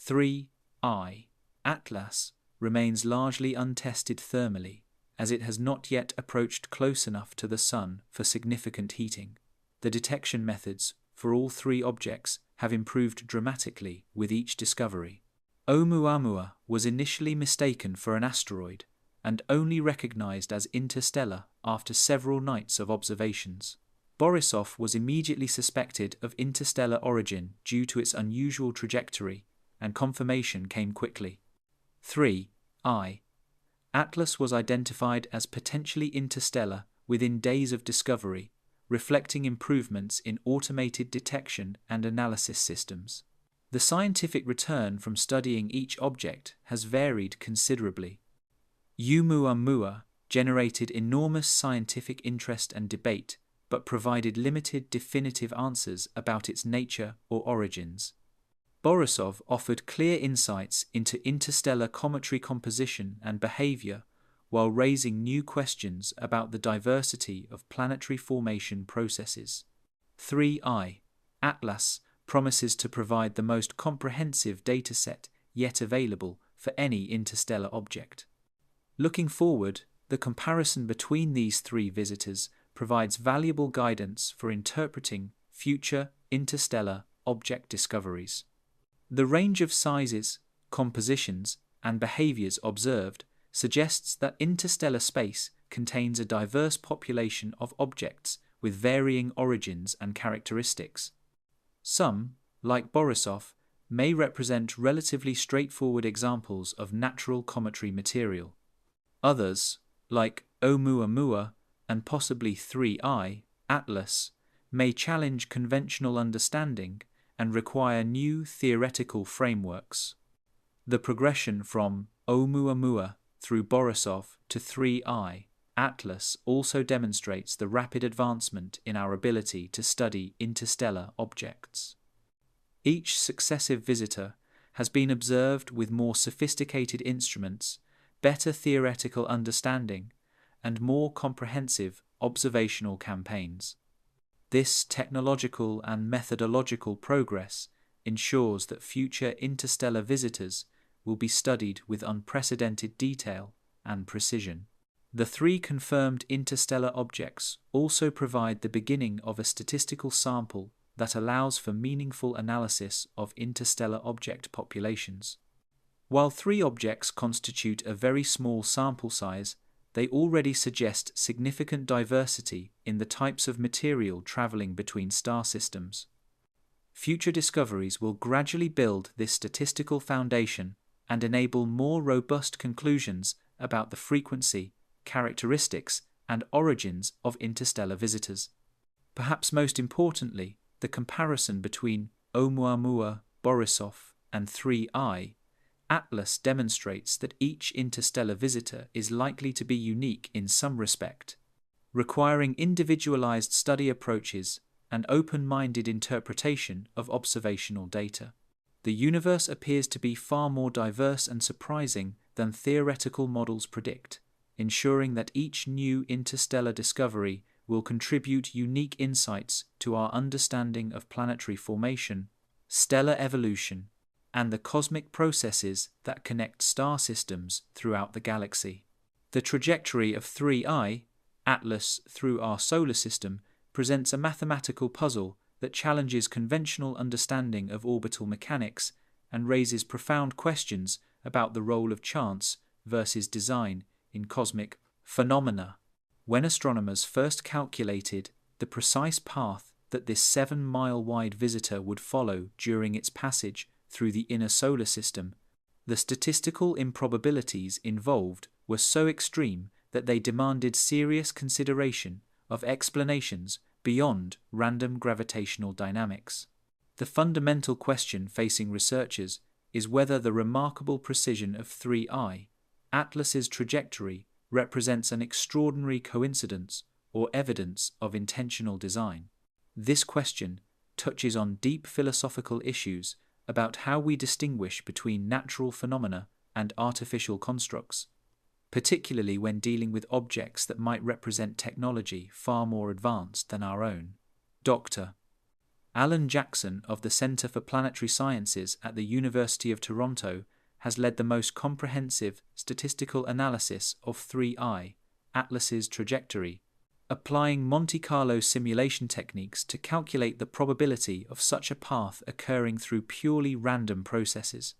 3I, Atlas, remains largely untested thermally, as it has not yet approached close enough to the Sun for significant heating. The detection methods for all three objects have improved dramatically with each discovery. Oumuamua was initially mistaken for an asteroid and only recognized as interstellar after several nights of observations. Borisov was immediately suspected of interstellar origin due to its unusual trajectory, and confirmation came quickly. 3I, Atlas was identified as potentially interstellar within days of discovery, reflecting improvements in automated detection and analysis systems. The scientific return from studying each object has varied considerably. Oumuamua generated enormous scientific interest and debate, but provided limited definitive answers about its nature or origins. Borisov offered clear insights into interstellar cometary composition and behavior, while raising new questions about the diversity of planetary formation processes. 3I, Atlas, promises to provide the most comprehensive dataset yet available for any interstellar object. Looking forward, the comparison between these three visitors provides valuable guidance for interpreting future interstellar object discoveries. The range of sizes, compositions, and behaviors observed suggests that interstellar space contains a diverse population of objects with varying origins and characteristics. Some, like Borisov, may represent relatively straightforward examples of natural cometary material. Others, like Oumuamua and possibly 3I, Atlas, may challenge conventional understanding and require new theoretical frameworks. The progression from Oumuamua through Borisov to 3I, Atlas also demonstrates the rapid advancement in our ability to study interstellar objects. Each successive visitor has been observed with more sophisticated instruments, better theoretical understanding, and more comprehensive observational campaigns. This technological and methodological progress ensures that future interstellar visitors will be studied with unprecedented detail and precision. The 3 confirmed interstellar objects also provide the beginning of a statistical sample that allows for meaningful analysis of interstellar object populations. While 3 objects constitute a very small sample size, they already suggest significant diversity in the types of material traveling between star systems. Future discoveries will gradually build this statistical foundation and enable more robust conclusions about the frequency, characteristics, and origins of interstellar visitors. Perhaps most importantly, the comparison between Oumuamua, Borisov, and 3I, Atlas demonstrates that each interstellar visitor is likely to be unique in some respect, requiring individualized study approaches and open-minded interpretation of observational data. The universe appears to be far more diverse and surprising than theoretical models predict, ensuring that each new interstellar discovery will contribute unique insights to our understanding of planetary formation, stellar evolution, and the cosmic processes that connect star systems throughout the galaxy. The trajectory of 3I, Atlas through our solar system, presents a mathematical puzzle that challenges conventional understanding of orbital mechanics and raises profound questions about the role of chance versus design in cosmic phenomena. When astronomers first calculated the precise path that this 7-mile-wide visitor would follow during its passage through the inner solar system, the statistical improbabilities involved were so extreme that they demanded serious consideration of explanations beyond random gravitational dynamics. The fundamental question facing researchers is whether the remarkable precision of 3I, Atlas's trajectory, represents an extraordinary coincidence or evidence of intentional design. This question touches on deep philosophical issues about how we distinguish between natural phenomena and artificial constructs, particularly when dealing with objects that might represent technology far more advanced than our own. Dr. Alan Jackson of the Centre for Planetary Sciences at the University of Toronto has led the most comprehensive statistical analysis of 3I, Atlas's trajectory, applying Monte Carlo simulation techniques to calculate the probability of such a path occurring through purely random processes.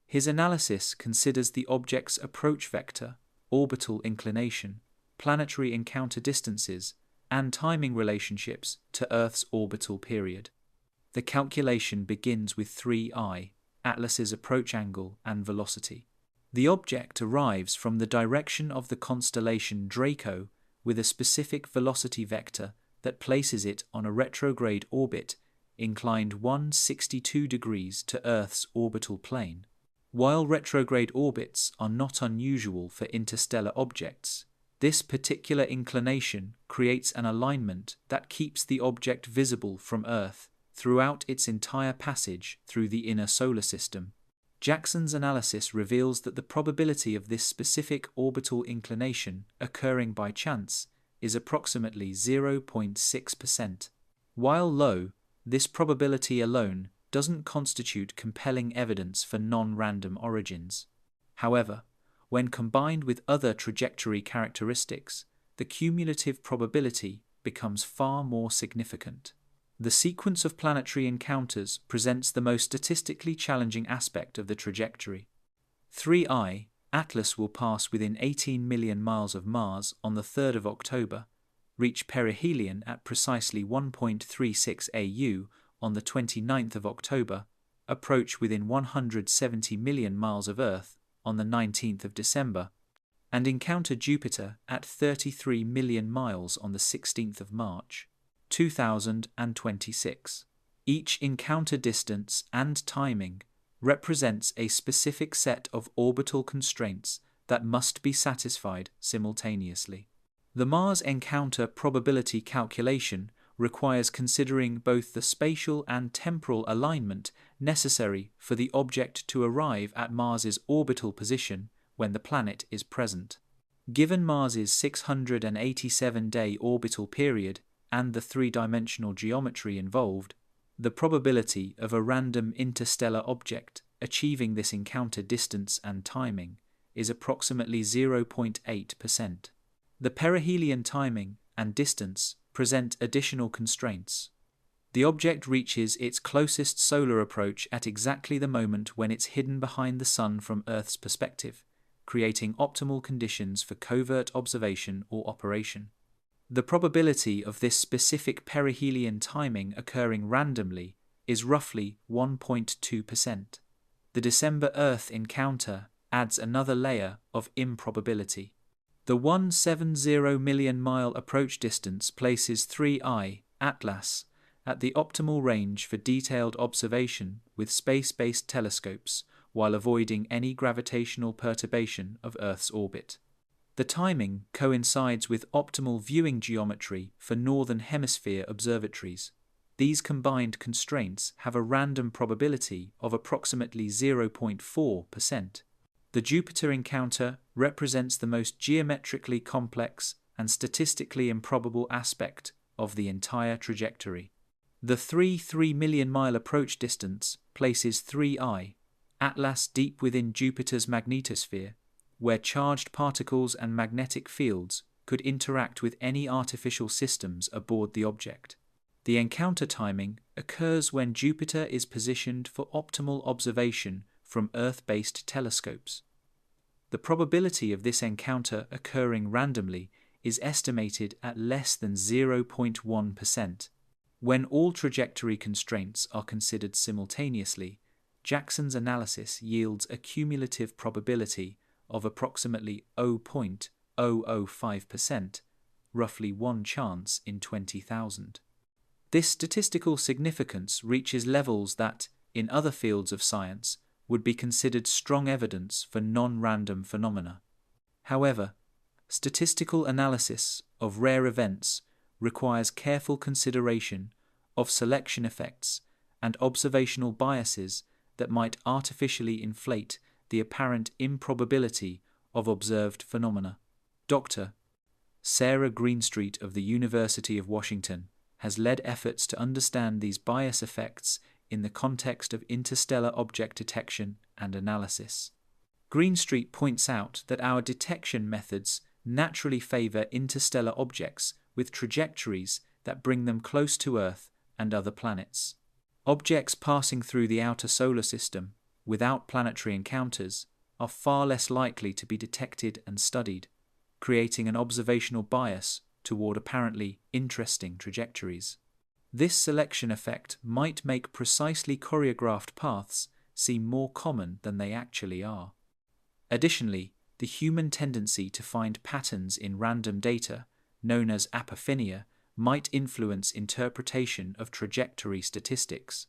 His analysis considers the object's approach vector, orbital inclination, planetary encounter distances, and timing relationships to Earth's orbital period. The calculation begins with 3I, Atlas's approach angle and velocity. The object arrives from the direction of the constellation Draco with a specific velocity vector that places it on a retrograde orbit inclined 162 degrees to Earth's orbital plane. While retrograde orbits are not unusual for interstellar objects, this particular inclination creates an alignment that keeps the object visible from Earth throughout its entire passage through the inner solar system. Jackson's analysis reveals that the probability of this specific orbital inclination occurring by chance is approximately 0.6%. While low, this probability alone doesn't constitute compelling evidence for non-random origins. However, when combined with other trajectory characteristics, the cumulative probability becomes far more significant. The sequence of planetary encounters presents the most statistically challenging aspect of the trajectory. 3I, Atlas will pass within 18 million miles of Mars on the 3rd of October, reach perihelion at precisely 1.36 AU on the 29th of October, approach within 170 million miles of Earth on the 19th of December, and encounter Jupiter at 33 million miles on the 16th of March, 2026. Each encounter distance and timing represents a specific set of orbital constraints that must be satisfied simultaneously. The Mars encounter probability calculation requires considering both the spatial and temporal alignment necessary for the object to arrive at Mars's orbital position when the planet is present. Given Mars's 687-day orbital period and the three-dimensional geometry involved, the probability of a random interstellar object achieving this encounter distance and timing is approximately 0.8%. The perihelion timing and distance present additional constraints. The object reaches its closest solar approach at exactly the moment when it's hidden behind the Sun from Earth's perspective, creating optimal conditions for covert observation or operation. The probability of this specific perihelion timing occurring randomly is roughly 1.2%. The December Earth encounter adds another layer of improbability. The 170 million mile approach distance places 3I, Atlas, at the optimal range for detailed observation with space-based telescopes while avoiding any gravitational perturbation of Earth's orbit. The timing coincides with optimal viewing geometry for Northern Hemisphere observatories. These combined constraints have a random probability of approximately 0.4%. The Jupiter encounter represents the most geometrically complex and statistically improbable aspect of the entire trajectory. The 3 million mile approach distance places 3I, Atlas, deep within Jupiter's magnetosphere, where charged particles and magnetic fields could interact with any artificial systems aboard the object. The encounter timing occurs when Jupiter is positioned for optimal observation from Earth-based telescopes. The probability of this encounter occurring randomly is estimated at less than 0.1%. When all trajectory constraints are considered simultaneously, Jackson's analysis yields a cumulative probability of approximately 0.005%, roughly one chance in 20,000. This statistical significance reaches levels that, in other fields of science, would be considered strong evidence for non-random phenomena. However, statistical analysis of rare events requires careful consideration of selection effects and observational biases that might artificially inflate the apparent improbability of observed phenomena. Dr. Sarah Greenstreet of the University of Washington has led efforts to understand these bias effects in the context of interstellar object detection and analysis. Greenstreet points out that our detection methods naturally favor interstellar objects with trajectories that bring them close to Earth and other planets. Objects passing through the outer solar system without planetary encounters are far less likely to be detected and studied, creating an observational bias toward apparently interesting trajectories. This selection effect might make precisely choreographed paths seem more common than they actually are. Additionally, the human tendency to find patterns in random data, known as apophenia, might influence interpretation of trajectory statistics.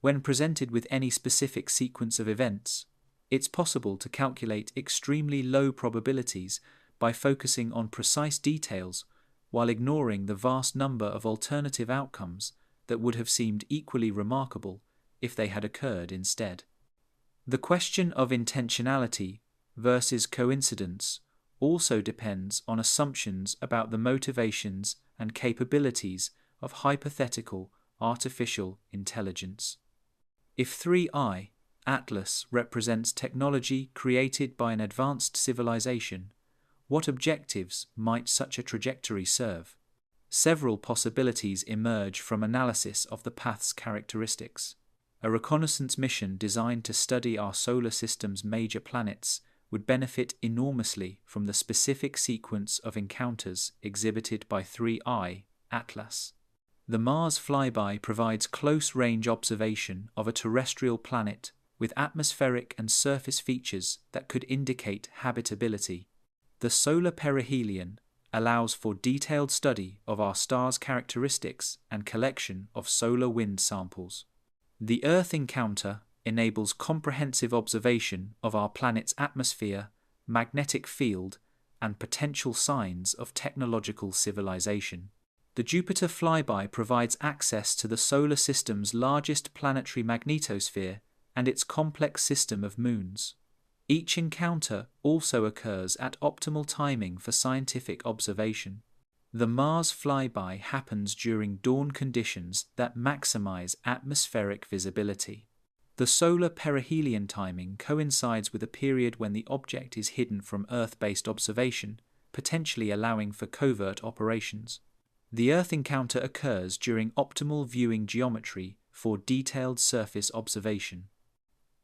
When presented with any specific sequence of events, it's possible to calculate extremely low probabilities by focusing on precise details while ignoring the vast number of alternative outcomes that would have seemed equally remarkable if they had occurred instead. The question of intentionality versus coincidence also depends on assumptions about the motivations and capabilities of hypothetical artificial intelligence. If 3I, Atlas, represents technology created by an advanced civilization, what objectives might such a trajectory serve? Several possibilities emerge from analysis of the path's characteristics. A reconnaissance mission designed to study our solar system's major planets would benefit enormously from the specific sequence of encounters exhibited by 3I, Atlas. The Mars flyby provides close-range observation of a terrestrial planet with atmospheric and surface features that could indicate habitability. The solar perihelion allows for detailed study of our star's characteristics and collection of solar wind samples. The Earth encounter enables comprehensive observation of our planet's atmosphere, magnetic field, and potential signs of technological civilization. The Jupiter flyby provides access to the solar system's largest planetary magnetosphere and its complex system of moons. Each encounter also occurs at optimal timing for scientific observation. The Mars flyby happens during dawn conditions that maximize atmospheric visibility. The solar perihelion timing coincides with a period when the object is hidden from Earth-based observation, potentially allowing for covert operations. The Earth encounter occurs during optimal viewing geometry for detailed surface observation.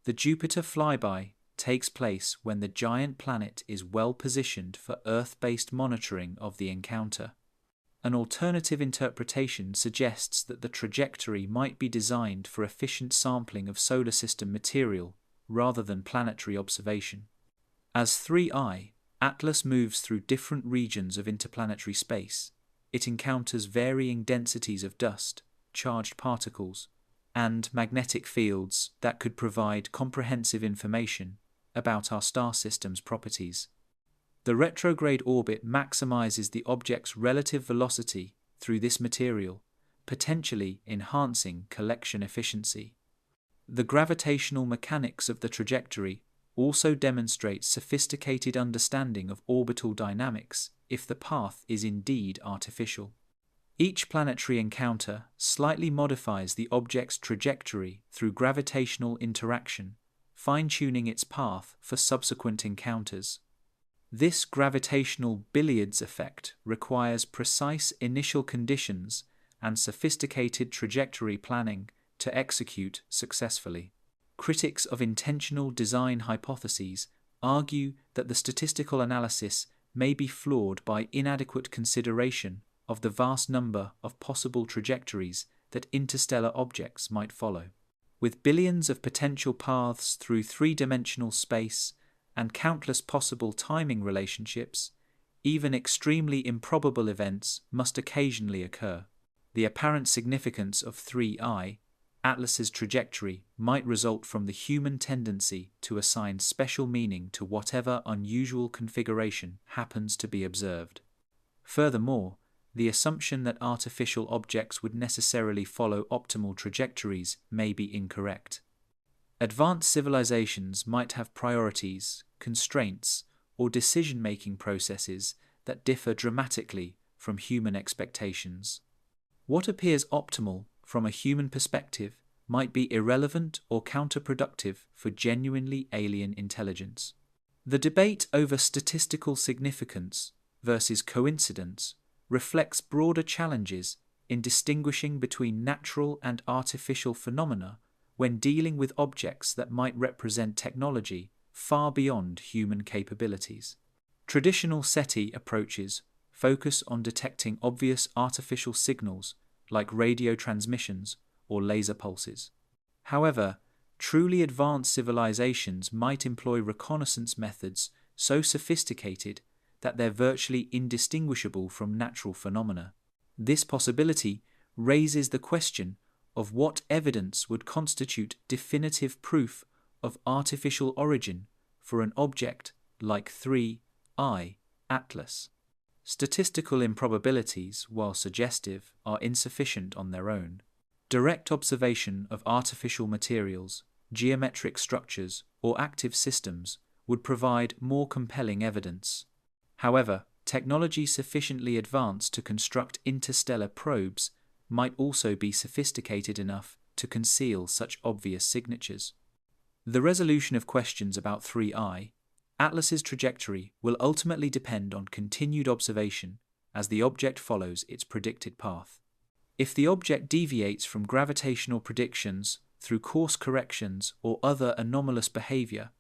The Jupiter flyby takes place when the giant planet is well positioned for Earth-based monitoring of the encounter. An alternative interpretation suggests that the trajectory might be designed for efficient sampling of solar system material rather than planetary observation. As 3I, Atlas moves through different regions of interplanetary space. It encounters varying densities of dust, charged particles, and magnetic fields that could provide comprehensive information about our star system's properties. The retrograde orbit maximizes the object's relative velocity through this material, potentially enhancing collection efficiency. The gravitational mechanics of the trajectory also demonstrate sophisticated understanding of orbital dynamics if the path is indeed artificial. Each planetary encounter slightly modifies the object's trajectory through gravitational interaction, fine-tuning its path for subsequent encounters. This gravitational billiards effect requires precise initial conditions and sophisticated trajectory planning to execute successfully. Critics of intentional design hypotheses argue that the statistical analysis may be flawed by inadequate consideration of the vast number of possible trajectories that interstellar objects might follow. With billions of potential paths through three-dimensional space and countless possible timing relationships, even extremely improbable events must occasionally occur. The apparent significance of 3I, Atlas's trajectory, might result from the human tendency to assign special meaning to whatever unusual configuration happens to be observed. Furthermore, the assumption that artificial objects would necessarily follow optimal trajectories may be incorrect. Advanced civilizations might have priorities, constraints, or decision-making processes that differ dramatically from human expectations. What appears optimal from a human perspective might be irrelevant or counterproductive for genuinely alien intelligence. The debate over statistical significance versus coincidence reflects broader challenges in distinguishing between natural and artificial phenomena when dealing with objects that might represent technology far beyond human capabilities. Traditional SETI approaches focus on detecting obvious artificial signals like radio transmissions or laser pulses. However, truly advanced civilizations might employ reconnaissance methods so sophisticated that they're virtually indistinguishable from natural phenomena. This possibility raises the question of what evidence would constitute definitive proof of artificial origin for an object like 3I, Atlas. Statistical improbabilities, while suggestive, are insufficient on their own. Direct observation of artificial materials, geometric structures, or active systems would provide more compelling evidence. However, technology sufficiently advanced to construct interstellar probes might also be sophisticated enough to conceal such obvious signatures. The resolution of questions about 3I, Atlas's trajectory, will ultimately depend on continued observation as the object follows its predicted path. If the object deviates from gravitational predictions through course corrections or other anomalous behavior,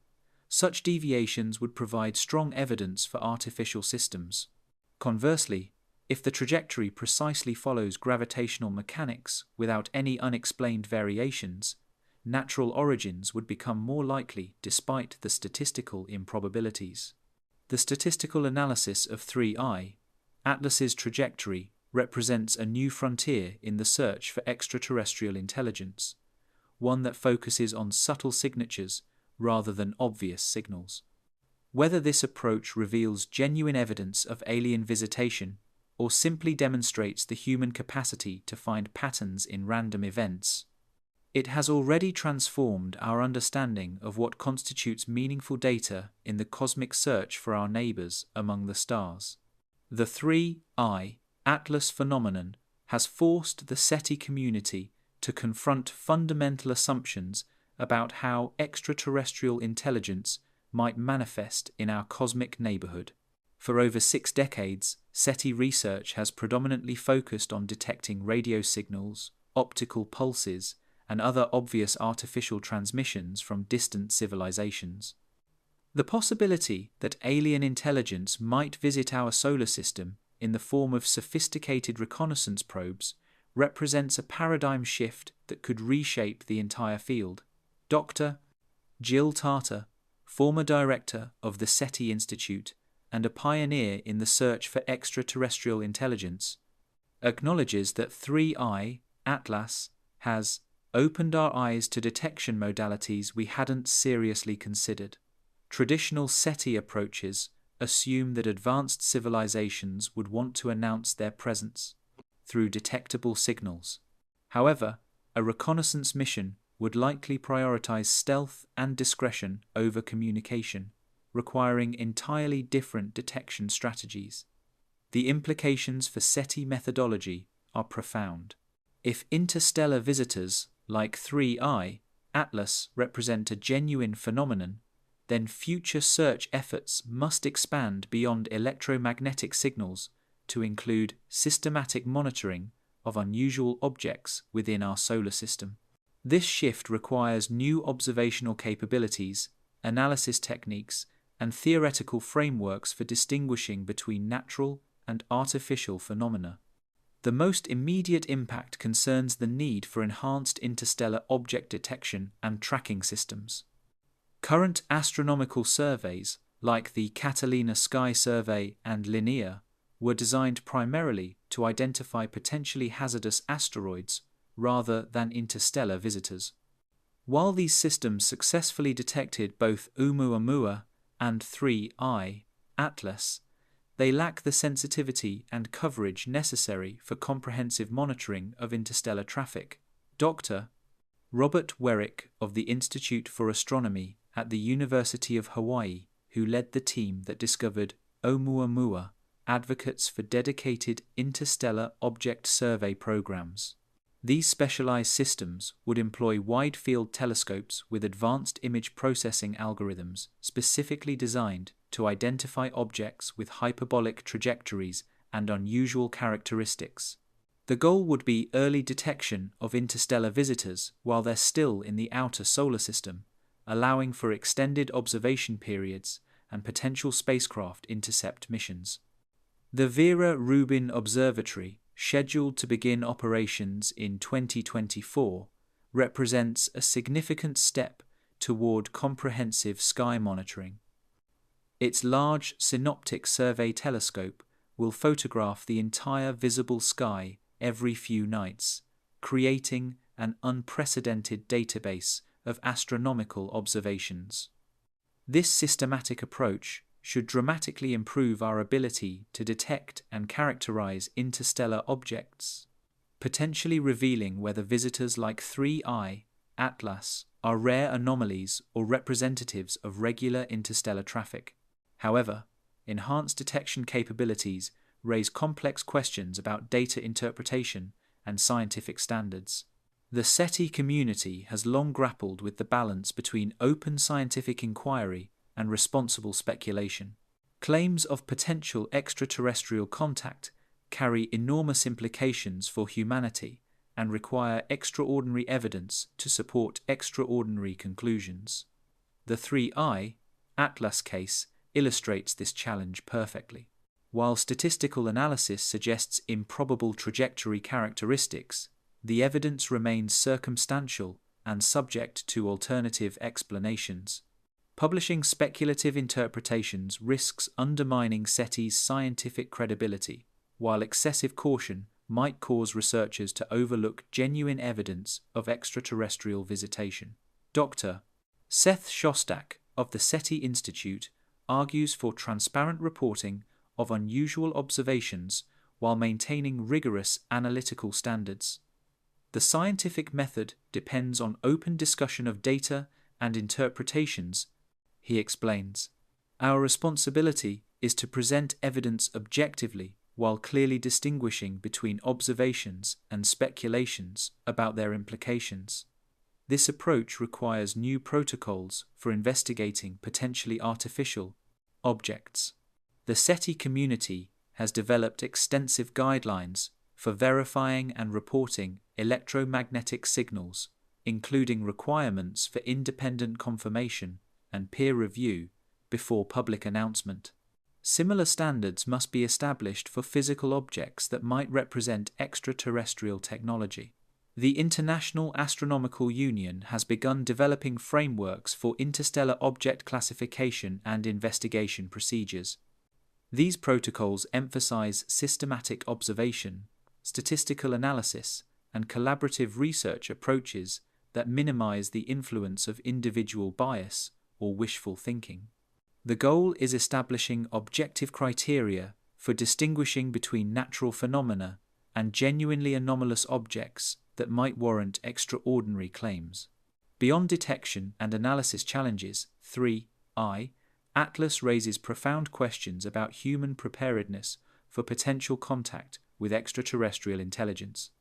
such deviations would provide strong evidence for artificial systems. Conversely, if the trajectory precisely follows gravitational mechanics without any unexplained variations, natural origins would become more likely despite the statistical improbabilities. The statistical analysis of 3I, Atlas's trajectory, represents a new frontier in the search for extraterrestrial intelligence, one that focuses on subtle signatures rather than obvious signals. Whether this approach reveals genuine evidence of alien visitation or simply demonstrates the human capacity to find patterns in random events, it has already transformed our understanding of what constitutes meaningful data in the cosmic search for our neighbors among the stars. The 3I Atlas phenomenon has forced the SETI community to confront fundamental assumptions about how extraterrestrial intelligence might manifest in our cosmic neighborhood. For over 6 decades, SETI research has predominantly focused on detecting radio signals, optical pulses, and other obvious artificial transmissions from distant civilizations. The possibility that alien intelligence might visit our solar system in the form of sophisticated reconnaissance probes represents a paradigm shift that could reshape the entire field. Dr. Jill Tarter, former director of the SETI Institute and a pioneer in the search for extraterrestrial intelligence, acknowledges that 3I Atlas has opened our eyes to detection modalities we hadn't seriously considered. Traditional SETI approaches assume that advanced civilizations would want to announce their presence through detectable signals. However, a reconnaissance mission would likely prioritize stealth and discretion over communication, requiring entirely different detection strategies. The implications for SETI methodology are profound. If interstellar visitors, like 3I Atlas, represent a genuine phenomenon, then future search efforts must expand beyond electromagnetic signals to include systematic monitoring of unusual objects within our solar system. This shift requires new observational capabilities, analysis techniques, and theoretical frameworks for distinguishing between natural and artificial phenomena. The most immediate impact concerns the need for enhanced interstellar object detection and tracking systems. Current astronomical surveys, like the Catalina Sky Survey and Linear, were designed primarily to identify potentially hazardous asteroids rather than interstellar visitors. While these systems successfully detected both Oumuamua and 3I Atlas, they lack the sensitivity and coverage necessary for comprehensive monitoring of interstellar traffic. Dr. Robert Werrick of the Institute for Astronomy at the University of Hawaii, who led the team that discovered Oumuamua, advocates for dedicated interstellar object survey programs. These specialized systems would employ wide-field telescopes with advanced image processing algorithms specifically designed to identify objects with hyperbolic trajectories and unusual characteristics. The goal would be early detection of interstellar visitors while they're still in the outer solar system, allowing for extended observation periods and potential spacecraft intercept missions. The Vera Rubin Observatory, scheduled to begin operations in 2024, represents a significant step toward comprehensive sky monitoring. Its large synoptic survey telescope will photograph the entire visible sky every few nights, creating an unprecedented database of astronomical observations. This systematic approach should dramatically improve our ability to detect and characterize interstellar objects, potentially revealing whether visitors like 3I Atlas are rare anomalies or representatives of regular interstellar traffic. However, enhanced detection capabilities raise complex questions about data interpretation and scientific standards. The SETI community has long grappled with the balance between open scientific inquiry and responsible speculation. Claims of potential extraterrestrial contact carry enormous implications for humanity and require extraordinary evidence to support extraordinary conclusions. The 3I Atlas case illustrates this challenge perfectly. While statistical analysis suggests improbable trajectory characteristics, the evidence remains circumstantial and subject to alternative explanations. Publishing speculative interpretations risks undermining SETI's scientific credibility, while excessive caution might cause researchers to overlook genuine evidence of extraterrestrial visitation. Dr. Seth Shostak of the SETI Institute argues for transparent reporting of unusual observations while maintaining rigorous analytical standards. The scientific method depends on open discussion of data and interpretations, he explains. Our responsibility is to present evidence objectively while clearly distinguishing between observations and speculations about their implications. This approach requires new protocols for investigating potentially artificial objects. The SETI community has developed extensive guidelines for verifying and reporting electromagnetic signals, including requirements for independent confirmation and peer review before public announcement. Similar standards must be established for physical objects that might represent extraterrestrial technology. The International Astronomical Union has begun developing frameworks for interstellar object classification and investigation procedures. These protocols emphasize systematic observation, statistical analysis, and collaborative research approaches that minimize the influence of individual bias or wishful thinking. The goal is establishing objective criteria for distinguishing between natural phenomena and genuinely anomalous objects that might warrant extraordinary claims. Beyond detection and analysis challenges, 3I, Atlas raises profound questions about human preparedness for potential contact with extraterrestrial intelligence.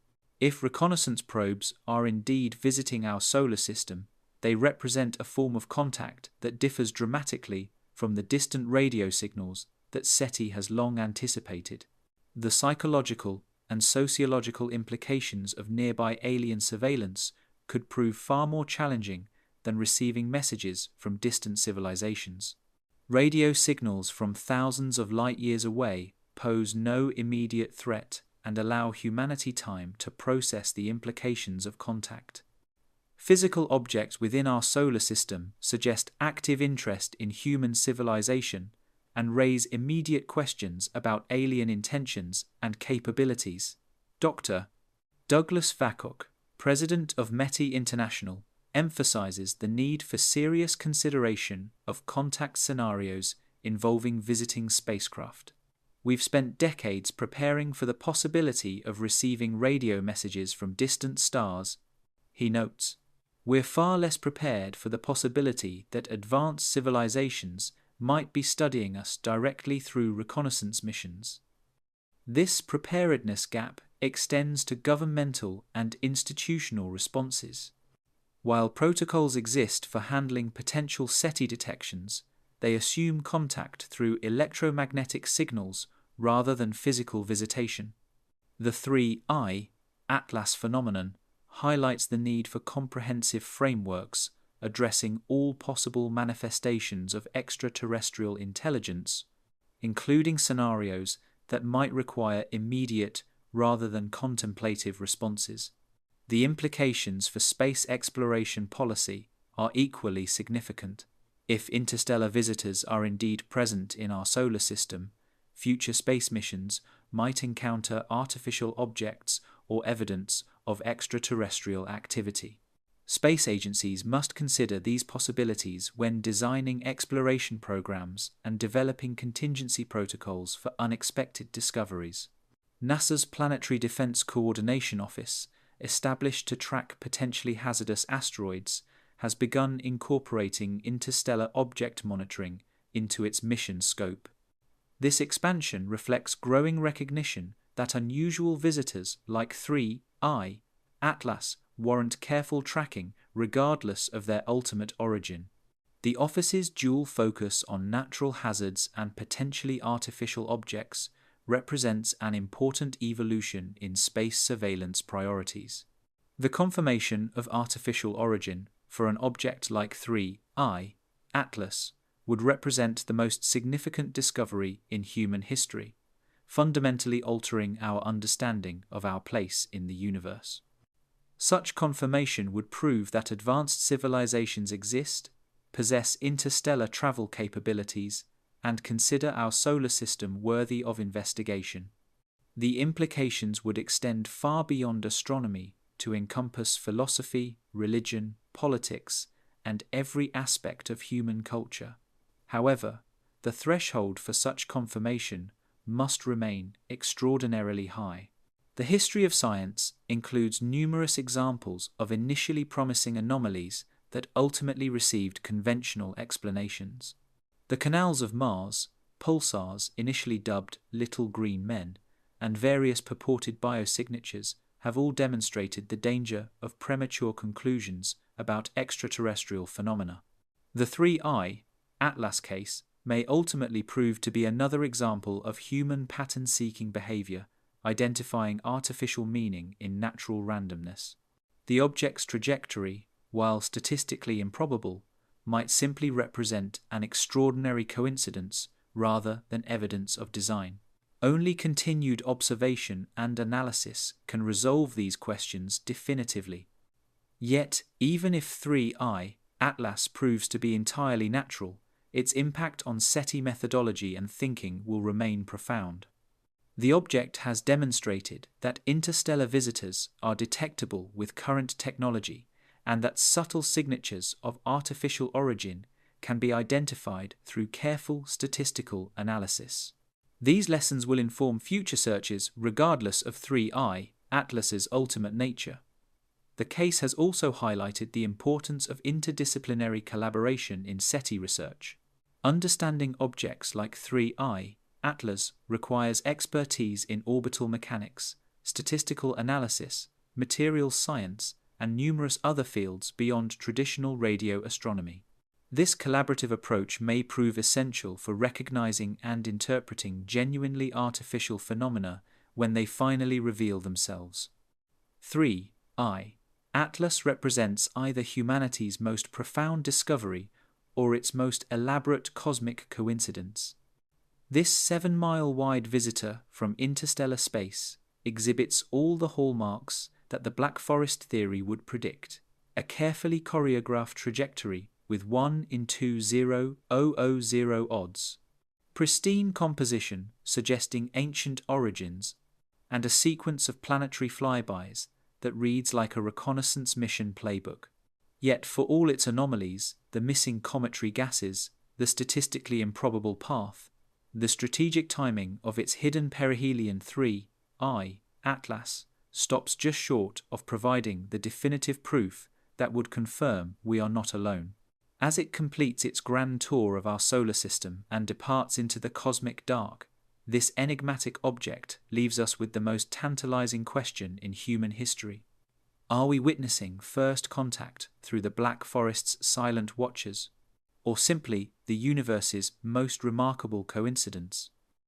If reconnaissance probes are indeed visiting our solar system, they represent a form of contact that differs dramatically from the distant radio signals that SETI has long anticipated. The psychological and sociological implications of nearby alien surveillance could prove far more challenging than receiving messages from distant civilizations. Radio signals from thousands of light years away pose no immediate threat and allow humanity time to process the implications of contact. Physical objects within our solar system suggest active interest in human civilization and raise immediate questions about alien intentions and capabilities. Dr. Douglas Vakoch, president of METI International, emphasizes the need for serious consideration of contact scenarios involving visiting spacecraft. We've spent decades preparing for the possibility of receiving radio messages from distant stars, he notes. We're far less prepared for the possibility that advanced civilizations might be studying us directly through reconnaissance missions. This preparedness gap extends to governmental and institutional responses. While protocols exist for handling potential SETI detections, they assume contact through electromagnetic signals rather than physical visitation. The 3I, Atlas phenomenon, highlights the need for comprehensive frameworks addressing all possible manifestations of extraterrestrial intelligence, including scenarios that might require immediate rather than contemplative responses. The implications for space exploration policy are equally significant. If interstellar visitors are indeed present in our solar system, future space missions might encounter artificial objects or evidence of extraterrestrial activity. Space agencies must consider these possibilities when designing exploration programs and developing contingency protocols for unexpected discoveries. NASA's Planetary Defense Coordination Office, established to track potentially hazardous asteroids, has begun incorporating interstellar object monitoring into its mission scope. This expansion reflects growing recognition that unusual visitors like 3I, Atlas, warrant careful tracking regardless of their ultimate origin. The office's dual focus on natural hazards and potentially artificial objects represents an important evolution in space surveillance priorities. The confirmation of artificial origin for an object like 3I, Atlas, would represent the most significant discovery in human history, fundamentally altering our understanding of our place in the universe. Such confirmation would prove that advanced civilizations exist possess interstellar travel capabilities, and consider our solar system worthy of investigation. The implications would extend far beyond astronomy to encompass philosophy, religion, politics, and every aspect of human culture. However, the threshold for such confirmation must remain extraordinarily high. The history of science includes numerous examples of initially promising anomalies that ultimately received conventional explanations. The canals of Mars, pulsars initially dubbed little green men, and various purported biosignatures have all demonstrated the danger of premature conclusions about extraterrestrial phenomena. The 3I Atlas case may ultimately prove to be another example of human pattern-seeking behavior, identifying artificial meaning in natural randomness. The object's trajectory, while statistically improbable, might simply represent an extraordinary coincidence rather than evidence of design. Only continued observation and analysis can resolve these questions definitively. Yet, even if 3I Atlas proves to be entirely natural, its impact on SETI methodology and thinking will remain profound. The object has demonstrated that interstellar visitors are detectable with current technology, and that subtle signatures of artificial origin can be identified through careful statistical analysis. These lessons will inform future searches regardless of 3I Atlas's ultimate nature. The case has also highlighted the importance of interdisciplinary collaboration in SETI research. Understanding objects like 3I Atlas requires expertise in orbital mechanics, statistical analysis, materials science, and numerous other fields beyond traditional radio astronomy. This collaborative approach may prove essential for recognizing and interpreting genuinely artificial phenomena when they finally reveal themselves. 3I Atlas represents either humanity's most profound discovery or its most elaborate cosmic coincidence. This 7-mile-wide visitor from interstellar space exhibits all the hallmarks that the black forest theory would predict: a carefully choreographed trajectory with 1 in 2,000 odds, pristine composition suggesting ancient origins, and a sequence of planetary flybys that reads like a reconnaissance mission playbook. Yet for all its anomalies, the missing cometary gases, the statistically improbable path, the strategic timing of its hidden perihelion 3I Atlas stops just short of providing the definitive proof that would confirm we are not alone. As it completes its grand tour of our solar system and departs into the cosmic dark, this enigmatic object leaves us with the most tantalizing question in human history. Are we witnessing first contact through the Black Forest's silent watchers, or simply the universe's most remarkable coincidence?